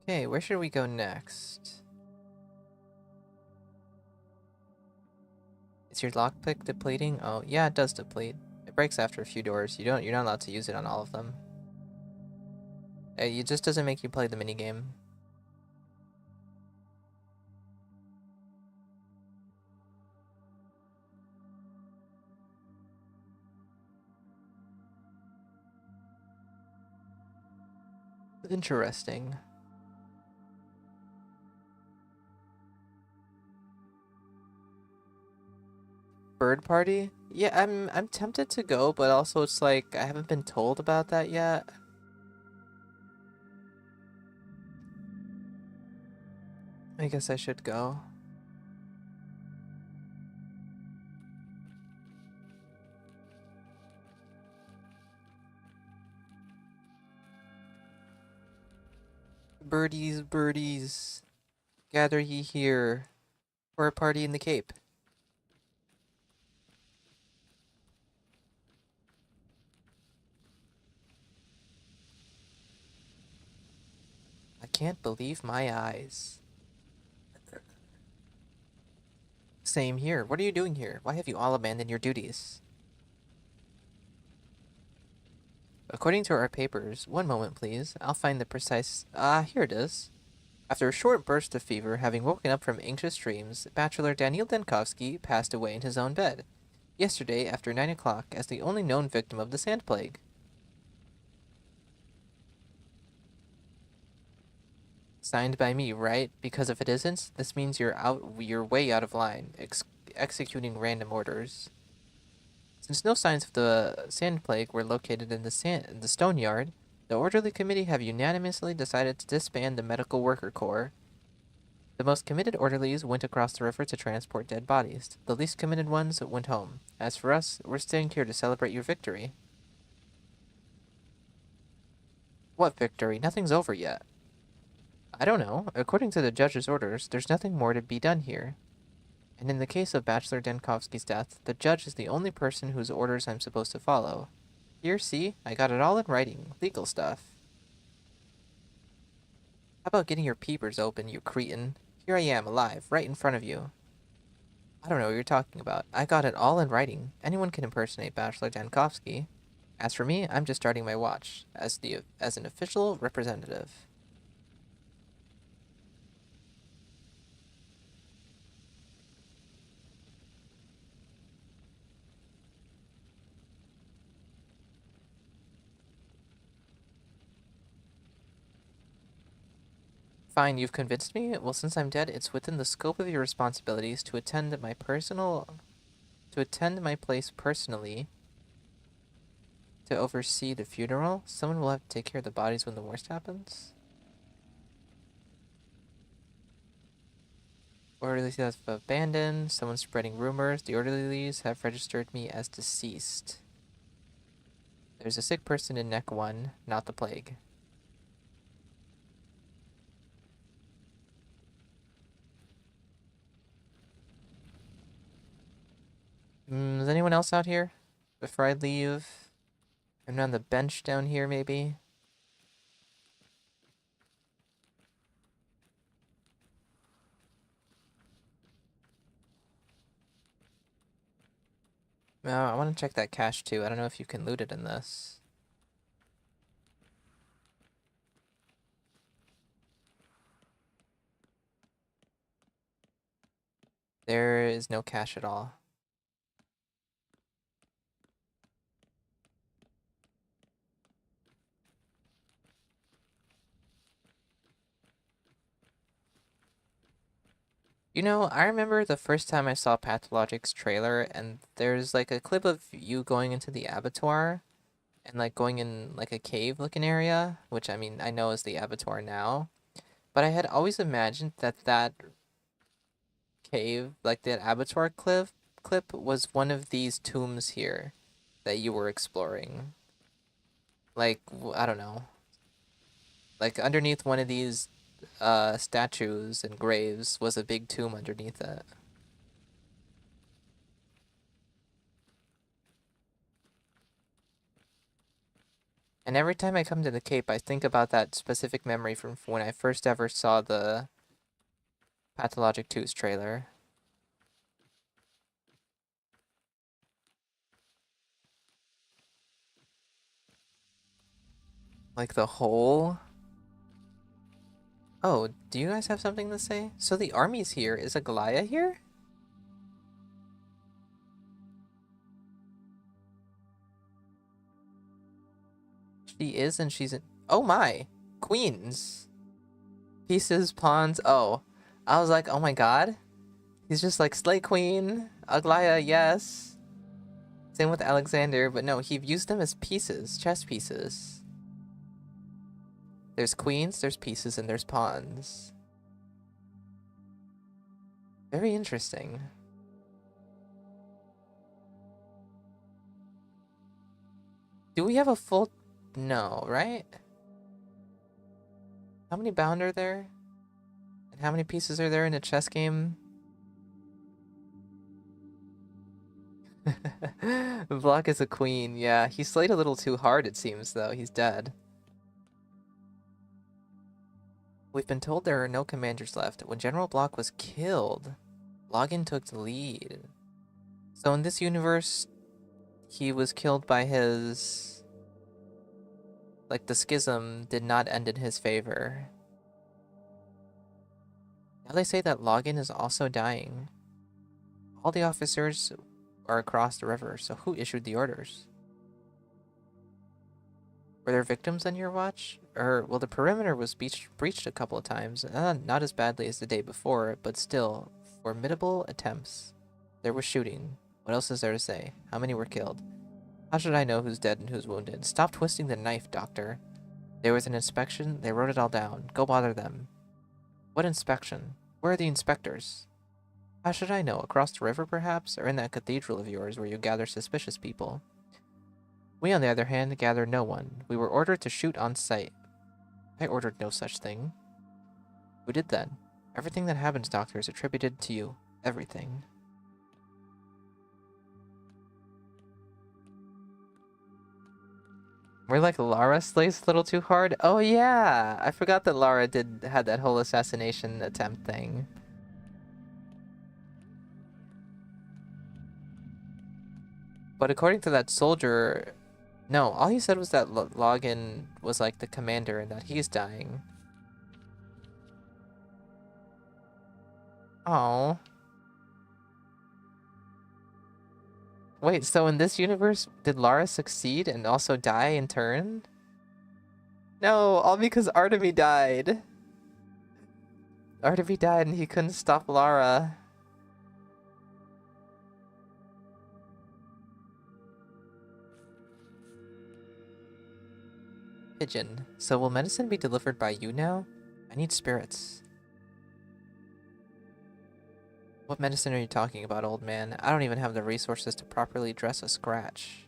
Okay, where should we go next? Is your lockpick depleting? Oh, yeah, it does deplete. It breaks after a few doors. You're not allowed to use it on all of them. It just doesn't make you play the minigame. Interesting. Bird party? Yeah, I'm tempted to go, but also it's like I haven't been told about that yet. I guess I should go. Birdies, birdies, gather ye here for a party in the Cape. I can't believe my eyes. Same here. What are you doing here? Why have you all abandoned your duties? According to our papers, one moment please, I'll find the precise... here it is. After a short burst of fever, having woken up from anxious dreams, Bachelor Daniel Denkovsky passed away in his own bed yesterday after 9 o'clock as the only known victim of the sand plague. Signed by me, right? Because if it isn't, this means you're way out of line, executing random orders. Since no signs of the sand plague were located in the stone yard, the orderly committee have unanimously decided to disband the medical worker corps. The most committed orderlies went across the river to transport dead bodies. The least committed ones went home. As for us, we're staying here to celebrate your victory. What victory? Nothing's over yet. I don't know. According to the judge's orders, there's nothing more to be done here. And in the case of Bachelor Denkovsky's death, the judge is the only person whose orders I'm supposed to follow. Here, see? I got it all in writing. Legal stuff. How about getting your peepers open, you cretin? Here I am, alive, right in front of you. I don't know what you're talking about. I got it all in writing. Anyone can impersonate Bachelor Denkovsky. As for me, I'm just starting my watch, as an official representative. Fine, you've convinced me. Well, since I'm dead, it's within the scope of your responsibilities to attend my place personally to oversee the funeral. Someone will have to take care of the bodies when the worst happens. Orderlies have abandoned. Someone's spreading rumors. The orderlies have registered me as deceased. There's a sick person in Neck 1, not the plague. Is anyone else out here? Before I leave? I'm on the bench down here, maybe? No, I want to check that cache too. I don't know if you can loot it in this. There is no cache at all. You know, I remember the first time I saw Pathologic's trailer, and there's like a clip of you going into the abattoir and like going in like a cave looking area, which I mean, I know is the abattoir now. But I had always imagined that that cave, like that abattoir clip was one of these tombs here that you were exploring. Like, I don't know. Like underneath one of these statues and graves was a big tomb underneath it. And every time I come to the Cape, I think about that specific memory from when I first ever saw the Pathologic 2's trailer. Like the whole... Oh, do you guys have something to say? So the army's here. Is Aglaya here? She is, and she's in... Oh my! Queens! Pieces, pawns, oh. I was like, oh my god. He's just like, Slay Queen, Aglaya, yes. Same with Alexander, but no, he used them as pieces, chess pieces. There's queens, there's pieces, and there's pawns. Very interesting. Do we have a full... No, right? How many bound are there? And how many pieces are there in a chess game? Block is a queen, yeah. He slayed a little too hard, it seems, though. He's dead. We've been told there are no commanders left. When General Block was killed, Login took the lead. So in this universe, he was killed by his... Like, the schism did not end in his favor. Now they say that Login is also dying. All the officers are across the river, so who issued the orders? Were there victims on your watch? Well, the perimeter was breached a couple of times. Not as badly as the day before, but still, formidable attempts. There was shooting. What else is there to say? How many were killed? How should I know who's dead and who's wounded? Stop twisting the knife, Doctor. There was an inspection. They wrote it all down. Go bother them. What inspection? Where are the inspectors? How should I know? Across the river, perhaps? Or in that cathedral of yours where you gather suspicious people? We, on the other hand, gather no one. We were ordered to shoot on sight. I ordered no such thing. Who did then? Everything that happens, Doctor, is attributed to you. Everything. We're like Lara slays a little too hard. Oh yeah! I forgot that Lara had that whole assassination attempt thing. But according to that soldier... No, all he said was that Login was like the commander and that he's dying. Oh. Wait, so in this universe, did Lara succeed and also die in turn? No, all because Artemy died. Artemy died and he couldn't stop Lara. Pigeon. So will medicine be delivered by you now? I need spirits. What medicine are you talking about, old man? I don't even have the resources to properly dress a scratch.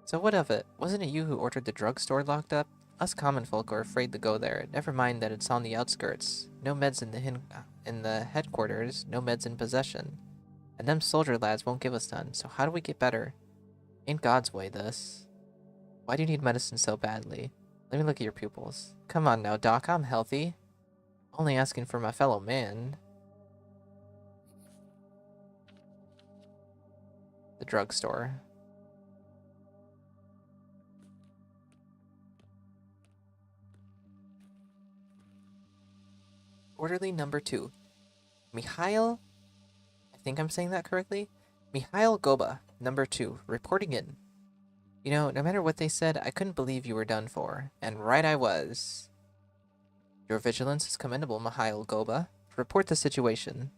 So what of it? Wasn't it you who ordered the drugstore locked up? Us common folk are afraid to go there. Never mind that it's on the outskirts. No meds in the headquarters, no meds in possession. And them soldier lads won't give us none, so how do we get better? Ain't God's way, this. Why do you need medicine so badly? Let me look at your pupils. Come on now, Doc, I'm healthy. Only asking for my fellow man. The drugstore. Orderly number 2. Mikhail... I think I'm saying that correctly? Mikhail Goba, number 2, reporting in. You know, no matter what they said, I couldn't believe you were done for. And right I was. Your vigilance is commendable, Mikhail Goba. Report the situation.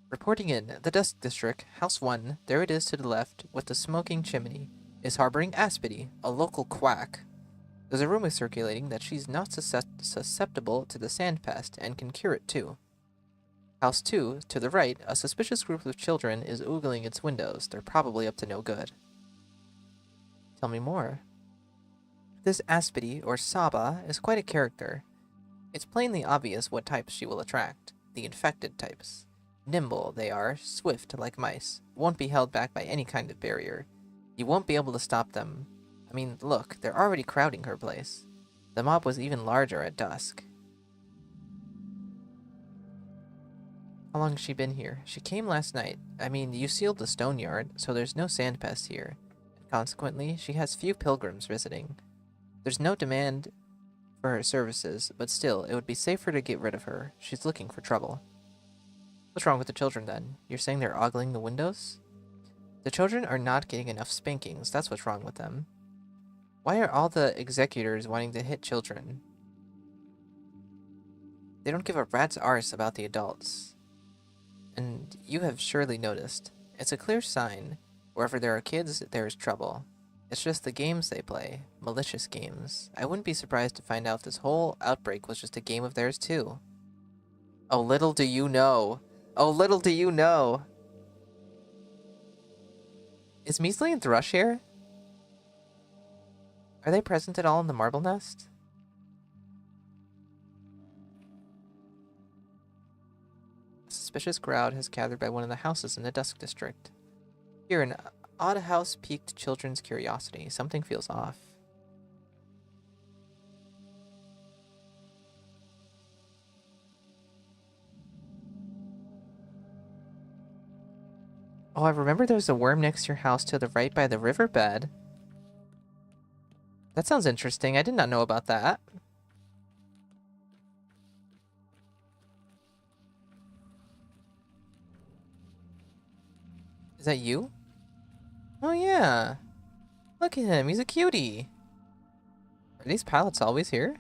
Reporting in, the Dusk District, House 1, there it is to the left, with the smoking chimney, is harboring Aspity, a local quack. There's a rumor circulating that she's not susceptible to the sand pest and can cure it too. House 2, to the right, a suspicious group of children is oogling its windows. They're probably up to no good. Tell me more. This Aspity, or Saba, is quite a character. It's plainly obvious what types she will attract. The infected types. Nimble, they are, swift like mice, won't be held back by any kind of barrier. You won't be able to stop them. I mean, look, they're already crowding her place. The mob was even larger at dusk. How long has she been here? She came last night. I mean, you sealed the stone yard, so there's no sand pest here. And consequently, she has few pilgrims visiting. There's no demand for her services, but still, it would be safer to get rid of her. She's looking for trouble. What's wrong with the children, then? You're saying they're ogling the windows? The children are not getting enough spankings, that's what's wrong with them. Why are all the executors wanting to hit children? They don't give a rat's arse about the adults. And you have surely noticed. It's a clear sign. Wherever there are kids, there is trouble. It's just the games they play. Malicious games. I wouldn't be surprised to find out this whole outbreak was just a game of theirs too. Oh, little do you know. Oh, little do you know. Is Measley and Thrush here? Are they present at all in the marble nest? A suspicious crowd has gathered by one of the houses in the Dusk District. Here, an odd house piqued children's curiosity. Something feels off. Oh, I remember there's a worm next to your house to the right by the riverbed. That sounds interesting. I did not know about that. Is that you? Oh yeah. Look at him, he's a cutie. Are these pallets always here?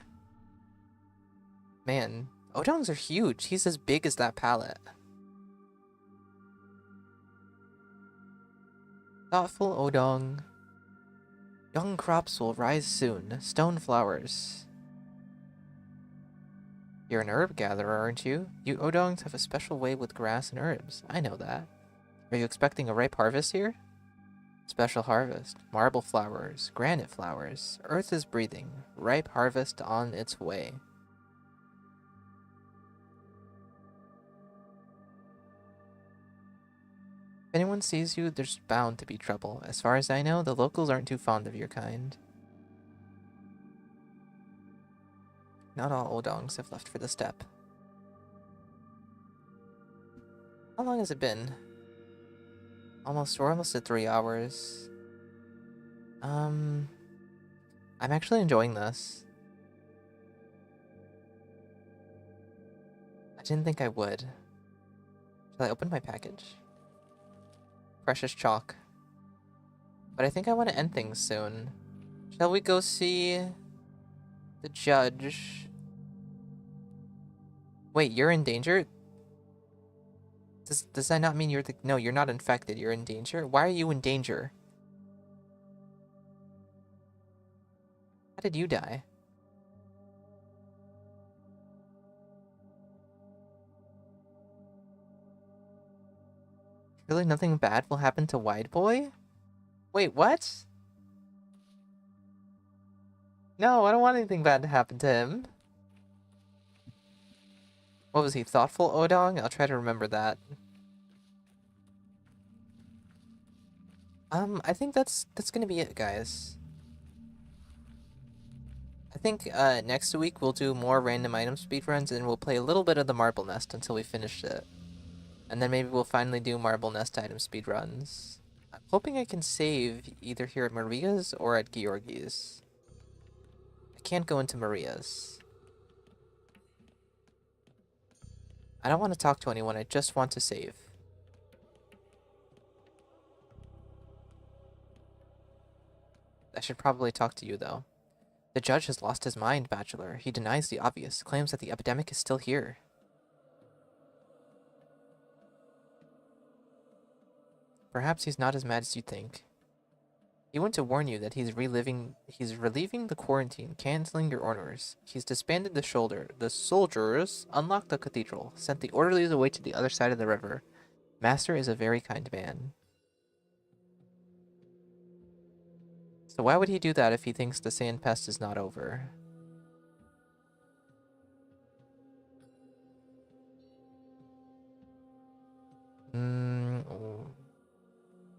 Man, Odongs are huge. He's as big as that pallet. Thoughtful Odong. Young crops will rise soon. Stone flowers. You're an herb gatherer, aren't you? You Odongs have a special way with grass and herbs. I know that. Are you expecting a ripe harvest here? Special harvest. Marble flowers. Granite flowers. Earth is breathing. Ripe harvest on its way. If anyone sees you, there's bound to be trouble. As far as I know, the locals aren't too fond of your kind. Not all Odongs have left for the steppe. How long has it been? We're almost at 3 hours. I'm actually enjoying this. I didn't think I would. Shall I open my package? Precious chalk. But I think I want to end things soon. Shall we go see the judge? Wait, you're in danger? Does that not mean you're the... No, you're not infected. You're in danger? Why are you in danger? How did you die? Really nothing bad will happen to Wide Boy? Wait, what? No, I don't want anything bad to happen to him. What was he, thoughtful Odong? I'll try to remember that. I think that's gonna be it, guys. I think next week we'll do more random item speedruns and we'll play a little bit of the Marble Nest until we finish it. And then maybe we'll finally do Marble Nest item speedruns. I'm hoping I can save either here at Maria's or at Georgie's. I can't go into Maria's. I don't want to talk to anyone, I just want to save. I should probably talk to you, though. The judge has lost his mind, Bachelor. He denies the obvious, claims that the epidemic is still here. Perhaps he's not as mad as you think. He went to warn you that he's relieving the quarantine, canceling your orders. He's disbanded the soldiers, unlocked the cathedral, sent the orderlies away to the other side of the river. Master is a very kind man. So why would he do that if he thinks the sand pest is not over?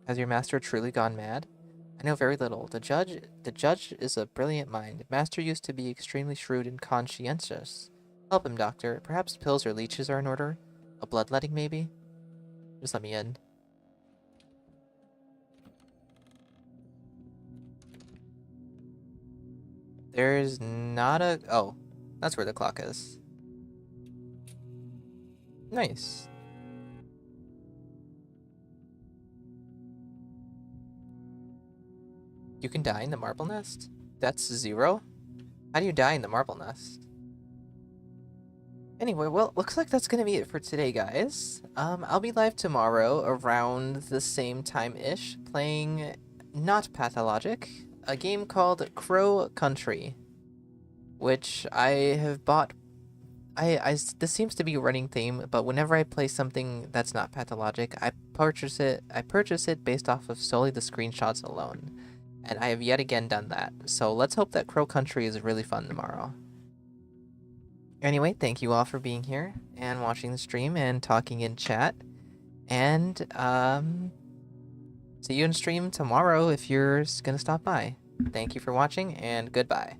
Has your master truly gone mad? I know very little. The judge is a brilliant mind. Master used to be extremely shrewd and conscientious. Help him, doctor. Perhaps pills or leeches are in order? A bloodletting, maybe? Just let me in. There's not a... Oh, that's where the clock is. Nice. You can die in the Marble Nest? That's 0? How do you die in the Marble Nest? Anyway, well, looks like that's gonna be it for today, guys. I'll be live tomorrow around the same time-ish, playing not Pathologic, a game called Crow Country, which I have bought. This seems to be a running theme, but whenever I play something that's not Pathologic, I purchase it based off of solely the screenshots alone. And I have yet again done that. So let's hope that Crow Country is really fun tomorrow. Anyway, thank you all for being here and watching the stream and talking in chat. And see you in stream tomorrow if you're gonna stop by. Thank you for watching and goodbye.